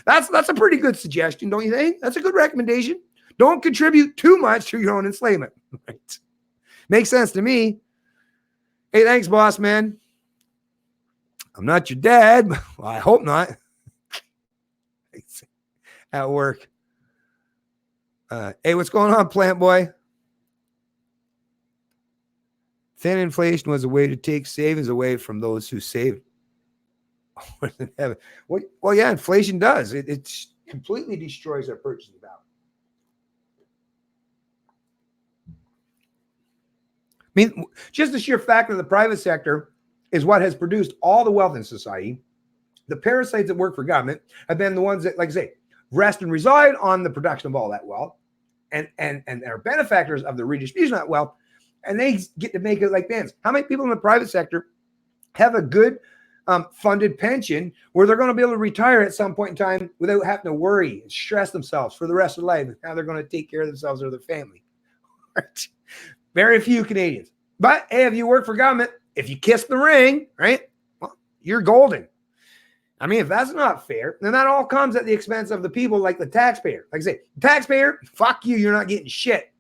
That's a pretty good suggestion, don't you think? That's a good recommendation. Don't contribute too much to your own enslavement. Right? Makes sense to me. Hey, thanks, boss, man. I'm not your dad. Well, I hope not. At work. Hey, what's going on, plant boy? Thin inflation was a way to take savings away from those who saved. Well, yeah, inflation does. It completely destroys our purchasing power. I mean, just the sheer fact that the private sector is what has produced all the wealth in society. The parasites that work for government have been the ones that, like I say, rest and reside on the production of all that wealth and are benefactors of the redistribution of that wealth. And they get to make it like bands. How many people in the private sector have a good funded pension where they're going to be able to retire at some point in time without having to worry and stress themselves for the rest of their life and how they're going to take care of themselves or their family? Right? Very few Canadians. But hey, if you work for government, if you kiss the ring, right, well, you're golden. I mean, if that's not fair, then that all comes at the expense of the people like the taxpayer. Like I say, taxpayer, fuck you, you're not getting shit.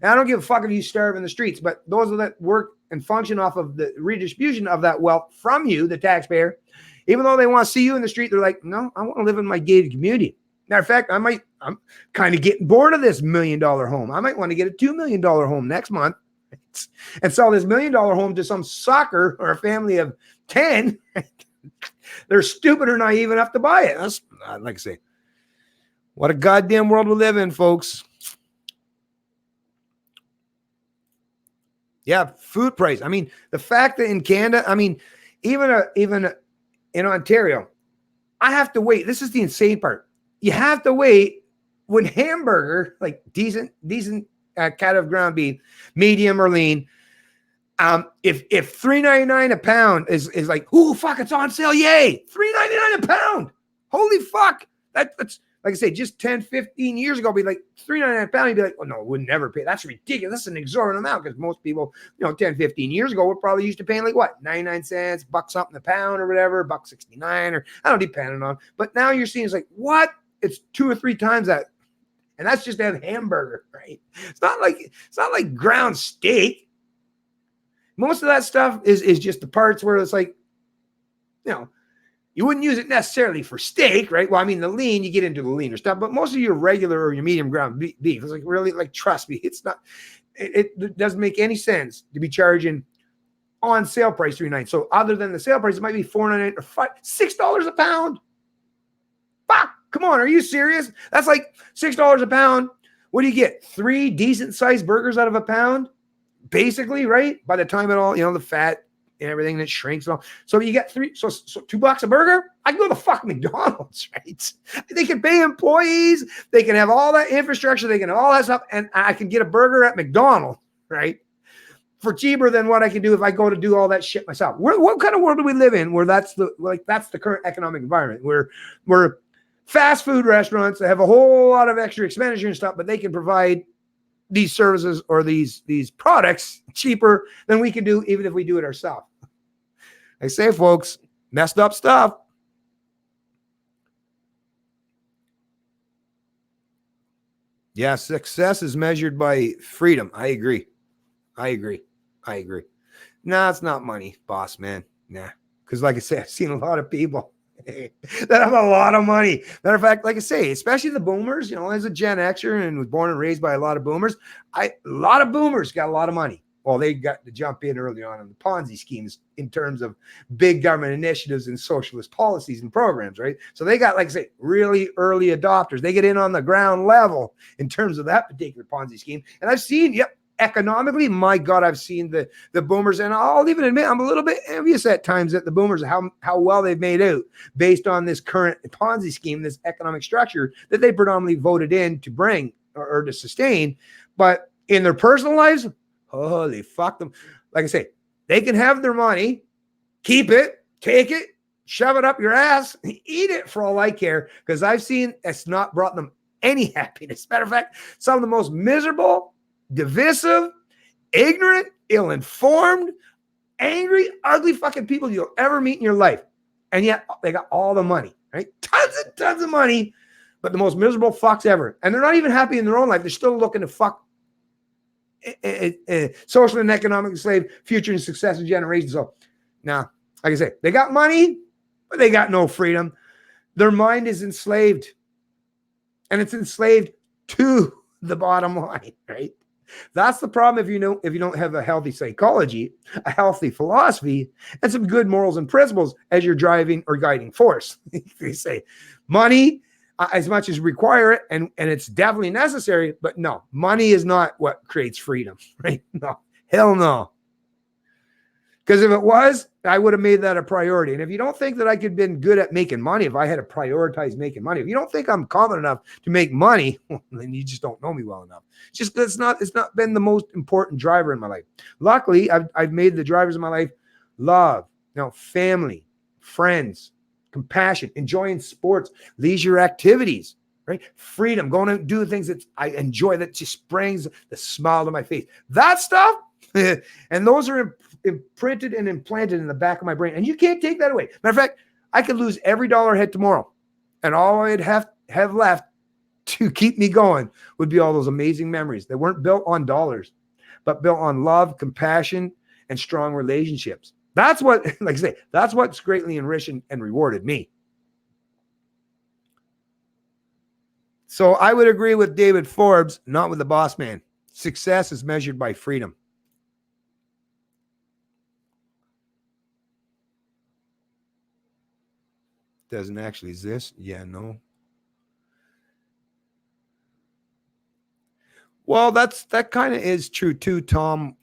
And I don't give a fuck if you starve in the streets, but those that work and function off of the redistribution of that wealth from you, the taxpayer, even though they want to see you in the street, they're like, no, I want to live in my gated community. Matter of fact, I'm kind of getting bored of this $1 million home. I might want to get a $2 million home next month. and sell this $1 million home to some sucker or a family of 10. They're stupid or naive enough to buy it. That's, like I say, what a goddamn world we live in, folks. Yeah, food price. I mean, the fact that in Canada, I mean, even in Ontario, I have to wait. This is the insane part. You have to wait when hamburger, like decent cut of ground beef, medium or lean. If $3.99 a pound is like, oh fuck, it's on sale, yay! $3.99 a pound. Holy fuck! That's like I say, just 10, 15 years ago, be like $3.99 a pound. You'd be like, oh no, we'd never pay. That's ridiculous. That's an exorbitant amount because most people, 10, 15 years ago, were probably used to paying like what, 99 cents, buck something a pound or whatever, $1.69 or I don't depending on. But now you're seeing it's like what? It's 2 or 3 times that, and that's just to have hamburger, right? It's not like ground steak. Most of that stuff is just the parts where it's like, you wouldn't use it necessarily for steak, right? Well, I mean, the lean, you get into the leaner stuff, but most of your regular or your medium ground beef is like really, like, trust me, it's not, it doesn't make any sense to be charging on sale price $3.99. So other than the sale price, it might be $4.99 or $6 a pound. Fuck, come on, are you serious? That's like $6 a pound. What do you get? 3 decent sized burgers out of a pound? Basically, right? By the time it all, the fat and everything that shrinks and all. So you get 3, so $2 a burger. I can go to fucking McDonald's, right? They can pay employees. They can have all that infrastructure. They can have all that stuff. And I can get a burger at McDonald's, right? For cheaper than what I can do if I go to do all that shit myself. What kind of world do we live in where that's the current economic environment where fast food restaurants that have a whole lot of extra expenditure and stuff, but they can provide these services or these products cheaper than we can do, even if we do it ourselves. I say, folks, messed up stuff. Yeah, success is measured by freedom. I agree. Nah, it's not money, boss man. Nah, because like I say, I've seen a lot of people that have a lot of money. Matter of fact, like I say, especially the boomers, as a Gen Xer and was born and raised by a lot of boomers, a lot of boomers got a lot of money. Well, they got to jump in early on in the Ponzi schemes in terms of big government initiatives and socialist policies and programs, right? So they got, like I say, really early adopters. They get in on the ground level in terms of that particular Ponzi scheme. And I've seen, economically, my God, I've seen the boomers, and I'll even admit I'm a little bit envious at times at the boomers, how well they've made out based on this current Ponzi scheme, this economic structure that they predominantly voted in to bring or to sustain. But in their personal lives, holy fuck them. Like I say, they can have their money, keep it, take it, shove it up your ass, eat it for all I care, because I've seen it's not brought them any happiness. Matter of fact, some of the most miserable, divisive, ignorant, ill-informed, angry, ugly fucking people you'll ever meet in your life. And yet they got all the money, right? Tons of money, but the most miserable fucks ever. And they're not even happy in their own life. They're still looking to fuck social and economic slave future and successive generations. So now, like I say, they got money, but they got no freedom. Their mind is enslaved. And it's enslaved to the bottom line, right? That's the problem if you don't have a healthy psychology, a healthy philosophy, and some good morals and principles as your driving or guiding force. They say money as much as require it, and it's definitely necessary, but no, money is not what creates freedom, right? No, hell no. Because if it was, I would have made that a priority. And if you don't think that I could have been good at making money, if I had to prioritize making money, if you don't think I'm confident enough to make money, well, then you just don't know me well enough. It's not been the most important driver in my life. Luckily, I've made the drivers of my life love, family, friends, compassion, enjoying sports, leisure activities, right? Freedom, going to do things that I enjoy, that just brings the smile to my face. That stuff, and those are imprinted and implanted in the back of my brain, and you can't take that away. Matter of fact, I could lose every dollar I had tomorrow, and all I'd have left to keep me going would be all those amazing memories that weren't built on dollars, but built on love, compassion, and strong relationships. That's what, like I say, that's what's greatly enriched and rewarded me. So I would agree with David Forbes, not with the boss man. Success is measured by freedom. doesn't actually exist. Yeah, no. Well, that kind of is true too, Tom.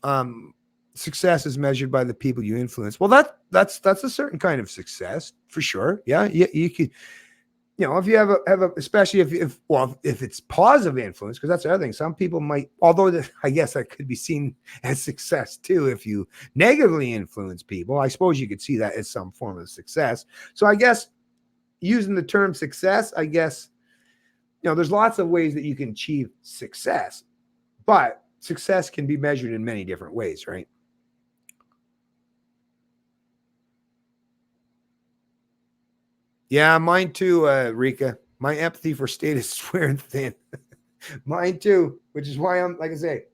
Success is measured by the people you influence. Well, that's a certain kind of success for sure. Yeah, you could, if you have a especially if it's positive influence, because that's the other thing. Some people might, although I guess that could be seen as success too. If you negatively influence people, I suppose you could see that as some form of success. So I guess using the term success, I guess, there's lots of ways that you can achieve success, but success can be measured in many different ways, right? Yeah, mine too, Rika. My empathy for state is wearing thin. Mine too, which is why I'm, like I say,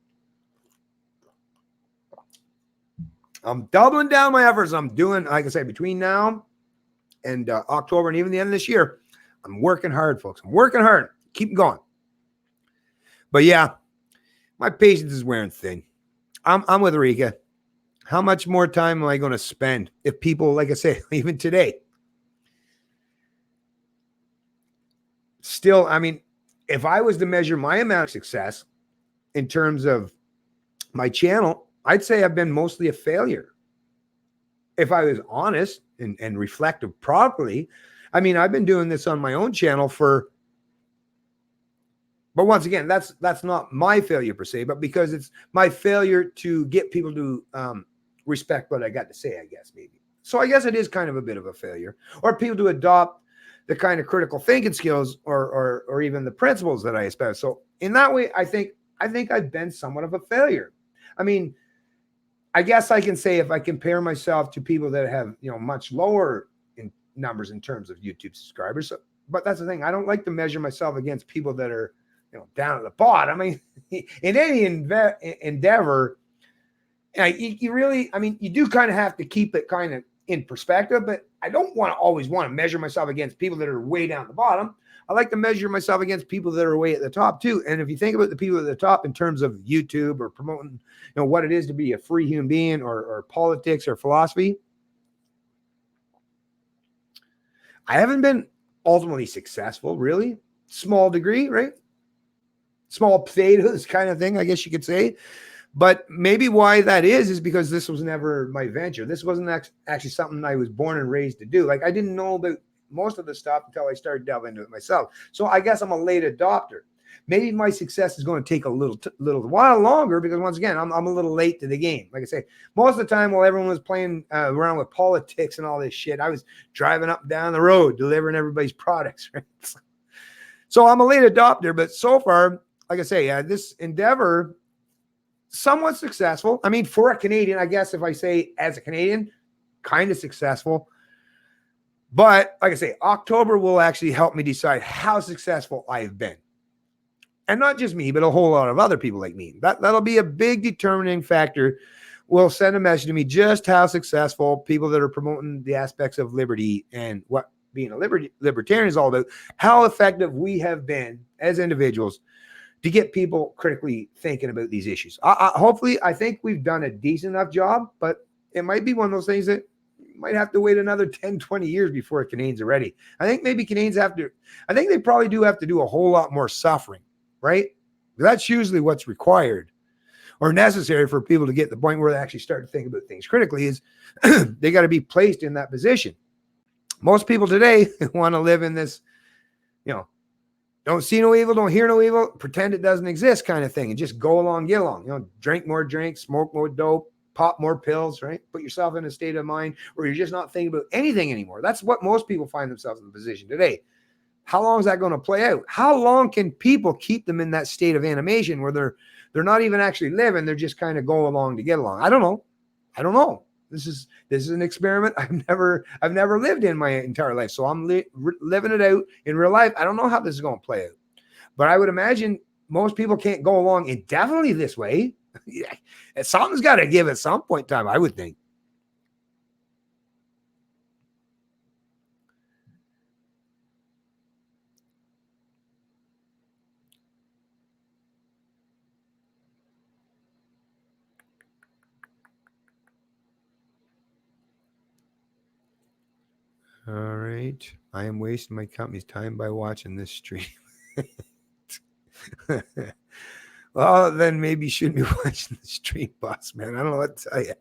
I'm doubling down my efforts. I'm doing, like I say, between now and October and even the end of this year, I'm working hard, folks. I'm working hard. Keep going. But yeah, my patience is wearing thin. I'm with Rika. How much more time am I going to spend if people, like I say, even today, still, I mean, if I was to measure my amount of success in terms of my channel, I'd say I've been mostly a failure. If I was honest and reflective properly, I mean, I've been doing this on my own channel but once again, that's not my failure per se, but because it's my failure to get people to respect what I got to say, I guess, maybe. So I guess it is kind of a bit of a failure, or people to adopt the kind of critical thinking skills or even the principles that I espouse. So in that way, I think I've been somewhat of a failure. I mean, I guess I can say if I compare myself to people that have, much lower in numbers in terms of YouTube subscribers. So, but that's the thing. I don't like to measure myself against people that are, down at the bottom. I mean, in any endeavor, you really, I mean, you do kind of have to keep it kind of in perspective, but I don't always want to measure myself against people that are way down at the bottom. I like to measure myself against people that are way at the top too. And if you think about the people at the top in terms of YouTube or promoting, what it is to be a free human being or politics or philosophy, I haven't been ultimately successful, really. Small degree, right? Small potatoes kind of thing, I guess you could say. But maybe why that is because this was never my venture. This wasn't actually something I was born and raised to do. Like I didn't know about most of the stuff until I started delving into it myself. So I guess I'm a late adopter. Maybe my success is going to take a little while longer because once again, I'm a little late to the game. Like I say, most of the time while everyone was playing around with politics and all this shit, I was driving up and down the road delivering everybody's products. Right? So I'm a late adopter, but so far, like I say, this endeavor somewhat successful. I mean, for a Canadian, I guess if I say as a Canadian, kind of successful. But like I say, October will actually help me decide how successful I've been. And not just me, but a whole lot of other people like me. That'll be a big determining factor. Will send a message to me just how successful people that are promoting the aspects of liberty and what being a libertarian is all about, how effective we have been as individuals to get people critically thinking about these issues. Hopefully, I think we've done a decent enough job, but it might be one of those things that might have to wait another 10, 20 years before Canadians are ready. I think maybe Canadians I think they probably do have to do a whole lot more suffering, right? That's usually what's required or necessary for people to get the point where they actually start to think about things critically is they got to be placed in that position. Most people today want to live in this, don't see no evil, don't hear no evil, pretend it doesn't exist kind of thing, and just go along, get along. Drink more drinks, smoke more dope, pop more pills, right? Put yourself in a state of mind where you're just not thinking about anything anymore. That's what most people find themselves in the position today. How long is that going to play out? How long can people keep them in that state of animation where they're not even actually living, they're just kind of go along to get along? I don't know. This is an experiment I've never lived in my entire life. So I'm living it out in real life. I don't know how this is going to play out, but I would imagine most people can't go along indefinitely this way. Something's got to give at some point in time, I would think. All right. I am wasting my company's time by watching this stream. Well, then maybe you shouldn't be watching the stream, boss man. I don't know what to tell you.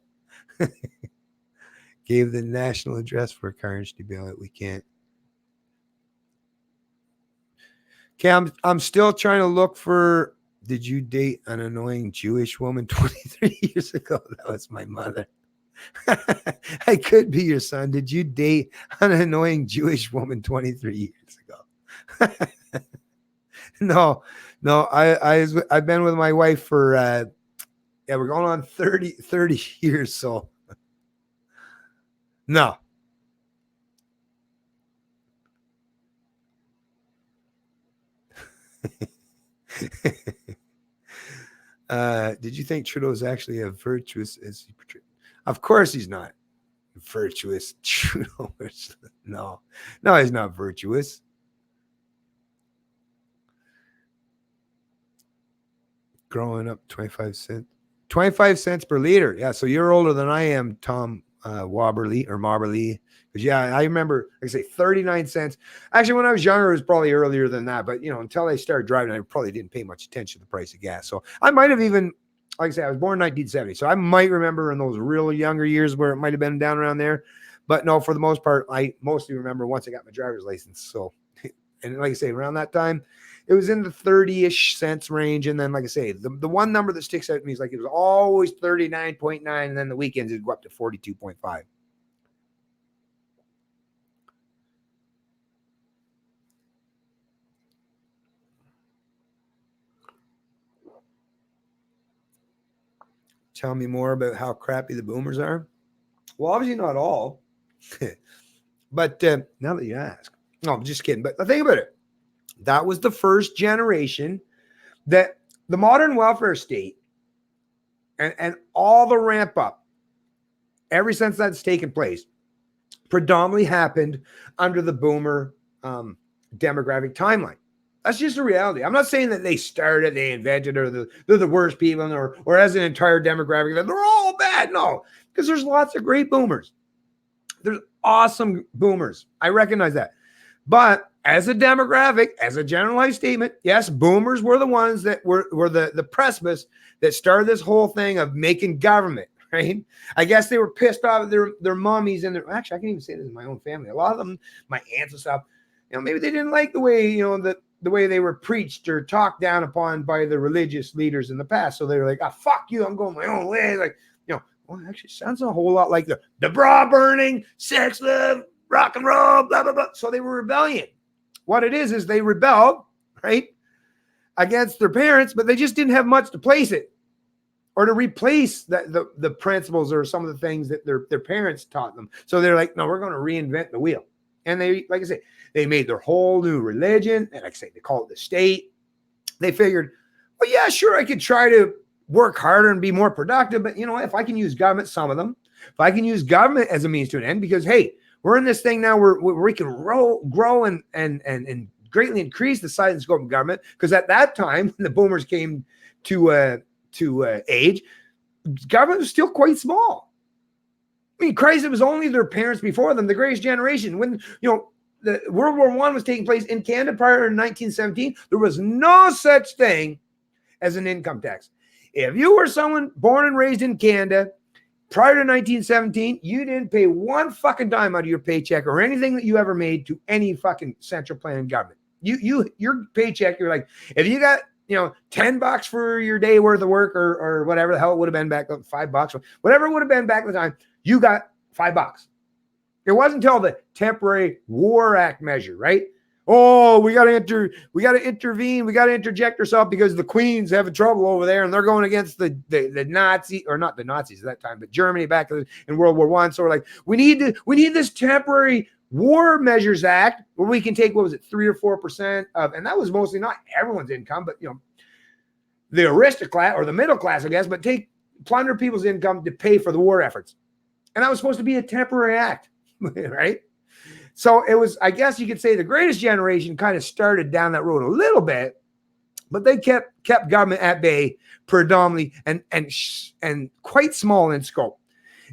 Gave the national address for a currency ballot. We can't. Okay, I'm still trying to look for. Did you date an annoying Jewish woman 23 years ago? That was my mother. I could be your son. Did you date an annoying Jewish woman 23 years ago? No. I've been with my wife for we're going on 30 years. So no. Did you think Trudeau's actually as virtuous as he portrayed? Of course he's not virtuous. Trudeau. No, he's not virtuous. Growing up 25 cents per liter. Yeah, so you're older than I am, Tom Wobberly or Mobberly. Because yeah, I remember, like I say, 39 cents. Actually, when I was younger, it was probably earlier than that. But until I started driving, I probably didn't pay much attention to the price of gas. So I might have even, like I say, I was born in 1970. So I might remember in those real younger years where it might have been down around there. But no, for the most part, I mostly remember once I got my driver's license. So, and like I say, around that time, it was in the 30-ish cents range. And then, like I say, the one number that sticks out to me is like it was always 39.9. And then the weekends it'd go up to 42.5. Tell me more about how crappy the boomers are. Well, obviously not all. But now that you ask, no, I'm just kidding. But think about it. That was the first generation that the modern welfare state and all the ramp up, ever since that's taken place, predominantly happened under the boomer demographic timeline. That's just a reality. I'm not saying that they started, they invented, or they're the worst people, or as an entire demographic that they're all bad. No, because there's lots of great boomers. There's awesome boomers. I recognize that. But as a demographic, as a generalized statement, yes, boomers were the ones that were the precipice that started this whole thing of making government, right? I guess they were pissed off at their mommies and actually, I can even say this in my own family. A lot of them, my aunts and stuff, maybe they didn't like the way, the way they were preached or talked down upon by the religious leaders in the past. So they were like, fuck you, I'm going my own way. Like, well, actually sounds a whole lot like the bra burning, sex, love, rock and roll, blah, blah, blah. So they were rebellion. What it is they rebelled, right, against their parents, but they just didn't have much to place it or to replace the principles or some of the things that their parents taught them. So they're like, no, we're going to reinvent the wheel. And they, like I say, they made their whole new religion. And like I say, they call it the state. They figured, well, yeah, sure, I could try to work harder and be more productive. But if I can use government, some of them, if I can use government as a means to an end, because, hey, we're in this thing now where we can grow and greatly increase the size and scope of government. Because at that time, when the boomers came to age, government was still quite small. I mean, Christ, it was only their parents before them, the greatest generation. When, the World War I was taking place in Canada prior to 1917, there was no such thing as an income tax. If you were someone born and raised in Canada prior to 1917, you didn't pay one fucking dime out of your paycheck or anything that you ever made to any fucking central planning government. Your paycheck, you're like, if you got, $10 for your day worth of work or whatever the hell it would have been back then, $5, whatever it would have been back at the time, you got $5. It wasn't until the Temporary War Act measure, right? Oh, we got to intervene. We got to interject ourselves because the Queen's having trouble over there and they're going against the Nazi, or not the Nazis at that time, but Germany back in World War I. So we're like, we need this Temporary War Measures Act where we can take, 3 or 4% of, and that was mostly not everyone's income, but the aristocrat or the middle class, I guess, but plunder people's income to pay for the war efforts. And that was supposed to be a temporary act, right? So it was, I guess you could say, the greatest generation kind of started down that road a little bit, but they kept government at bay predominantly and quite small in scope.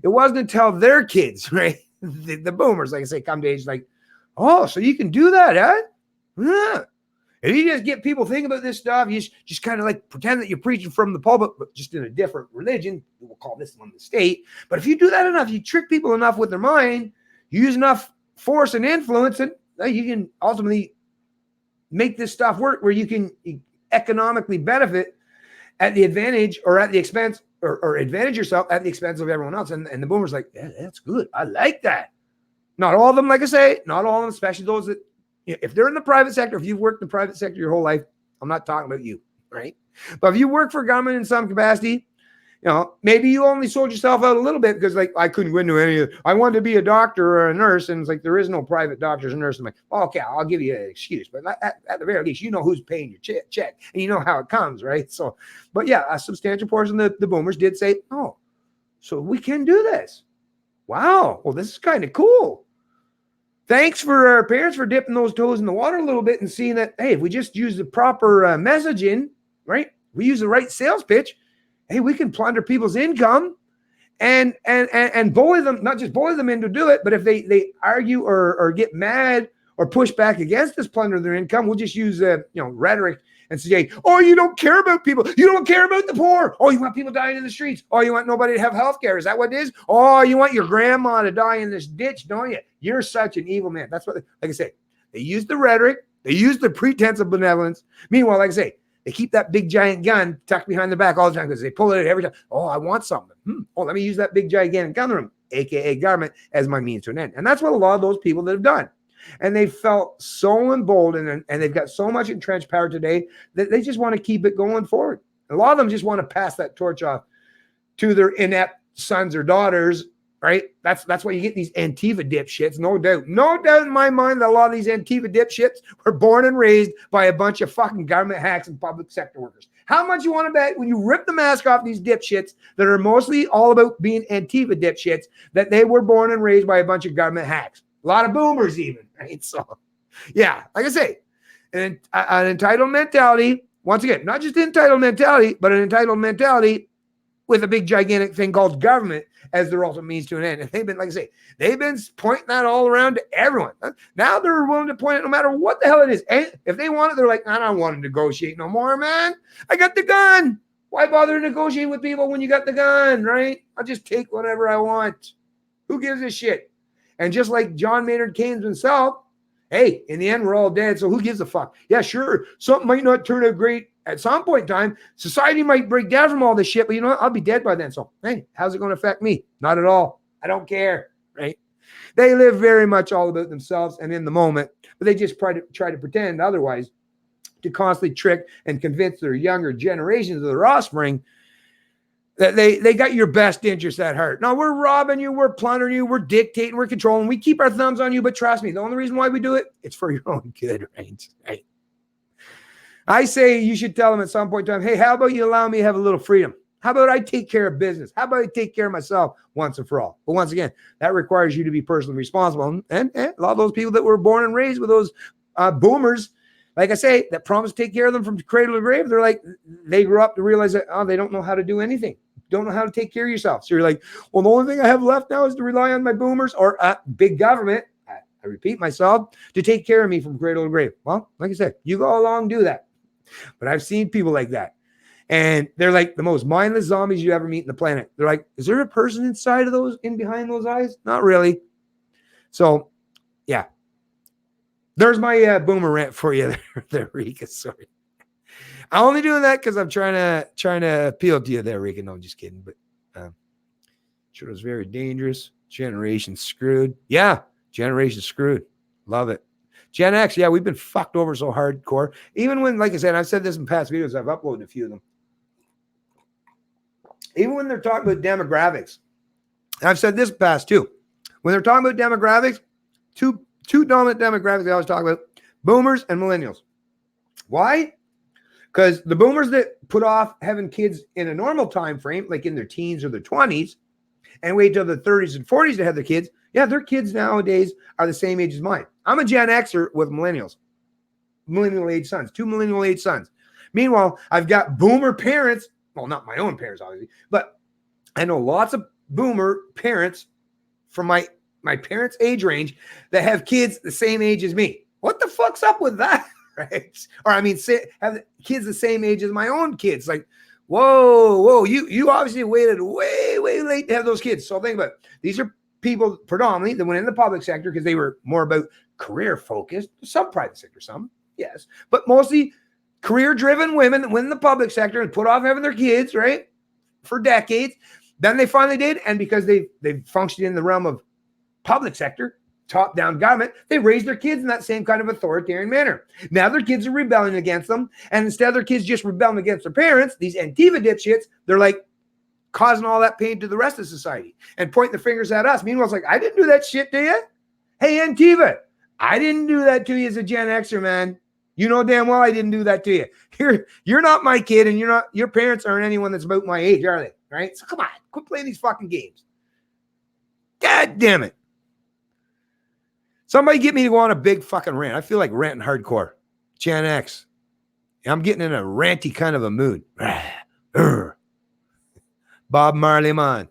It wasn't until their kids, right, the boomers, like I say, come to age like, oh, so you can do that, huh? Yeah. If you just get people thinking about this stuff, you just kind of like pretend that you're preaching from the pulpit, but just in a different religion. We'll call this one the state. But if you do that enough, you trick people enough with their mind, you use enough force and influence, and you can ultimately make this stuff work where you can economically benefit at the advantage or at the expense or advantage yourself at the expense of everyone else. And the boomers like, yeah, that's good. I like that. Not all of them, like I say, not all of them, especially those that, if they're in the private sector, if you've worked in the private sector your whole life, I'm not talking about you, right? But if you work for government in some capacity, maybe you only sold yourself out a little bit because like I couldn't go into any of it. I wanted to be a doctor or a nurse, and it's like there is no private doctors and nurses. I'm like, okay, I'll give you an excuse, but at the very least, you know who's paying your check, and you know how it comes, right? So, but yeah, a substantial portion of the boomers did say, oh, so we can do this. Wow, well, this is kind of cool. Thanks for our parents for dipping those toes in the water a little bit and seeing that, hey, if we just use the proper messaging, right? We use the right sales pitch. Hey, we can plunder people's income and bully them, not just bully them into do it, but if they argue or get mad or push back against this plunder of their income, we'll just use rhetoric and say, oh, you don't care about people. You don't care about the poor. Oh, you want people dying in the streets. Oh, you want nobody to have health care. Is that what it is? Oh, you want your grandma to die in this ditch, don't you? You're such an evil man. That's what, like I say, they use the rhetoric. They use the pretense of benevolence. Meanwhile, like I say, they keep that big giant gun tucked behind the back all the time because they pull it out every time. Oh, I want something. Oh, let me use that big gigantic gun room, aka government, as my means to an end. And that's what a lot of those people that have done. And they felt so emboldened and they've got so much entrenched power today that they just want to keep it going forward. A lot of them just want to pass that torch off to their inept sons or daughters, right? That's why you get these Antifa dipshits, no doubt. No doubt in my mind that a lot of these Antifa dipshits were born and raised by a bunch of fucking government hacks and public sector workers. How much you want to bet when you rip the mask off these dipshits that are mostly all about being Antifa dipshits that they were born and raised by a bunch of government hacks? A lot of boomers even, right? So, yeah, like I say, an entitled mentality, once again, not just entitled mentality, but an entitled mentality with a big gigantic thing called government as their ultimate means to an end. And they've been, like I say, they've been pointing that all around to everyone. Now they're willing to point it no matter what the hell it is. And if they want it, they're like, I don't want to negotiate no more, man. I got the gun. Why bother negotiating with people when you got the gun, right? I'll just take whatever I want. Who gives a shit? And just like John Maynard Keynes himself, hey, in the end, we're all dead, so who gives a fuck? Yeah, sure, something might not turn out great at some point in time. Society might break down from all this shit, but you know what? I'll be dead by then. So, hey, how's it going to affect me? Not at all. I don't care, right? They live very much all about themselves and in the moment, but they just try to pretend otherwise to constantly trick and convince their younger generations of their offspring that they got your best interest at heart. No, we're robbing you, we're plundering you, we're dictating, we're controlling, we keep our thumbs on you, but trust me, the only reason why we do it, it's for your own good, right? I say you should tell them at some point in time, hey, how about you allow me to have a little freedom? How about I take care of business? How about I take care of myself once and for all? But once again, that requires you to be personally responsible. And a lot of those people that were born and raised with those boomers, like I say, that promise to take care of them from cradle to grave, they're like, they grew up to realize that, they don't know how to do anything. Don't know how to take care of yourself. So you're like, well, the only thing I have left now is to rely on my boomers or big government, I repeat myself, to take care of me from cradle to grave. Well, like I said, you go along, do that. But I've seen people like that. And they're like the most mindless zombies you ever meet on the planet. They're like, is there a person inside of those, in behind those eyes? Not really. So, yeah. There's my boomer rant for you there, Rika. Sorry. I'm only doing that because I'm trying to appeal to you there, Rika. No, I'm just kidding. But sure, it was very dangerous. Generation screwed. Yeah, generation screwed. Love it. Gen X, yeah, we've been fucked over so hardcore. Even when, like I said, I've said this in past videos, I've uploaded a few of them. Even when they're talking about demographics, I've said this past too. When they're talking about demographics, two dominant demographics they always talk about, boomers and millennials. Why? Because the boomers that put off having kids in a normal time frame, like in their teens or their 20s, and wait till the 30s and 40s to have their kids, yeah, their kids nowadays are the same age as mine. I'm a Gen Xer with millennials, millennial age sons, 2 millennial age sons. Meanwhile, I've got boomer parents, well, not my own parents, obviously, but I know lots of boomer parents from my my parents' age range that have kids the same age as me. What the fuck's up with that? Right? Or I mean, have kids the same age as my own kids. Like, whoa, you obviously waited way late to have those kids. So think about it. These are people predominantly that went in the public sector because they were more about career focused. Some private sector, some, yes, but mostly career driven women that went in the public sector and put off having their kids, right, for decades. Then they finally did, and because they functioned in the realm of public sector, top-down government, they raised their kids in that same kind of authoritarian manner. Now their kids are rebelling against them, and instead of their kids just rebelling against their parents, these Antifa dipshits, they're like causing all that pain to the rest of society and pointing the fingers at us. Meanwhile, it's like, I didn't do that shit to you. Hey, Antifa, I didn't do that to you as a Gen Xer, man. You know damn well I didn't do that to you. You're not my kid, and your parents aren't anyone that's about my age, are they? Right? So come on, quit playing these fucking games. God damn it. Somebody get me to go on a big fucking rant. I feel like ranting hardcore. Gen X. I'm getting in a ranty kind of a mood. Bob Marley, man.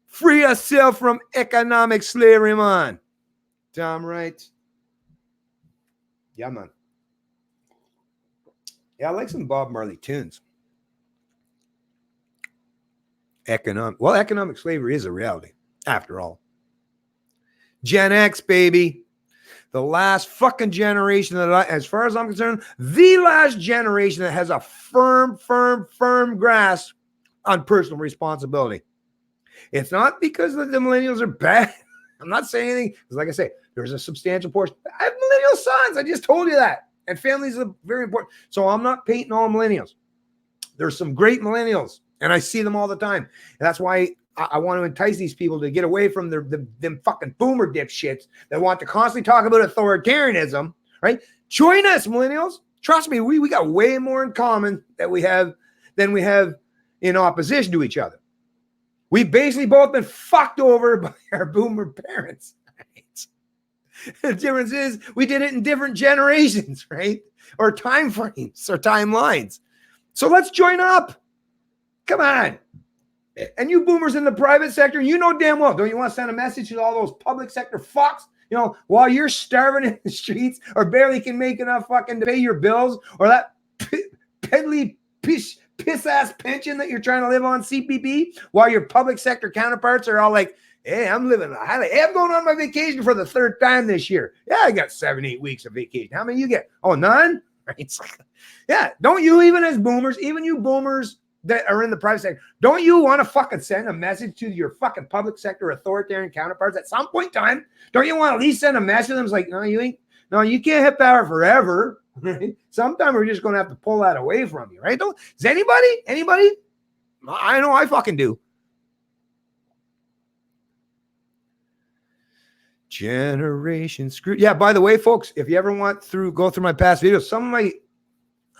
Free yourself from economic slavery, man. Damn right. Yeah, man. Yeah, I like some Bob Marley tunes. Economic slavery is a reality, after all. Gen X, baby. The last fucking generation that as far as I'm concerned, the last generation that has a firm grasp on personal responsibility. It's not because the millennials are bad. I'm not saying anything. Because like I say, there's a substantial portion. I have millennial sons. I just told you that. And families are very important. So I'm not painting all millennials. There's some great millennials, and I see them all the time. And that's why I want to entice these people to get away from them fucking boomer dipshits that want to constantly talk about authoritarianism, right? Join us, millennials. Trust me, we got way more in common than we have in opposition to each other. We've basically both been fucked over by our boomer parents. Right? The difference is we did it in different generations, right? Or time frames or timelines. So let's join up. Come on. And you boomers in the private sector, you know damn well, don't you want to send a message to all those public sector fucks? You know, while you're starving in the streets or barely can make enough fucking to pay your bills, or that peddly piss-ass pension that you're trying to live on CPP, while your public sector counterparts are all like, hey, I'm living a highlight. Hey, I'm going on my vacation for the third time this year. Yeah, I got 7-8 weeks of vacation. How many you get? Oh, none? Right? Yeah, don't you even as boomers, even you boomers that are in the private sector, don't you want to fucking send a message to your fucking public sector authoritarian counterparts at some point in time? Don't you want to at least send a message to them? It's like, no, you can't have power forever. Right? Sometime we're just going to have to pull that away from you, right? Does anybody? I know I fucking do. Generation screw. Yeah, by the way, folks, if you ever want go through my past videos, some of my,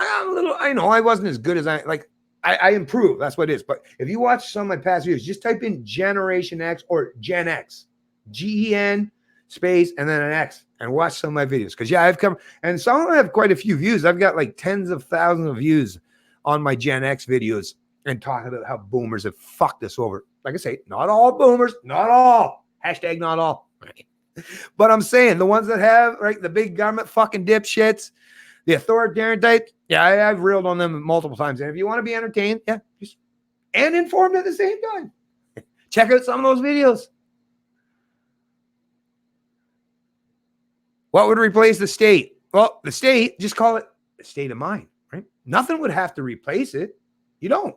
I know I wasn't as good as I improve. That's what it is. But if you watch some of my past videos, just type in Generation X or Gen X, GEN space and then an X, and watch some of my videos. Because, yeah, I've covered, and some of them have quite a few views. I've got like tens of thousands of views on my Gen X videos and talking about how boomers have fucked us over. Like I say, not all boomers, not all. Hashtag not all. Right? But I'm saying the ones that have, right, the big government fucking dipshits, the authoritarian type, yeah, I've reeled on them multiple times. And if you want to be entertained, yeah, and informed at the same time, check out some of those videos. What would replace the state? Well, the state, just call it a state of mind, right? Nothing would have to replace it. You don't.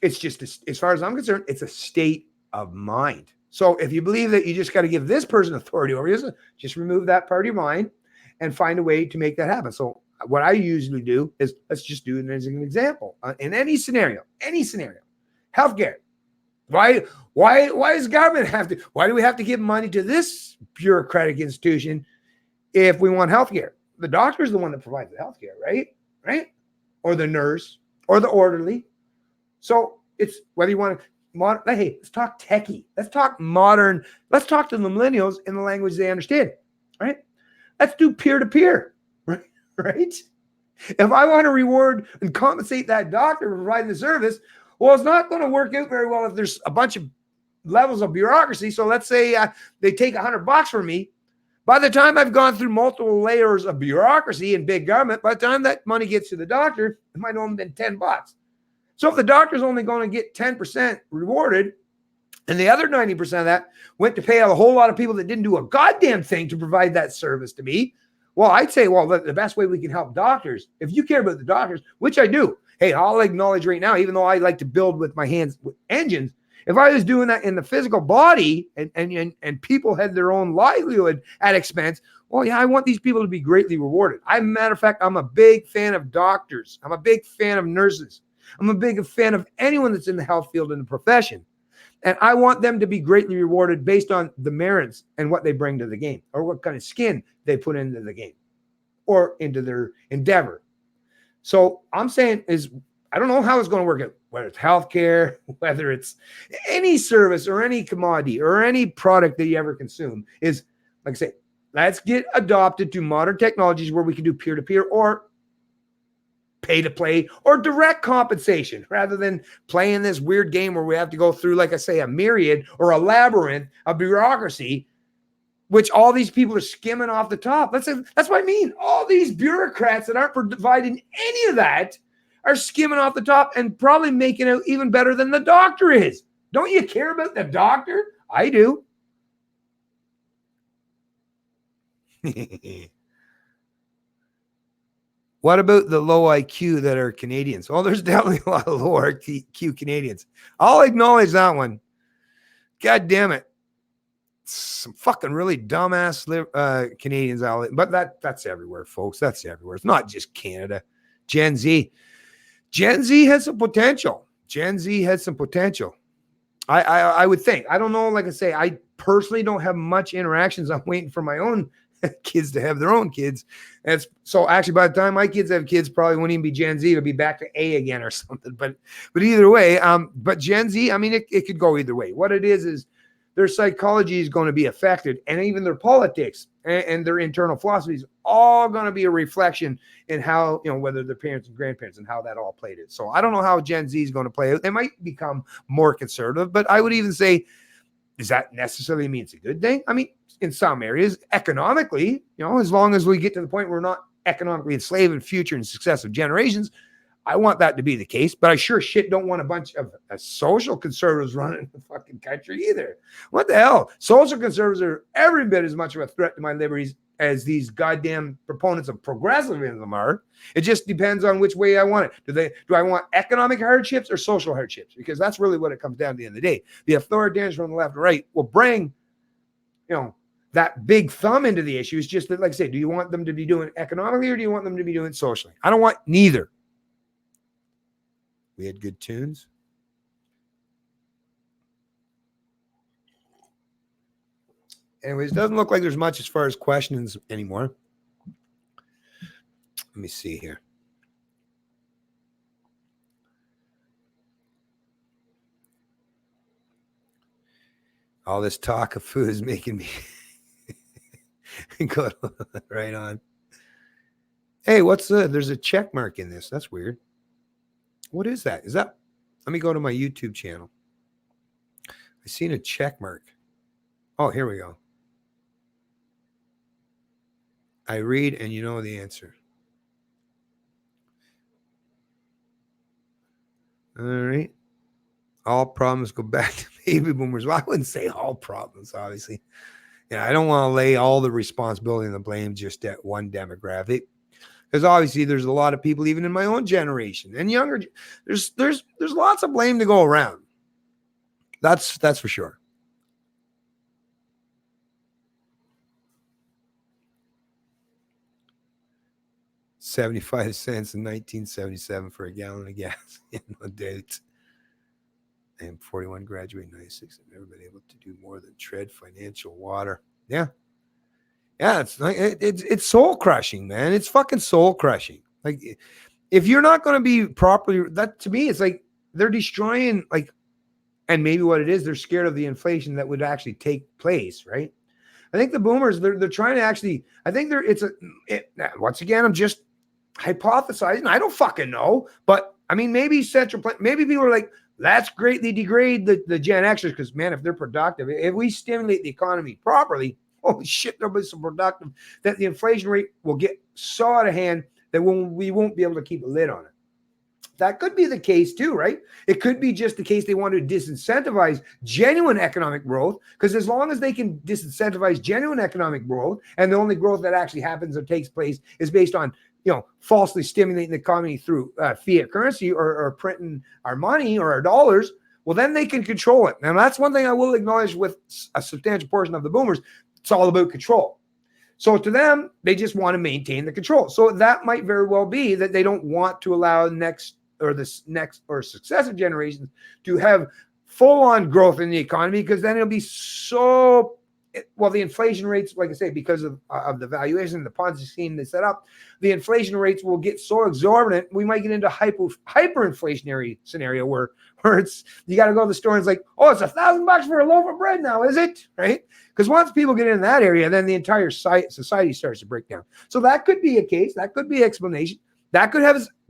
It's just, as far as I'm concerned, it's a state of mind. So if you believe that you just got to give this person authority over you, just remove that part of your mind and find a way to make that happen. So what I usually do is, let's just do it as an example. In any scenario, healthcare. Why does government have to, why do we have to give money to this bureaucratic institution if we want healthcare? The doctor is the one that provides the healthcare, right? Or the nurse or the orderly. So it's whether you want to, hey, let's talk techie. Let's talk modern. Let's talk to the millennials in the language they understand, right? Let's do peer-to-peer, right? If I want to reward and compensate that doctor for providing the service, well, it's not going to work out very well if there's a bunch of levels of bureaucracy. So let's say they take $100 from me. By the time I've gone through multiple layers of bureaucracy and big government, by the time that money gets to the doctor, it might only been $10. So if the doctor's only going to get 10% rewarded, and the other 90% of that went to pay a whole lot of people that didn't do a goddamn thing to provide that service to me, well, I'd say, well, the best way we can help doctors, if you care about the doctors, which I do, hey, I'll acknowledge right now, even though I like to build with my hands with engines, if I was doing that in the physical body and people had their own livelihood at expense, well, yeah, I want these people to be greatly rewarded. Matter of fact, I'm a big fan of doctors. I'm a big fan of nurses. I'm a big fan of anyone that's in the health field in the profession. And I want them to be greatly rewarded based on the merits and what they bring to the game, or what kind of skin they put into the game or into their endeavor. So I'm saying I don't know how it's going to work out, whether it's healthcare, whether it's any service or any commodity or any product that you ever consume, is, like I say, let's get adopted to modern technologies where we can do peer-to-peer or pay-to-play or direct compensation, rather than playing this weird game where we have to go through, like I say, a myriad or a labyrinth of bureaucracy, which all these people are skimming off the top. That's what I mean. All these bureaucrats that aren't providing any of that are skimming off the top and probably making it even better than the doctor is. Don't you care about the doctor? I do. What about the low IQ that are Canadians? Well, there's definitely a lot of low IQ Canadians. I'll acknowledge that one. God damn it. Some fucking really dumbass Canadians out, but that's everywhere, folks. That's everywhere. It's not just Canada. Gen Z has some potential. I would think. I don't know. Like I say, I personally don't have much interactions. I'm waiting for my own kids to have their own kids. And so actually, by the time my kids have kids, probably won't even be Gen Z. It'll be back to A again or something. But either way, but Gen Z, I mean, it could go either way. What it is their psychology is going to be affected, and even their politics and their internal philosophies all going to be a reflection in how, whether their parents and grandparents and how that all played it. So I don't know how Gen Z is going to play out. They might become more conservative, but I would even say, does that necessarily mean it's a good thing? I mean, in some areas, economically, as long as we get to the point where we're not economically enslaved in future and successive generations, I want that to be the case, but I sure shit don't want a bunch of social conservatives running the fucking country either. What the hell? Social conservatives are every bit as much of a threat to my liberties as these goddamn proponents of progressivism are. It just depends on which way I want it. Do I want economic hardships or social hardships? Because that's really what it comes down to at the end of the day. The authoritarians from the left and right will bring, that big thumb into the issue. Is just that, like I say, do you want them to be doing economically or do you want them to be doing socially? I don't want neither. We had good tunes. Anyways, doesn't look like there's much as far as questions anymore. Let me see here. All this talk of food is making me go right on. Hey, there's a check mark in this. That's weird. What is that? Let me go to my YouTube channel. I seen a check mark. Oh, here we go. I read and you know the answer. All right. All problems go back to baby boomers. Well, I wouldn't say all problems, obviously. I don't want to lay all the responsibility and the blame just at one demographic. Because obviously there's a lot of people, even in my own generation and younger, there's lots of blame to go around. That's for sure. $0.75 in 1977 for a gallon of gas. No doubt. And 41 graduate 96. I've never been able to do more than tread financial water. Yeah. Yeah, it's like it's soul crushing, man. It's fucking soul crushing. Like, if you're not going to be properly, that to me, it's like they're destroying, like, and maybe what it is, they're scared of the inflation that would actually take place, right? I think the boomers, they're trying to actually, I think once again, I'm just hypothesizing. I don't fucking know, but I mean, maybe central plan, maybe people are like, let's greatly degrade the Gen Xers because, man, if they're productive, if we stimulate the economy properly, holy shit, there'll be some productive, that the inflation rate will get so out of hand that we won't be able to keep a lid on it. That could be the case too, right? It could be just the case they want to disincentivize genuine economic growth, because as long as they can disincentivize genuine economic growth, and the only growth that actually happens or takes place is based on, falsely stimulating the economy through fiat currency or printing our money or our dollars, well, then they can control it. Now, that's one thing I will acknowledge with a substantial portion of the boomers. It's all about control. So to them, they just want to maintain the control. So that might very well be that they don't want to allow the next or successive generations to have full-on growth in the economy, because then it'll be the inflation rates, like I say, because of the valuation, the Ponzi scheme they set up, the inflation rates will get so exorbitant, we might get into hyperinflationary scenario where it's, you got to go to the store and it's like, oh, it's $1,000 for a loaf of bread now, is it? Right? Because once people get in that area, then the entire society starts to break down. So that could be a case. That could be an explanation. That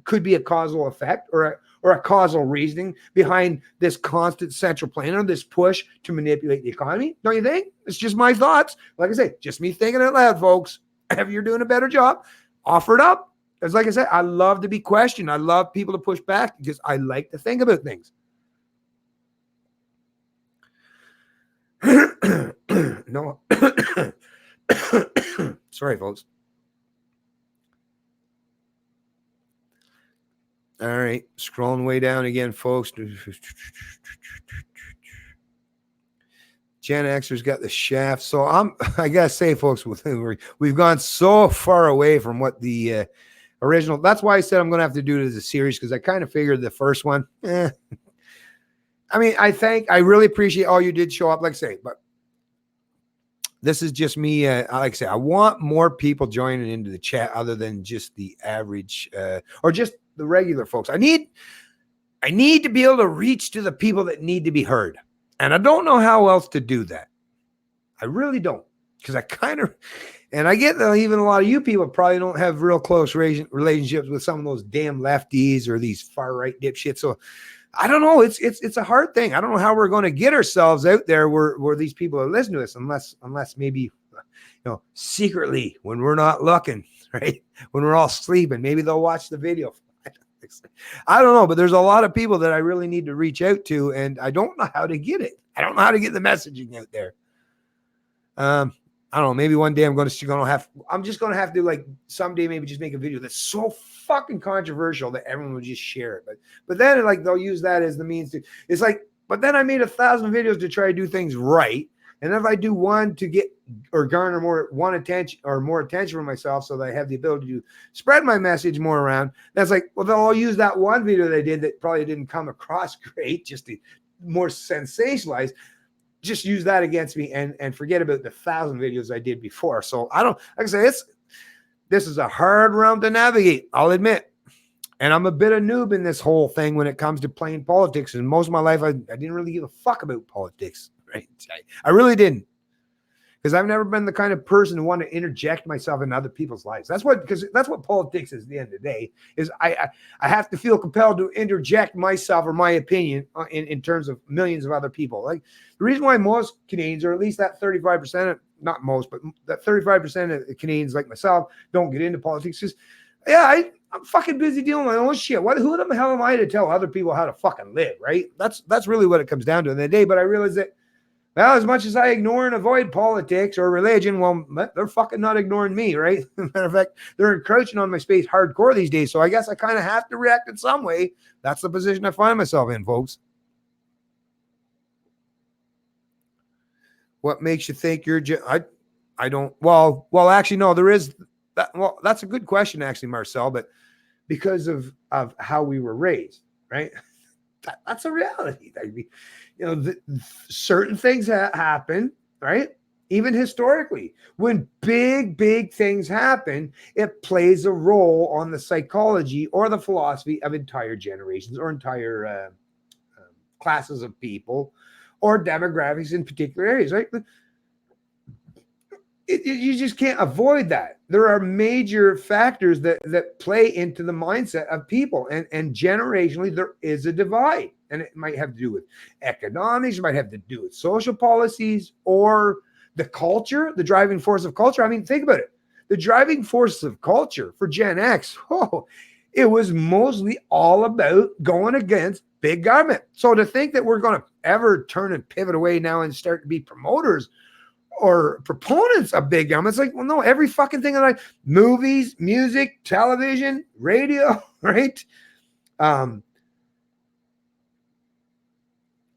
could be a causal effect or a causal reasoning behind this constant central planner, this push to manipulate the economy. Don't you think? It's just my thoughts. Like I say, just me thinking out loud, folks. If you're doing a better job, offer it up. Because like I said, I love to be questioned. I love people to push back because I like to think about things. No. Sorry, folks. All right, scrolling way down again, folks. Gen Xers got the shaft. So I gotta say, folks, we've gone so far away from what the original. That's why I said I'm gonna have to do it as a series, because I kind of figured the first one. I mean, I really appreciate all you did show up, like I say, but this is just me. Like I say, I want more people joining into the chat other than just the average or just the regular folks. I need to be able to reach to the people that need to be heard. And I don't know how else to do that. I really don't. Because and I get that even a lot of you people probably don't have real close relationships with some of those damn lefties or these far right dipshits. So I don't know. It's a hard thing. I don't know how we're going to get ourselves out there where these people are listening to us, unless maybe, secretly when we're not looking, right? When we're all sleeping, maybe they'll watch the video. I don't know, but there's a lot of people that I really need to reach out to, and I don't know how to get it. I don't know how to get the messaging out there. I don't know. Maybe one day I'm just going to have to, like, someday maybe just make a video that's so fucking controversial that everyone will just share it. But then, like, they'll use that as the means to, it's like, but then I made 1,000 videos to try to do things right. And if I do one to get or garner more attention for myself, so that I have the ability to spread my message more around, that's like, well, they'll all use that one video they did that probably didn't come across great, just to more sensationalized, just use that against me and forget about the 1,000 videos I did before. So I don't, like I say, this is a hard realm to navigate, I'll admit. And I'm a bit of noob in this whole thing when it comes to playing politics. And most of my life, I didn't really give a fuck about politics. Right? I really didn't, because I've never been the kind of person who want to interject myself in other people's lives. That's what politics is. At the end of the day, is I have to feel compelled to interject myself or my opinion in terms of millions of other people. Like, the reason why most Canadians, or at least that 35%, not most, but that 35% of Canadians like myself, don't get into politics is, I'm fucking busy dealing with my own shit. Who the hell am I to tell other people how to fucking live, right? That's really what it comes down to in the day. But I realize that, well, as much as I ignore and avoid politics or religion, well, they're fucking not ignoring me, right? Matter of fact, they're encroaching on my space hardcore these days. So I guess I kind of have to react in some way. That's the position I find myself in, folks. What makes you think you're I don't, well, actually, no, there is that. Well, that's a good question, actually, Marcel, but because of how we were raised, right? That's a reality. Certain things happen, right? Even historically, when big things happen, it plays a role on the psychology or the philosophy of entire generations or entire classes of people or demographics in particular areas, right? You just can't avoid that. There are major factors that play into the mindset of people, and generationally there is a divide, and it might have to do with economics, it might have to do with social policies, or the culture, the driving force of culture. I mean, think about it. The driving force of culture for Gen X, it was mostly all about going against big government. So to think that we're going to ever turn and pivot away now and start to be promoters or proponents of big government, it's like, well, no, every fucking thing, like movies, music, television, radio, right?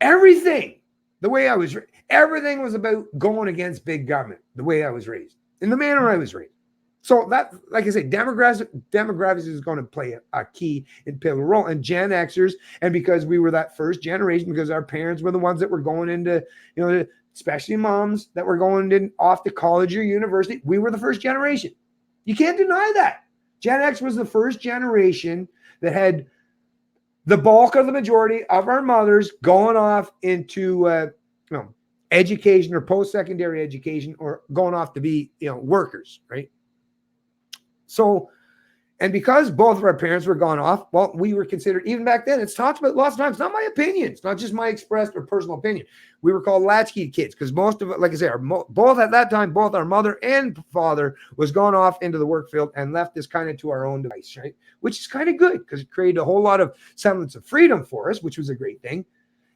Everything, the way I was, everything was about going against big government, the way I was raised, in the manner I was raised. So that, like I say, demographics is going to play a key and pivotal role. And Gen Xers, and because we were that first generation, because our parents were the ones that were going into, especially moms that were going in off to college or university, we were the first generation. You can't deny that. Gen X was the first generation that had the bulk of the majority of our mothers going off into education or post-secondary education, or going off to be workers, right? So, and because both of our parents were gone off, well, we were considered, even back then, it's talked about lots of times, not my opinion, it's not just my expressed or personal opinion. We were called latchkey kids because most of it, like I say, both at that time, both our mother and father was gone off into the work field and left us kind of to our own device, right? Which is kind of good because it created a whole lot of semblance of freedom for us, which was a great thing.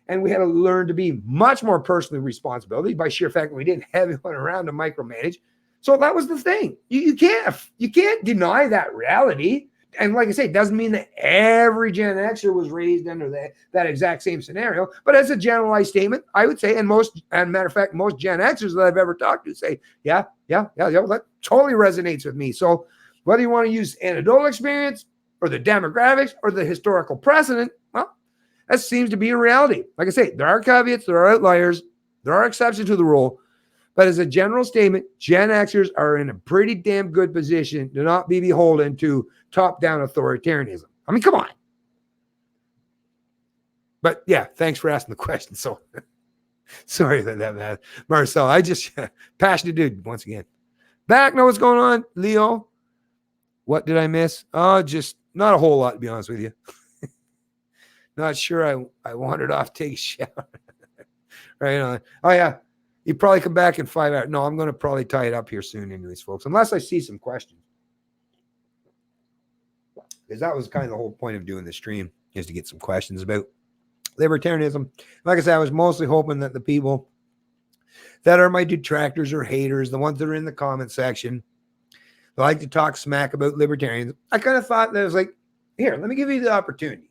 And we had to learn to be much more personally responsible by sheer fact that we didn't have anyone around to micromanage. So that was the thing. You can't deny that reality. And like I say, it doesn't mean that every Gen Xer was raised under that exact same scenario. But as a generalized statement, I would say, and matter of fact, most Gen Xers that I've ever talked to say, yeah, that totally resonates with me. So whether you want to use anecdotal experience or the demographics or the historical precedent, well, that seems to be a reality. Like I say, there are caveats, there are outliers, there are exceptions to the rule. But as a general statement, Gen Xers are in a pretty damn good position to not be beholden to top-down authoritarianism. I mean, come on. But yeah, thanks for asking the question. So sorry about that, man. Marcel, I just passionate dude once again. Back, know what's going on, Leo? What did I miss? Oh, just not a whole lot, to be honest with you. Not sure I wandered off to take a shower. Right on. Oh, yeah. You probably come back in 5 hours. No, I'm going to probably tie it up here soon anyways, folks, unless I see some questions. Because that was kind of the whole point of doing the stream, is to get some questions about libertarianism. Like I said, I was mostly hoping that the people that are my detractors or haters, the ones that are in the comment section, that like to talk smack about libertarians, I kind of thought that it was like, here, let me give you the opportunity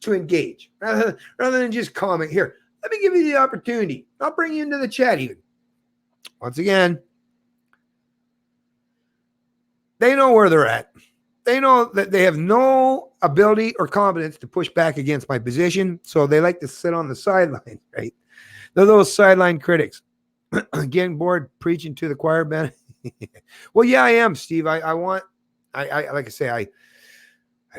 to engage rather than just comment. Here, let me give you the opportunity. I'll bring you into the chat even. Once again, they know where they're at. They know that they have no ability or competence to push back against my position, so they like to sit on the sideline, right? They're those sideline critics. Getting bored preaching to the choir, Ben. Well, yeah, I am, Steve. I like I say, I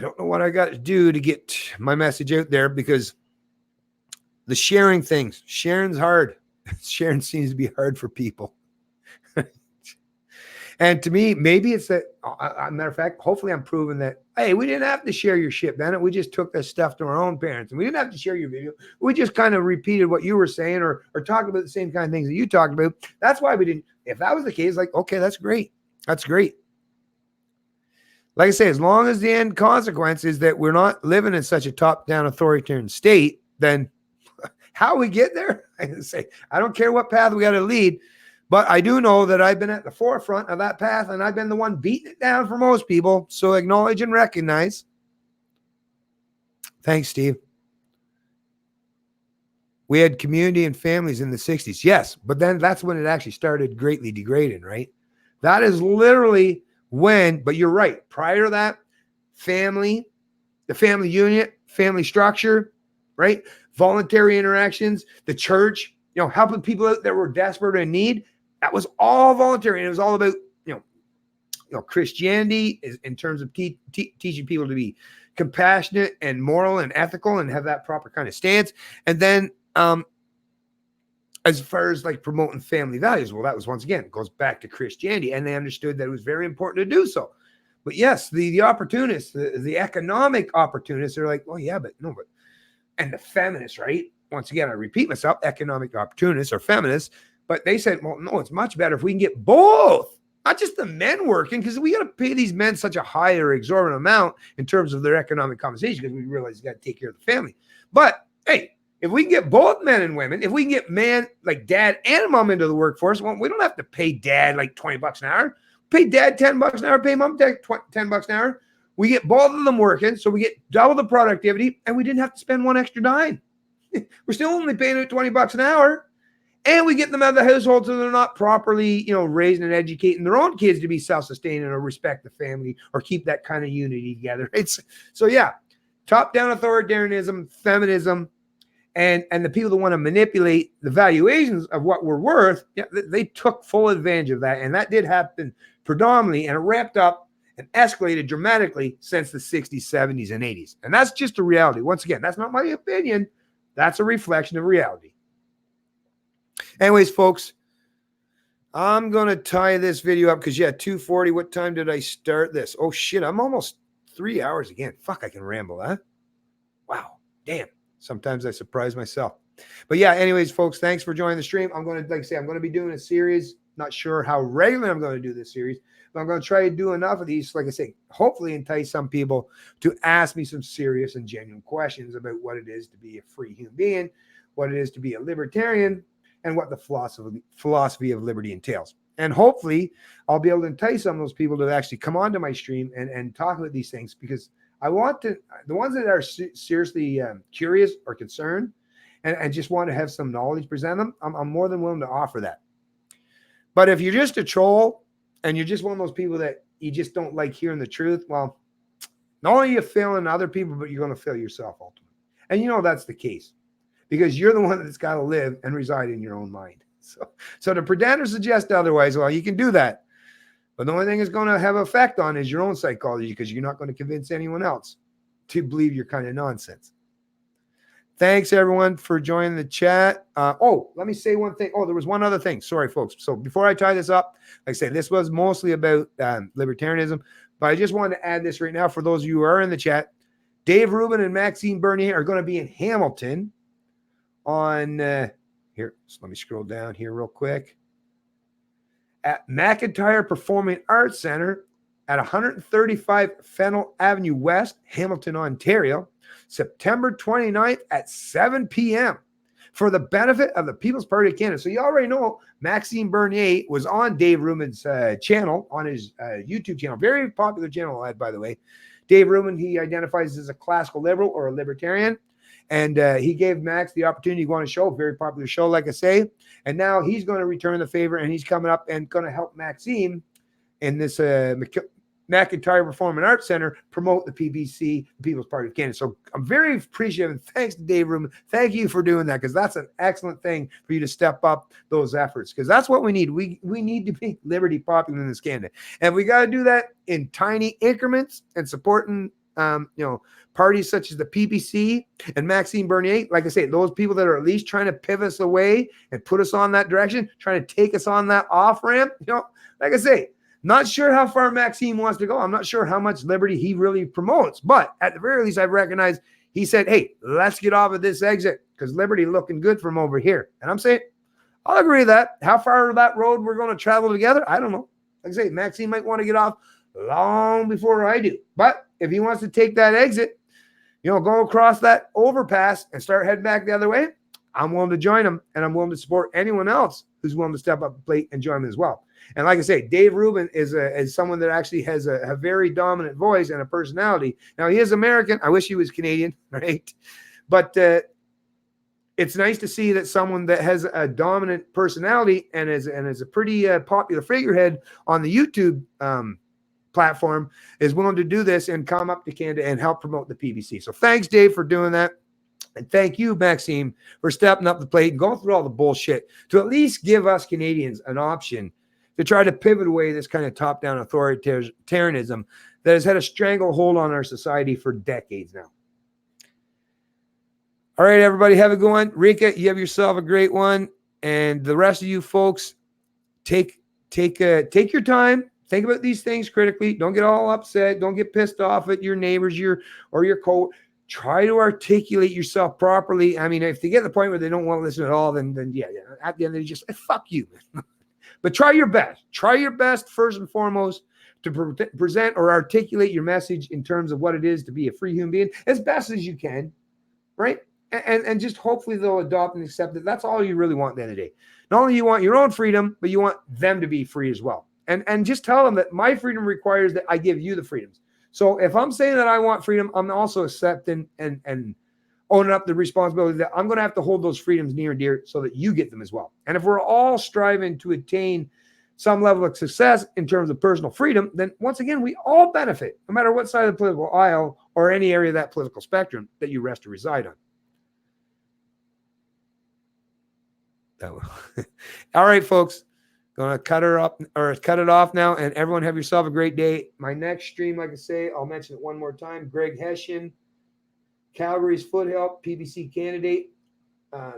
don't know what I got to do to get my message out there, because the sharing things, sharing's hard. Sharing seems to be hard for people. And to me, maybe it's that, matter of fact, hopefully I'm proving that, hey, we didn't have to share your shit, Bennett. We just took this stuff to our own parents, and we didn't have to share your video. We just kind of repeated what you were saying, or talked about the same kind of things that you talked about. That's why we didn't. If that was the case, like, okay, that's great. That's great. Like I say, as long as the end consequence is that we're not living in such a top-down authoritarian state, then how we get there, I say, I don't care what path we got to lead, but I do know that I've been at the forefront of that path, and I've been the one beating it down for most people. So acknowledge and recognize. Thanks, Steve. We had community and families in the 60s. Yes, but then that's when it actually started greatly degrading, right? That is literally when, but you're right. Prior to that, family, the family unit, family structure, right? Voluntary interactions, the church, helping people out that were desperate or in need. That was all voluntary. And it was all about, Christianity is in terms of teaching people to be compassionate and moral and ethical and have that proper kind of stance. And then as far as like promoting family values. Well, that was once again, it goes back to Christianity, and they understood that it was very important to do so. But yes, the opportunists, the economic opportunists are like, well, yeah, but no, but, and the feminists, right? Once again, I repeat myself, economic opportunists are feminists, but they said, well, no, it's much better if we can get both, not just the men working, because we got to pay these men such a higher exorbitant amount in terms of their economic compensation, because we realize you got to take care of the family. But hey, if we can get both men and women, if we can get man like dad and mom into the workforce, well, we don't have to pay dad like $20 an hour. Pay dad $10 an hour, pay mom $10 an hour. We get both of them working, so we get double the productivity, and we didn't have to spend one extra dime. We're still only paying it $20 an hour, and we get them out of the household so they're not properly, raising and educating their own kids to be self-sustaining or respect the family or keep that kind of unity together. So yeah, top-down authoritarianism, feminism, and the people that want to manipulate the valuations of what we're worth, yeah, they took full advantage of that, and that did happen predominantly, and it ramped up and escalated dramatically since the 60s, 70s, and 80s. And that's just a reality. Once again, that's not my opinion. That's a reflection of reality. Anyways, folks, I'm going to tie this video up because, 2:40. What time did I start this? Oh, shit, I'm almost 3 hours again. Fuck, I can ramble, huh? Wow, damn. Sometimes I surprise myself. But yeah, anyways, folks, thanks for joining the stream. I'm going to, like I say, I'm going to be doing a series. Not sure how regularly I'm going to do this series, but I'm going to try to do enough of these, like I say, hopefully entice some people to ask me some serious and genuine questions about what it is to be a free human being, what it is to be a libertarian, and what the philosophy of liberty entails. And hopefully I'll be able to entice some of those people to actually come onto my stream and talk about these things, because I want to, the ones that are seriously curious or concerned and just want to have some knowledge, present them, I'm more than willing to offer that. But if you're just a troll and you're just one of those people that you just don't like hearing the truth, well, not only are you failing other people, but you're going to fail yourself ultimately. And that's the case, because you're the one that's got to live and reside in your own mind. So to pretend or suggest otherwise, well, you can do that. But the only thing it's going to have effect on is your own psychology, because you're not going to convince anyone else to believe your kind of nonsense. Thanks, everyone, for joining the chat. Let me say one thing. There was one other thing. Sorry, folks. So before I tie this up, like I said, this was mostly about libertarianism, but I just wanted to add this right now for those of you who are in the chat. Dave Rubin and Maxime Bernier are going to be in Hamilton on here. So let me scroll down here real quick. At McIntyre Performing Arts Center at 135 Fennel Avenue West, Hamilton, Ontario, September 29th at 7 p.m. for the benefit of the People's Party of Canada. So you already know Maxime Bernier was on Dave Rubin's channel, on his YouTube channel. Very popular channel, by the way. Dave Rubin, he identifies as a classical liberal or a libertarian. And he gave Max the opportunity to go on a show, very popular show, like I say. And now he's going to return the favor, and he's coming up and going to help Maxime in this McIntyre Performing Arts Center promote the PPC, the People's Party of Canada. So I'm very appreciative, and thanks to Dave Rubin. Thank you for doing that, because that's an excellent thing for you to step up those efforts, because that's what we need. We need to make liberty popular in this Canada. And we got to do that in tiny increments and supporting parties such as the PPC and Maxime Bernier. Like I say, those people that are at least trying to pivot us away and put us on that direction, trying to take us on that off ramp. Like I say, not sure how far Maxime wants to go. I'm not sure how much liberty he really promotes, but at the very least, I've recognized he said, hey, let's get off of this exit, because liberty looking good from over here. And I'm saying, I'll agree with that. How far that road we're going to travel together, I don't know. Like I say, Maxime might want to get off long before I do. But if he wants to take that exit, go across that overpass and start heading back the other way, I'm willing to join him, and I'm willing to support anyone else who's willing to step up the plate and join him as well. And like I say, Dave Rubin is someone that actually has a very dominant voice and a personality. Now, he is American. I wish he was Canadian, right? But it's nice to see that someone that has a dominant personality and is a pretty popular figurehead on the YouTube platform is willing to do this and come up to Canada and help promote the PBC. So thanks, Dave, for doing that. And thank you, Maxime, for stepping up the plate and going through all the bullshit to at least give us Canadians an option to try to pivot away this kind of top-down authoritarianism that has had a stranglehold on our society for decades now. All right, everybody, have a good one. Rika, you have yourself a great one. And the rest of you folks, take your time. Think about these things critically. Don't get all upset. Don't get pissed off at your neighbors, your co. Try to articulate yourself properly. I mean, if they get to the point where they don't want to listen at all, then yeah, at the end they just fuck you. But try your best. Try your best first and foremost to present or articulate your message in terms of what it is to be a free human being as best as you can, right? And just hopefully they'll adopt and accept it. That's all you really want at the end of the day. Not only you want your own freedom, but you want them to be free as well. And just tell them that my freedom requires that I give you the freedoms. So if I'm saying that I want freedom, I'm also accepting and owning up the responsibility that I'm going to have to hold those freedoms near and dear so that you get them as well. And if we're all striving to attain some level of success in terms of personal freedom, then once again, we all benefit, no matter what side of the political aisle or any area of that political spectrum that you rest or reside on. All right, folks. Gonna cut it off now, and everyone have yourself a great day. My next stream, like I say, I'll mention it one more time. Greg Hessian, Calgary's Foothill PBC candidate,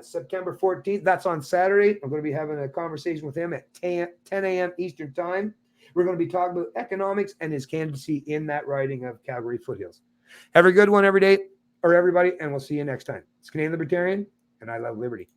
September 14th. That's on Saturday. I'm going to be having a conversation with him at 10 a.m. Eastern time. We're going to be talking about economics and his candidacy in that riding of Calgary Foothills. Have a good one every day, or everybody, and we'll see you next time. It's Canadian Libertarian, and I love liberty.